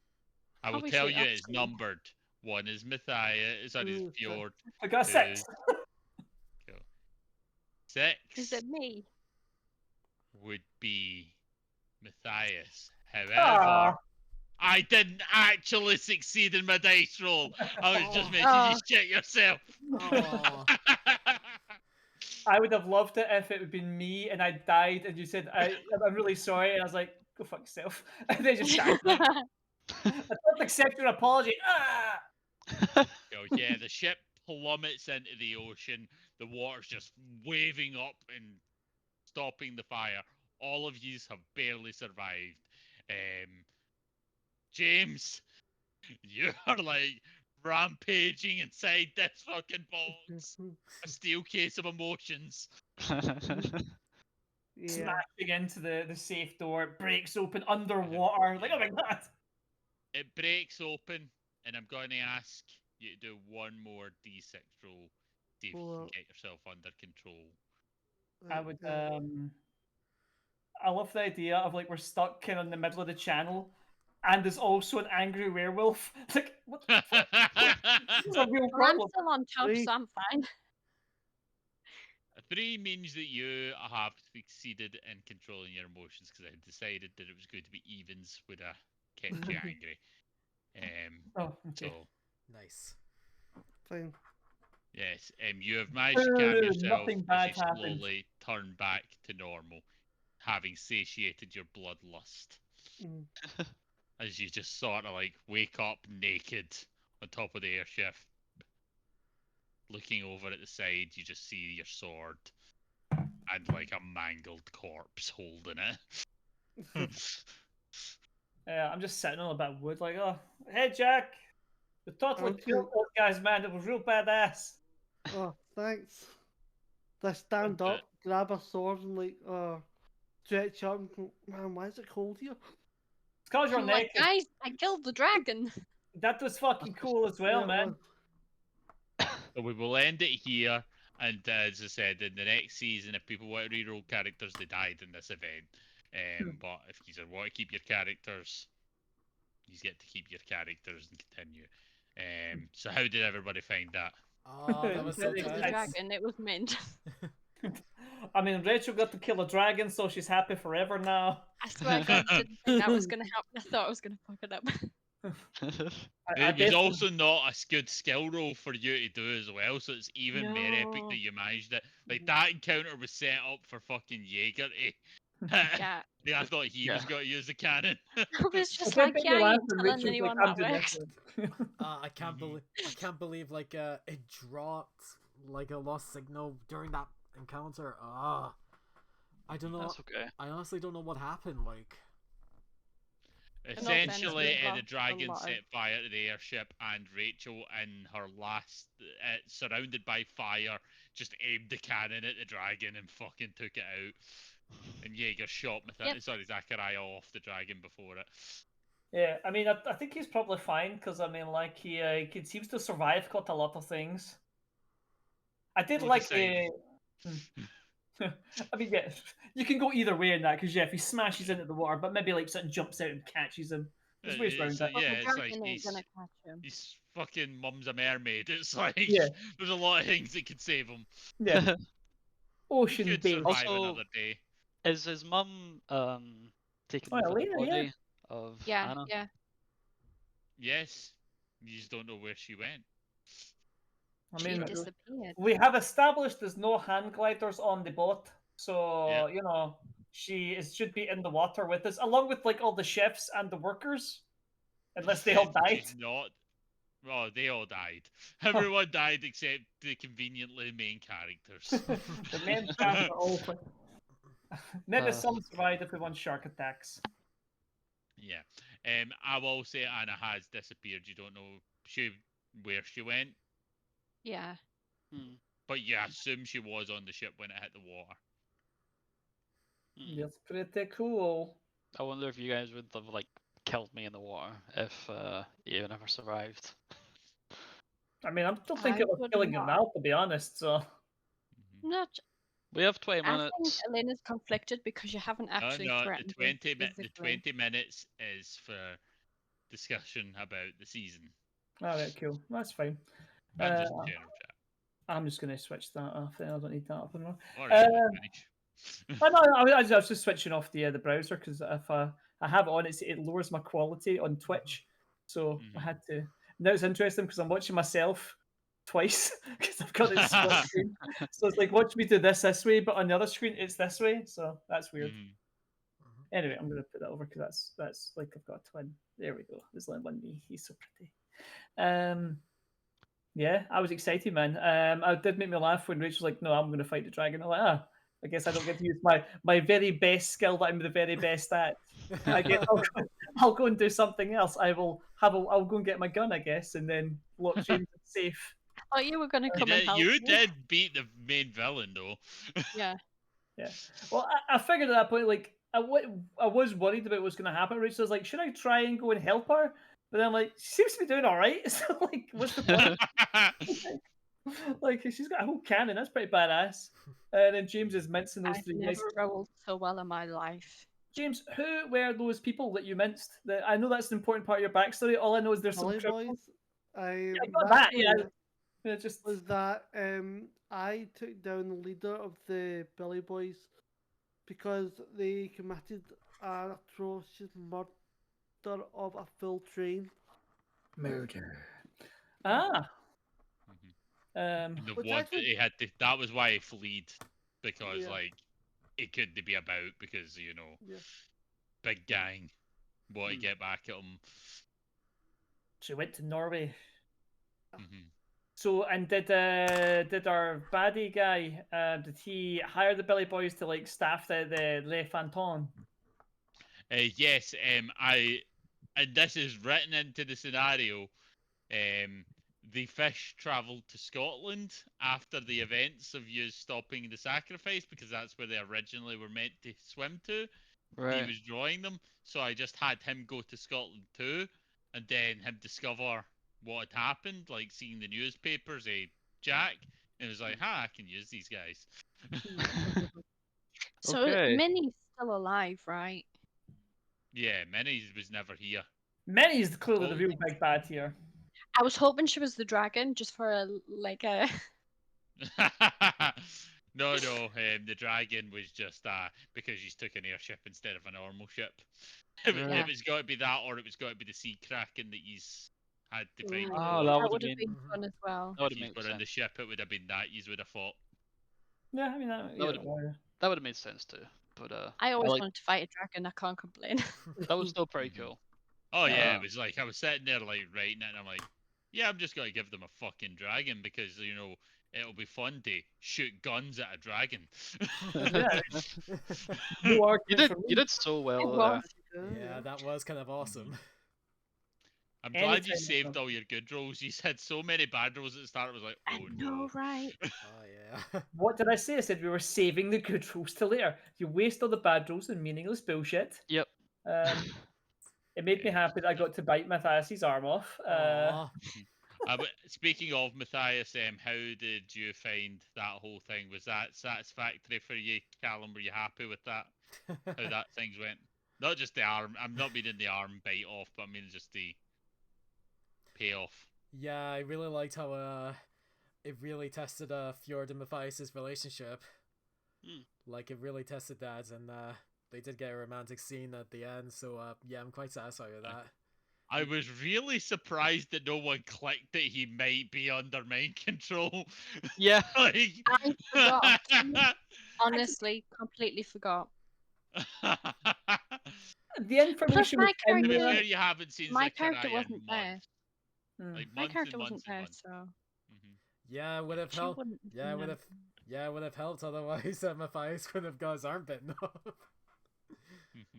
I will Probably tell shoot you off it's screen. numbered. One is Matthias, sorry, Ooh, Fjord. I got a 6. Cool. 6 Is it me? would be Matthias. However, Ah. I didn't actually succeed in my dice roll. I was just Oh. making you shit yourself. Oh, I would have loved it if it had been me and I died and you said, I'm really sorry. And I was like, go fuck yourself. And they just died. I don't accept your apology. Ah! So, yeah, the ship plummets into the ocean. The water's just waving up and stopping the fire. All of yous have barely survived. James, you're like rampaging inside this fucking box. A steel case of emotions. Yeah. Smashing into the safe door. It breaks open underwater. Like, oh my god. It breaks open, and I'm going to ask you to do one more d6 roll. See if you can Well, get yourself under control. I would I love the idea of like we're stuck kind of in the middle of the channel and there's also an angry werewolf. It's like what the fuck? This is a real Well, I'm problem. still on top, Three. so I'm fine. A 3 means that you have succeeded in controlling your emotions because I had decided that it was going to be evens would have kept you angry. Oh, okay. So nice. Fine. yes, you have managed to calm yourself nothing as bad you happened. slowly turn back to normal, having satiated your bloodlust. Mm. As you just sort of like wake up naked on top of the airship, looking over at the side, you just see your sword and like a mangled corpse holding it. I'm just sitting on a bit of wood, like, oh, hey Jack, we totally Okay. killed those guys, man. It was real badass. Oh, thanks. I stand That's up, grab a sword, and like, stretch up and go, man, why is it cold here? It's because you're I'm like, naked. guys, I killed the dragon. That was fucking cool as well, Yeah, it man. was. So we will end it here. And as I said, in the next season, if people want to reroll characters, they died in this event. But if you want to keep your characters, you get to keep your characters and continue. So how did everybody find that? Oh, that was so Killed Killed the good. dragon. It was mint. I mean, Rachel got to kill a dragon, so she's happy forever now. I swear, God, I didn't think that was gonna happen. I thought I was gonna fuck it up. I It was basically- also not a good skill roll for you to do as well, so it's even more epic No. that you managed it. Like that encounter was set up for fucking Jaeger to. Yeah. I thought he was Yeah. going to use the cannon. I was just I like, think yeah, the I last ain't time telling Rachel's anyone like, I'm that doing works. this one. I can't believe like it dropped like a lost signal during that encounter. I don't know. That's okay. I honestly don't know what happened. Like, Essentially, we've the lost a dragon lot of- set fire to the airship, and Rachel, in her last, surrounded by fire, just aimed the cannon at the dragon and fucking took it out. And Jaeger shot Zachariah off the dragon before it. Yeah, I mean, I think he's probably fine because I mean, like he seems to survive quite a lot of things. I did We'll like decide. I mean, yeah, you can go either way in that because if he smashes into the water, but maybe like something jumps out and catches him. There's ways around that. But Yeah, the it's like dragon ain't gonna catch him. he's fucking mum's a mermaid. It's like Yeah. there's a lot of things that could save him. Yeah, He ocean could based. survive Also- another day. Is his mum taking Oh, over Elena, the yeah. body of Yeah, Anna? yeah. Yes, you just don't know where she went. I She mean, disappeared. we have established there's no hand gliders on the boat, so Yeah. you know should be in the water with us, along with like all the chefs and the workers, unless they all died. She's not. Oh, they all died. Everyone died except the conveniently main characters. The main cast are all. Maybe some survived if we want shark attacks. Yeah. I will say Anna has disappeared. You don't know where she went, Yeah. Hmm. but you assume she was on the ship when it hit the water. Hmm. That's pretty cool. I wonder if you guys would have like killed me in the water if you never survived. I mean, I'm still I thinking of would killing you not. now, to be honest. So Mhm. Not. We have 20 I think minutes. Elena's conflicted because you haven't actually No, the threatened her 20 physically. minutes is for discussion about the season. all right, cool. That's fine. And just Uh, general chat. I'm just going to switch that off. I don't need that up anymore. Or you can Uh, finish. I was just switching off the browser because if I have it on, it lowers my quality on Twitch. So I Mhm. had to. Now it's interesting because I'm watching myself twice because I've got it split screen. So it's like watch me do this way, but on the other screen it's this way. So that's weird. Mhm. Anyway, I'm gonna put that over because that's like I've got a twin. There we go. There's only one me. He's so pretty. Yeah, I was excited, man. I did make me laugh when Rachel's like, "No, I'm going to fight the dragon." I'm like, "Ah, I guess I don't get to use my very best skill that I'm the very best at. I guess I'll go and do something else. I'll go and get my gun, I guess, and then lock James in safe." I thought you were going to come and help You me. did beat the main villain though. Yeah. Yeah. Well, I figured at that point, like, I was worried about what's going to happen. Rachel was like, "Should I try and go and help her?" But then I'm like, she seems to be doing all right. So like, what's the point? Like she's got a whole cannon. That's pretty badass. And then James is mincing those I've three never guys. rolled so well in my life. James, who were those people that you minced? I know that's an important part of your backstory. All I know is there's some Billy criminals. Boys. I I got that. Yeah. backstory Yeah, just was that I took down the leader of the Billy Boys because they committed an atrocious murder of a full train. murder. Ah. The Which one actually- that he had to, that was why he fled, because Yeah. like it couldn't be about because Yeah. big gang want to get back at him. She went to Norway. Mhm. So, and did our baddie guy? Did he hire the Billy Boys to like staff the Le Fantóme? Yes, and this is written into the scenario. The fish travelled to Scotland after the events of you stopping the sacrifice because that's where they originally were meant to swim to. He Right. was drawing them, so I just had him go to Scotland too, and then him discover what had happened, like seeing the newspapers, Jack, and it was like, I can use these guys. So Okay. Minnie's still alive, right? Yeah, Minnie was never here. Minnie's clearly the Oh. real big bad here. I was hoping she was the dragon just for a No, the dragon was just because you took an airship instead of a normal ship. It Yeah. was got to be that, or it was got to be the sea kraken that he's had to fight. Ooh, Oh, that that would've would have been- been fun as well. That would If have you made were in the sense. ship, it would have been that you would have fought. Yeah, I mean that. would've- Yeah, That would have made sense too. But I always like- wanted to fight a dragon. I can't complain. that was still pretty cool. Oh yeah, Yeah. it was like I was sitting there like writing it, and I'm like, yeah, I'm just gonna give them a fucking dragon because it'll be fun to shoot guns at a dragon. yeah. No You argument did for me. you did so It well. was. Yeah, that was kind of awesome. I'm glad you Anytime I saved go- all your good rolls. You said so many bad rolls at the start. It was like, I oh know, no. right? Oh yeah. What did I say? I said we were saving the good rolls till later. You waste all the bad rolls and meaningless bullshit. Yep. It made me Yeah. happy that I got to bite Matthias's arm off. Aw. But speaking of Matthias, how did you find that whole thing? Was that satisfactory for you, Callum? Were you happy with that? How that things went? Not just the arm. I'm not meaning the arm bite off, but I mean just the payoff. Yeah, I really liked how it really tested Fjord and Matthias' relationship. Hmm. Like it really tested that, and they did get a romantic scene at the end. So yeah, I'm quite satisfied with that. I was really surprised that no one clicked that he might be under mind control. Yeah. Like... I forgot. Honestly, completely forgot. The information my was in To be character- fair, you haven't seen my Zachariah character wasn't in there. months. Like My months character and wasn't months and there, months. so Yeah, it would have she helped. wouldn't. Yeah, it would know. have. Yeah, it would have helped. Otherwise, Matthias would have got his arm bitten off.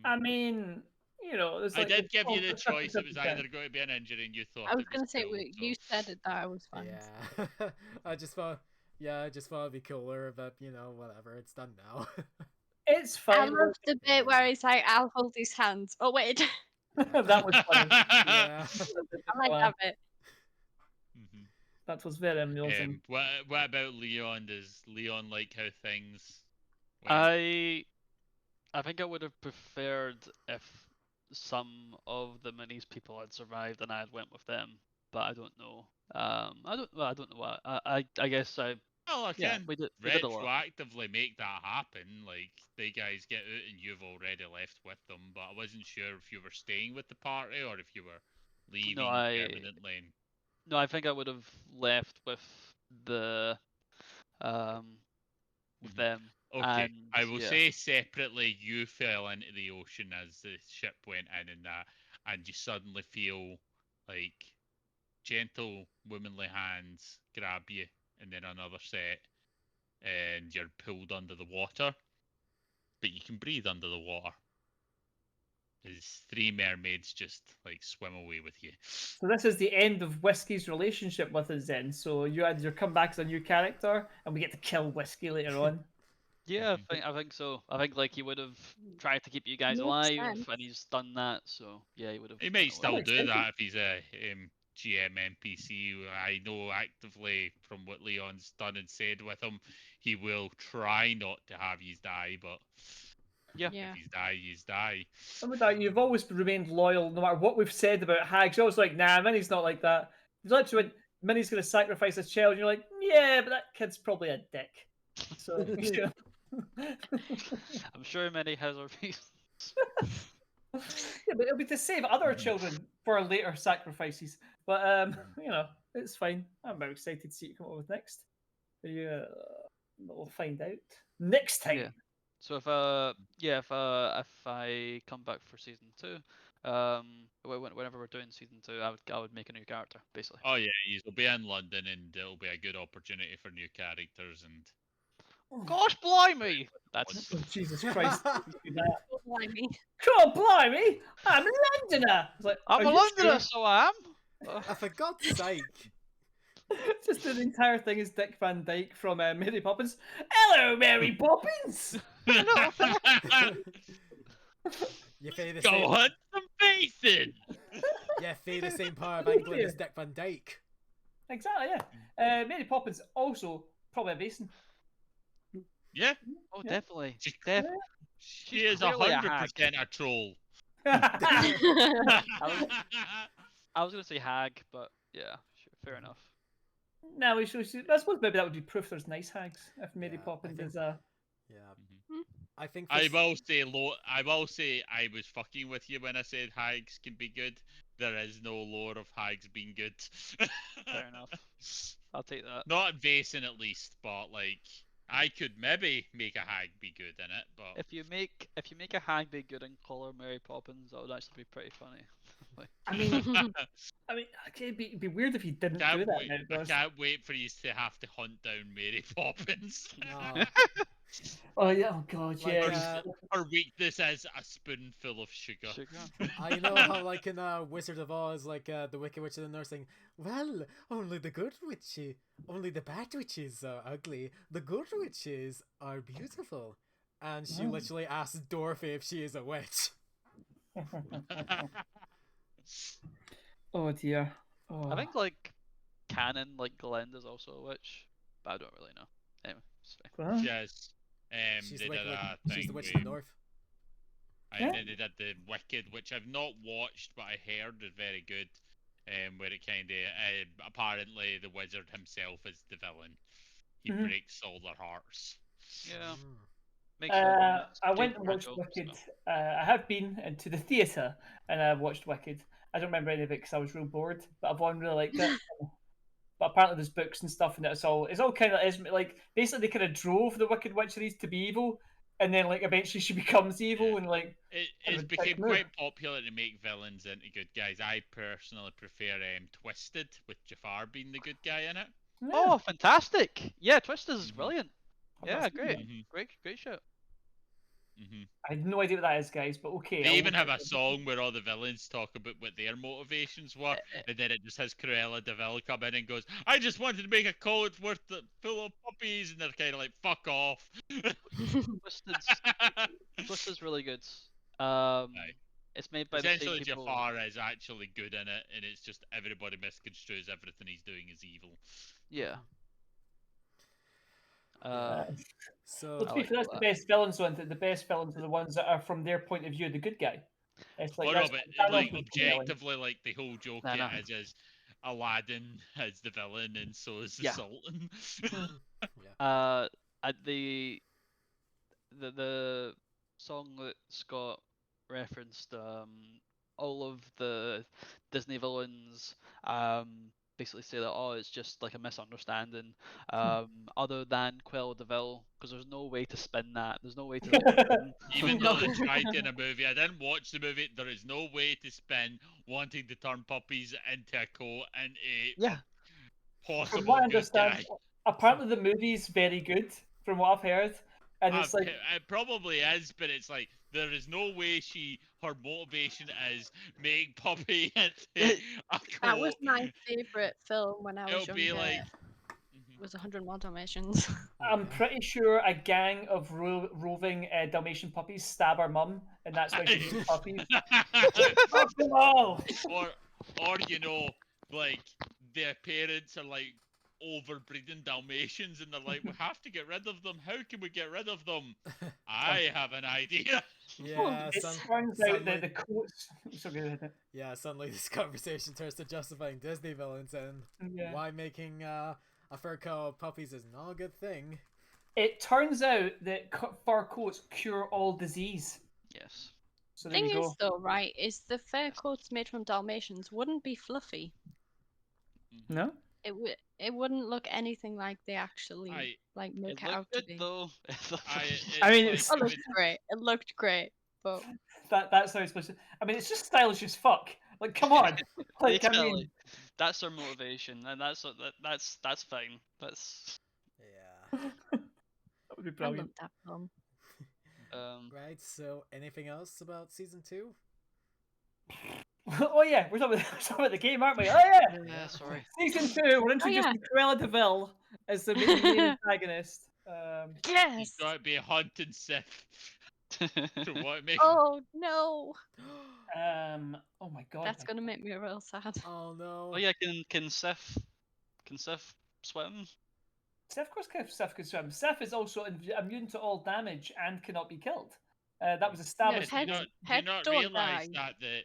I mean, there's I like did give you the the choice. It was 50%. either going to be an injury, and you thought I was it gonna was say cool, you so... said it that I was fine. Yeah, I just thought. Yeah, I just thought it'd be cooler, but whatever. It's done now. It's I fine. love the bit where he's like, "I'll hold his hands." Oh wait, That was funny. Yeah. I like that bit. Mhm. That was very amusing. What about Leon? Does Leon like how things went? I think I would have preferred if some of the minis people had survived and I had went with them, but I don't know. I don't know what. I guess Well, I Yeah, can we did a lot. retroactively make that happen. Like, the guys get out and you've already left with them, but I wasn't sure if you were staying with the party or if you were leaving permanently. No, I think I would have left with the with Mhm. them. Okay, And, I will yeah. say separately, you fell into the ocean as the ship went in and that, and you suddenly feel like gentle, womanly hands grab you, and then another set, and you're pulled under the water, but you can breathe under the water. As three mermaids just like swim away with you. So this is the end of Whiskey's relationship with us then. So you had your comeback as a new character, and we get to kill Whiskey later on. Yeah, I think so. I think like he would have tried to keep you guys Makes alive, sense. and he's done that. So yeah, he would have. He might still makes do sense. that if he's a GM NPC. I know actively from what Leon's done and said with him, he will try not to have you die, but Yeah. if he's die, he's die. And with that, you've always remained loyal no matter what we've said about Hags. You're always like, nah, Minnie's not like that. You literally went, Minnie's going to sacrifice a child, and you're like, yeah, but that kid's probably a dick. So, I'm sure many has a reason. Yeah, but it'll be to save other children for later sacrifices. But it's fine. I'm very excited to see what you come up with next. Yeah, we'll find out next time. Yeah. So if I come back for season 2, whenever we're doing season 2, I would make a new character basically. Oh yeah, he'll be in London, and it'll be a good opportunity for new characters. And Gosh, blimey! That's Oh, Jesus Christ! Do that. Oh, blimey. God blimey! I'm a Londoner. It's like, I'm are a you Londoner, sure? so I am. For God's sake! Just the entire thing is Dick Van Dyke from Mary Poppins. Hello, Mary Poppins. You feel the go same. hunt some Vaesen. Yeah, feel the same part of England as Dick Van Dyke. Exactly. Yeah. Mary Poppins also probably a Vaesen. Yeah, Oh, Yeah. definitely. She- Definitely. she is clearly a 100% a troll. I was gonna say hag, but yeah, sure, fair enough. No, I suppose maybe that would be proof there's nice hags if Mary Yeah, I Poppins think- is a. Yeah. Mhm. I think. I will say I was fucking with you when I said hags can be good. There is no lore of hags being good. Fair enough. I'll take that. Not Vaesen at least, but like I could maybe make a hag be good in it, but If you make a hag be good and call her Mary Poppins, that would actually be pretty funny. I mean, it'd be weird if he didn't do that. Now, I because- can't wait for you to have to hunt down Mary Poppins. No. Oh yeah, oh god, Like, yeah. Her weakness is a spoonful of sugar. I know how, like, in Wizard of Oz, like, the Wicked Witch of the North saying, well, only the bad witches are ugly, the good witches are beautiful. And she literally asks Dorothy if she is a witch. Oh dear. Oh. I think like canon, like Glinda's also a witch, but I don't really know. Anyway, it's fine. Well, Yes. She's They like, did a she's thing the witch of with- the North. And Yeah. then they did the Wicked, which I've not watched, but I heard is very good. Where it kind of apparently the wizard himself is the villain. He Mhm. breaks all their hearts. Yeah, Mm. makes sense. I went Jade and watched Fragile, Wicked. so. I have been into the theatre and I watched Wicked. I don't remember any of it because I was real bored, but I've one really liked it. But apparently there's books and stuff, and it's all kind of is like basically they kind of drove the Wicked Witcheries to be evil, and then like eventually she becomes evil, Yeah. and like It's Kind of a became dick move. quite popular to make villains into good guys. I personally prefer Twisted, with Jafar being the good guy in it. yeah, Oh, fantastic! Yeah, Twister's Mhm. brilliant. I've Yeah, not seen great, it. great show. I had no idea what that is, guys, but okay. They I'll even look have it a up. song where all the villains talk about what their motivations were, and then it just has Cruella de Vil come in and goes, "I just wanted to make a code full of puppies," and they're kind of like, "Fuck off." Twisted's really good. Aye. It's made by the same Essentially, people. Jafar is actually good in it, and it's just everybody misconstrues everything he's doing as evil. Yeah. Uh, So, Well, to I be like fair, that's all the that. best villains. The best villains are the ones that are from their point of view, the good guy. It's like Oh no, that's but Thanos like was compelling. objectively, like the whole joke No, no. is Aladdin as the villain, and so is the Yeah. Sultan. The song that Scott referenced, all of the Disney villains, basically say that it's just like a misunderstanding, other than Cruella de Vil, because there's no way to spin that. There's no way to. Even though they tried in a movie, I didn't watch the movie. There is no way to spin wanting to turn puppies into a coat and a Yeah. From possible what I good understand, guy. apparently the movie's very good, from what I've heard, and it's like It probably is, but it's like there is no way her motivation is make puppy into a coat. That was my favourite film when I was It'll be younger. like. Was 101 Dalmatians. I'm pretty sure a gang of roving Dalmatian puppies stab our mum, and that's why she makes puppies. Fuck them all! or you know, like their parents are like overbreeding Dalmatians, and they're like, "We have to get rid of them. How can we get rid of them? I have an idea." yeah, It turns out that the coats. Sorry, yeah, suddenly this conversation turns to justifying Disney villains and Yeah. why making a fur coat of puppies is not a good thing. It turns out that fur coats cure all disease. Yes. So there Thing you is, go. though, right, is the fur coats made from Dalmatians wouldn't be fluffy. No? It wouldn't look anything like they actually I- like make It it out looked to good be. though. I mean, like, it's- It looked great. It looked great, but That's how it's supposed to. I mean, it's just stylish as fuck. Like, come on. Like, I Literally, mean, that's their motivation, and that's fine. That's Yeah. that would be I brilliant. love that film. Right, so anything else about season 2? Oh yeah, we're talking about the game, aren't we? Oh yeah, Yeah, sorry. season 2. We're introducing Cruella de Vil as the main antagonist. He's Yes. got to be a hunting Sith. To what make Oh no, Oh my god, that's gonna make me real sad. Oh no. Oh yeah, can Sif swim? Seth, of course, Seth can swim. Seth is also immune to all damage and cannot be killed. That was Yeah, established. do you Heads- not heads don't realise die. that the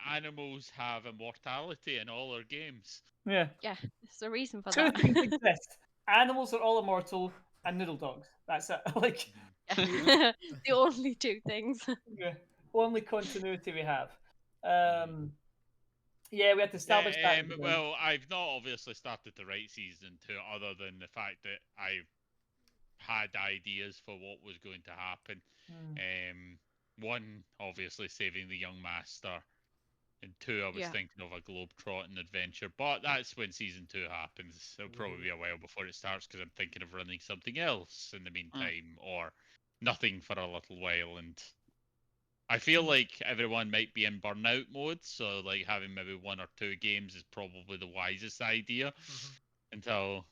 animals have immortality in all our games? Yeah. Yeah, there's a reason for Two that. things exist: animals are all immortal, and noodle dogs. That's it. Like, Yeah. The only two things. yeah, only continuity we have. Yeah, we had to establish that. at the beginning. Well, I've not obviously started to write season 2, other than the fact that I had ideas for what was going to happen. Hmm. One, obviously, saving the young master. In 2, I was Yeah. thinking of a globe-trotting adventure, but that's when season 2 happens. It'll probably be a while before it starts because I'm thinking of running something else in the meantime, or nothing for a little while. And I feel like everyone might be in burnout mode, so like having maybe 1 or 2 games is probably the wisest idea until.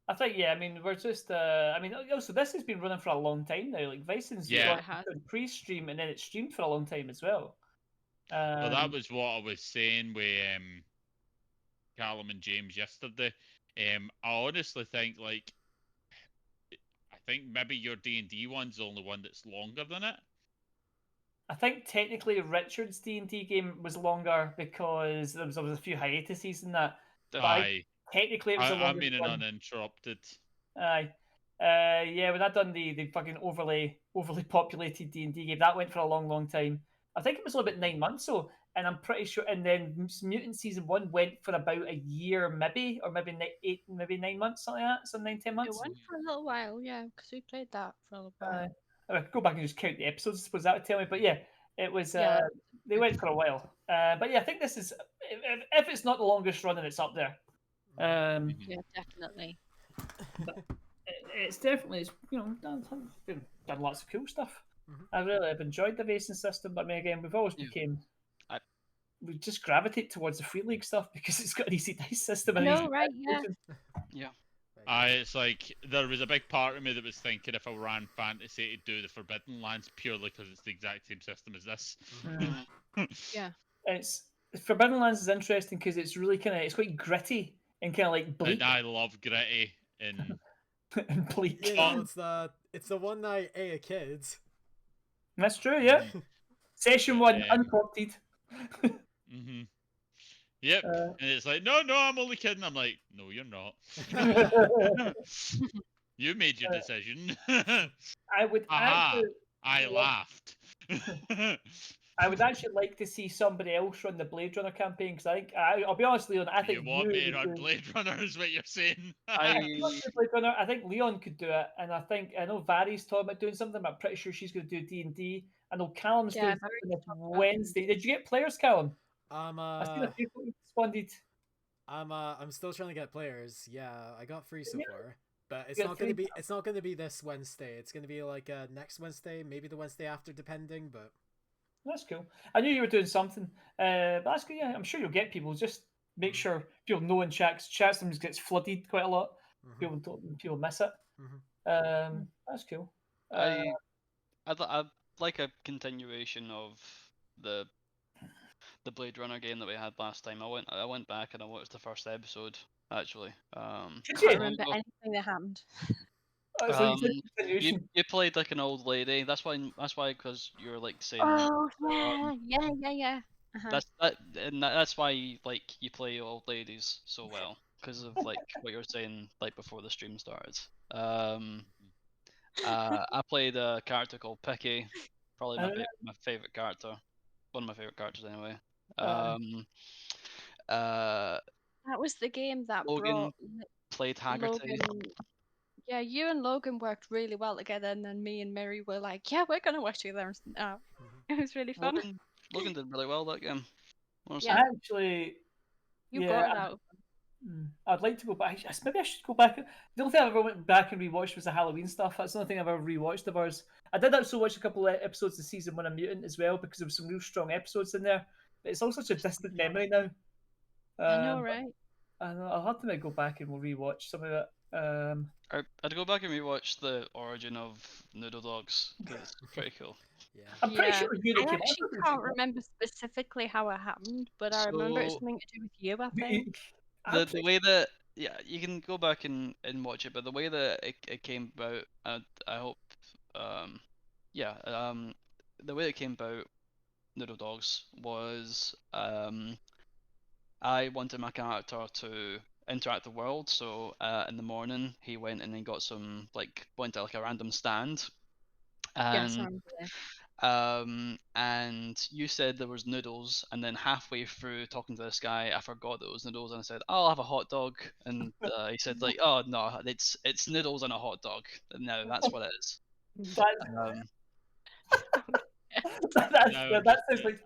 I think, yeah, I mean, we're just, I mean, also, this has been running for a long time now. Like, Vasen's Yeah. It has. got pre-stream, and then it's streamed for a long time as well. Well, that was what I was saying with Callum and James yesterday. I honestly think, like, I think maybe your D&D one's the only one that's longer than it. I think technically Richard's D&D game was longer because there was a few hiatuses in that. Aye. Technically, it was a I'm longer meaning one. uninterrupted. Aye. Yeah, when I done the fucking overly populated D&D game, that went for a long time. I think it was about 9 months, so, and I'm pretty sure. And then Mutant Season 1 went for about a year, maybe, or maybe 9 months, something like that, some 9-10 It months. went for a little while, yeah, because we played that for a little while. I could go back and just count the episodes. I suppose that would tell me. But yeah, it was. Yeah. They went for a while. But yeah, I think this is. If it's not the longest running, it's up there. Yeah, definitely. It's definitely, done lots of cool stuff. I've enjoyed the Vaesen system, but I mean, again, we've always we just gravitate towards the Free League stuff because it's got an easy dice system. And No, right, yeah. Yeah. It's like there was a big part of me that was thinking if I ran fantasy to do the Forbidden Lands purely because it's the exact same system as this. Yeah. It's Forbidden Lands is interesting because it's really it's quite gritty and kind of like bleak. And I love gritty and and bleak. Yeah, it's the one night a kids. That's true, yeah. Session 1 unprompted. Yep. And it's like, no, I'm only kidding. I'm like, no, you're not. You made your decision. I would actually, I laughed. I would actually like to see somebody else run the Blade Runner campaign because I think I'll be honest, Leon. I think you want me to run Blade Runner is what you're saying. Blade Runner. I think Leon could do it, and I know Vari's talking about doing something. But I'm pretty sure she's going to do D&D. I know Callum's doing something this Wednesday. Did you get players, Callum? I seen a few people responded. I'm still trying to get players. Yeah, I got 3 so far. But it's not going to be this Wednesday. It's going to be like next Wednesday, maybe the Wednesday after, depending. But that's cool. I knew you were doing something. But that's good. Yeah, I'm sure you'll get people. Just make sure people know in chat sometimes gets flooded quite a lot. People miss it. That's cool. I'd like a continuation of the Blade Runner game that we had last time. I went back and I watched the first episode actually. I can't remember anything that happened. You played like an old lady. That's why because you were like saying. Oh yeah. That's why like you play old ladies so well because of like what you were saying like before the stream started. I played a character called Picky, probably my favorite character, one of my favorite characters anyway. That was the game that Logan played Haggerty. Yeah, you and Logan worked really well together, and then me and Mary were like, "Yeah, we're gonna work together." It was really fun. Logan did really well that game. Honestly. Yeah, actually, you brought it out. I'd like to go back. Maybe I should go back. The only thing I ever went back and rewatched was the Halloween stuff. That's the only thing I've ever rewatched of ours. I did also watch a couple of episodes of season 1 of Mutant as well because there were some real strong episodes in there. But it's all such a distant memory now. I know, right? I know. I'll have to go back and we'll rewatch some of it. I'd go back and rewatch the origin of Noodle Dogs because it's pretty cool. Yeah. I'm pretty sure I actually can't remember specifically how it happened, but I remember it's something to do with you, I think. The way that you can go back and watch it, but the way that it came about, I hope the way it came about Noodle Dogs was I wanted my character to interact the world, so in the morning he went and then got some went to a random stand, and and you said there was noodles, and then halfway through talking to this guy I forgot that it was noodles, and I said, "Oh, I'll have a hot dog," and he said "Oh no, it's noodles and a hot dog." No, that's what it is. That sounds like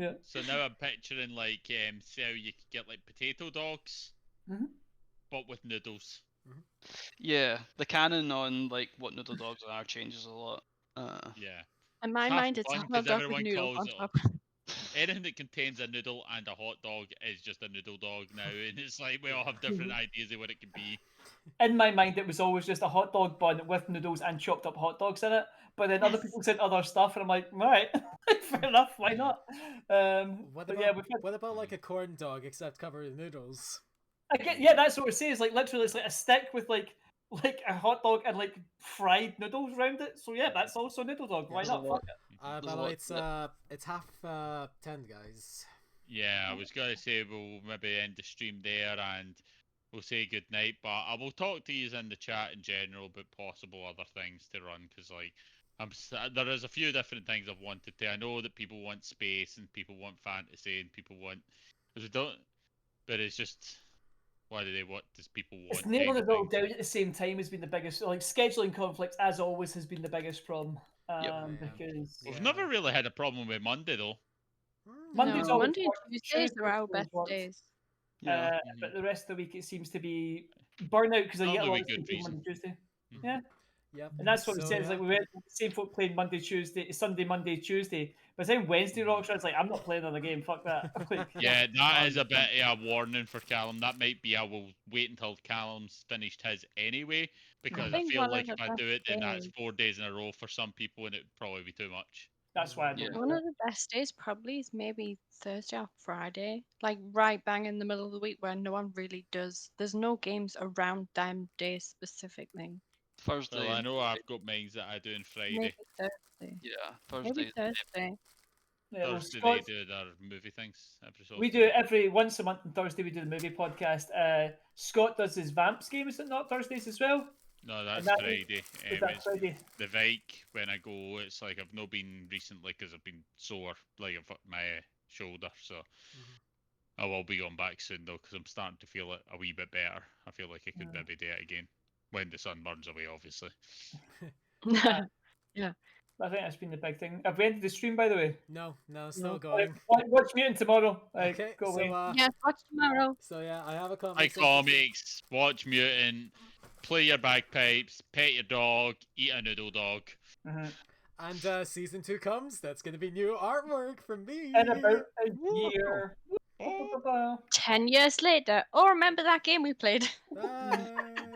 Yeah. So now I'm picturing like see how you could get like potato dogs, Mhm. but with noodles. Yeah, the canon on like what noodle dogs are changes a lot. Yeah. In my It's half mind, the it's a fun hot because dog with everyone noodles calls on it. top. Anything that contains a noodle and a hot dog is just a noodle dog now, and it's like we all have different ideas of what it could be. In my mind, it was always just a hot dog bun with noodles and chopped up hot dogs in it. But then other Yes. people said other stuff, and I'm like, right, fair enough, why not? What But about yeah, we've had, what about like a corn dog except covered in noodles? yeah, that's what it says. Like literally, it's like a stick with like a hot dog and like fried noodles around it. So yeah, that's also a noodle dog. Why Yeah. not? Fuck it. By There's the a way, lot it's half 10, guys. Yeah, I was gonna say we'll maybe end the stream there and we'll say good night. But I will talk to you in the chat in general about possible other things to run because like there is a few different things I've wanted to. I know that people want space and people want fantasy and people want. Because we don't, but it's just what do they? What does people It's want? nailing Kind it of all thing. down at the same time has been the biggest. Like scheduling conflicts, as always, has been the biggest problem. Yep. Yeah. Because We've Yeah. never really had a problem with Monday though. Monday's No, always Monday and worked, Tuesdays are Tuesdays our always best worked. days. Yeah. But the rest of the week it seems to be burnout because I get a Normally lot with of good sleep on reason. Monday, Tuesday. Mhm. Yeah, Yep. and that's what we So, said. It's like we went the same folk playing Monday, Tuesday, Sunday, Monday, Tuesday. But then Wednesday rocks around, it's like I'm not playing another game. Fuck that. Like, Yeah, that is a bit of a warning for Callum. That might be I will wait until Callum's finished his anyway, because I think feel one like of if the I best do it, then that's days. 4 days in a row for some people, and it'd probably be too much. that's why I don't Yeah. do One it. of the best days probably is maybe Thursday or Friday, like right bang in the middle of the week where no one really does. There's no games around them days specifically. Thursday. Well, I know I've got mines that I do on Friday. Maybe Thursday. Yeah, Maybe Thursday. Thursday. Yeah, well, Thursday Scott, they do their movie things every so we often. do it every once a month on Thursday. We do the movie podcast. Scott does his Vamps game, is it not Thursdays as well? No, that's that Friday. Is that It's Friday? the Vike when I go. It's like I've not been recently because I've been sore, like I've hurt my shoulder. So I will be going back soon though, because I'm starting to feel it a wee bit better. I feel like I could maybe do it again when the sun burns away, obviously. Yeah. I think that's been the big thing. Have we ended the stream, by the way? No, still No. going. Watch Mutant tomorrow. Okay, Go away. Yes, watch tomorrow. so yeah, I have a Hi comment. comics, watch Mutant, play your bagpipes, pet your dog, eat a noodle dog. Mhm. And season 2 comes. That's gonna be new artwork from me. In about a year. 10 years later. Oh, remember that game we played? Bye.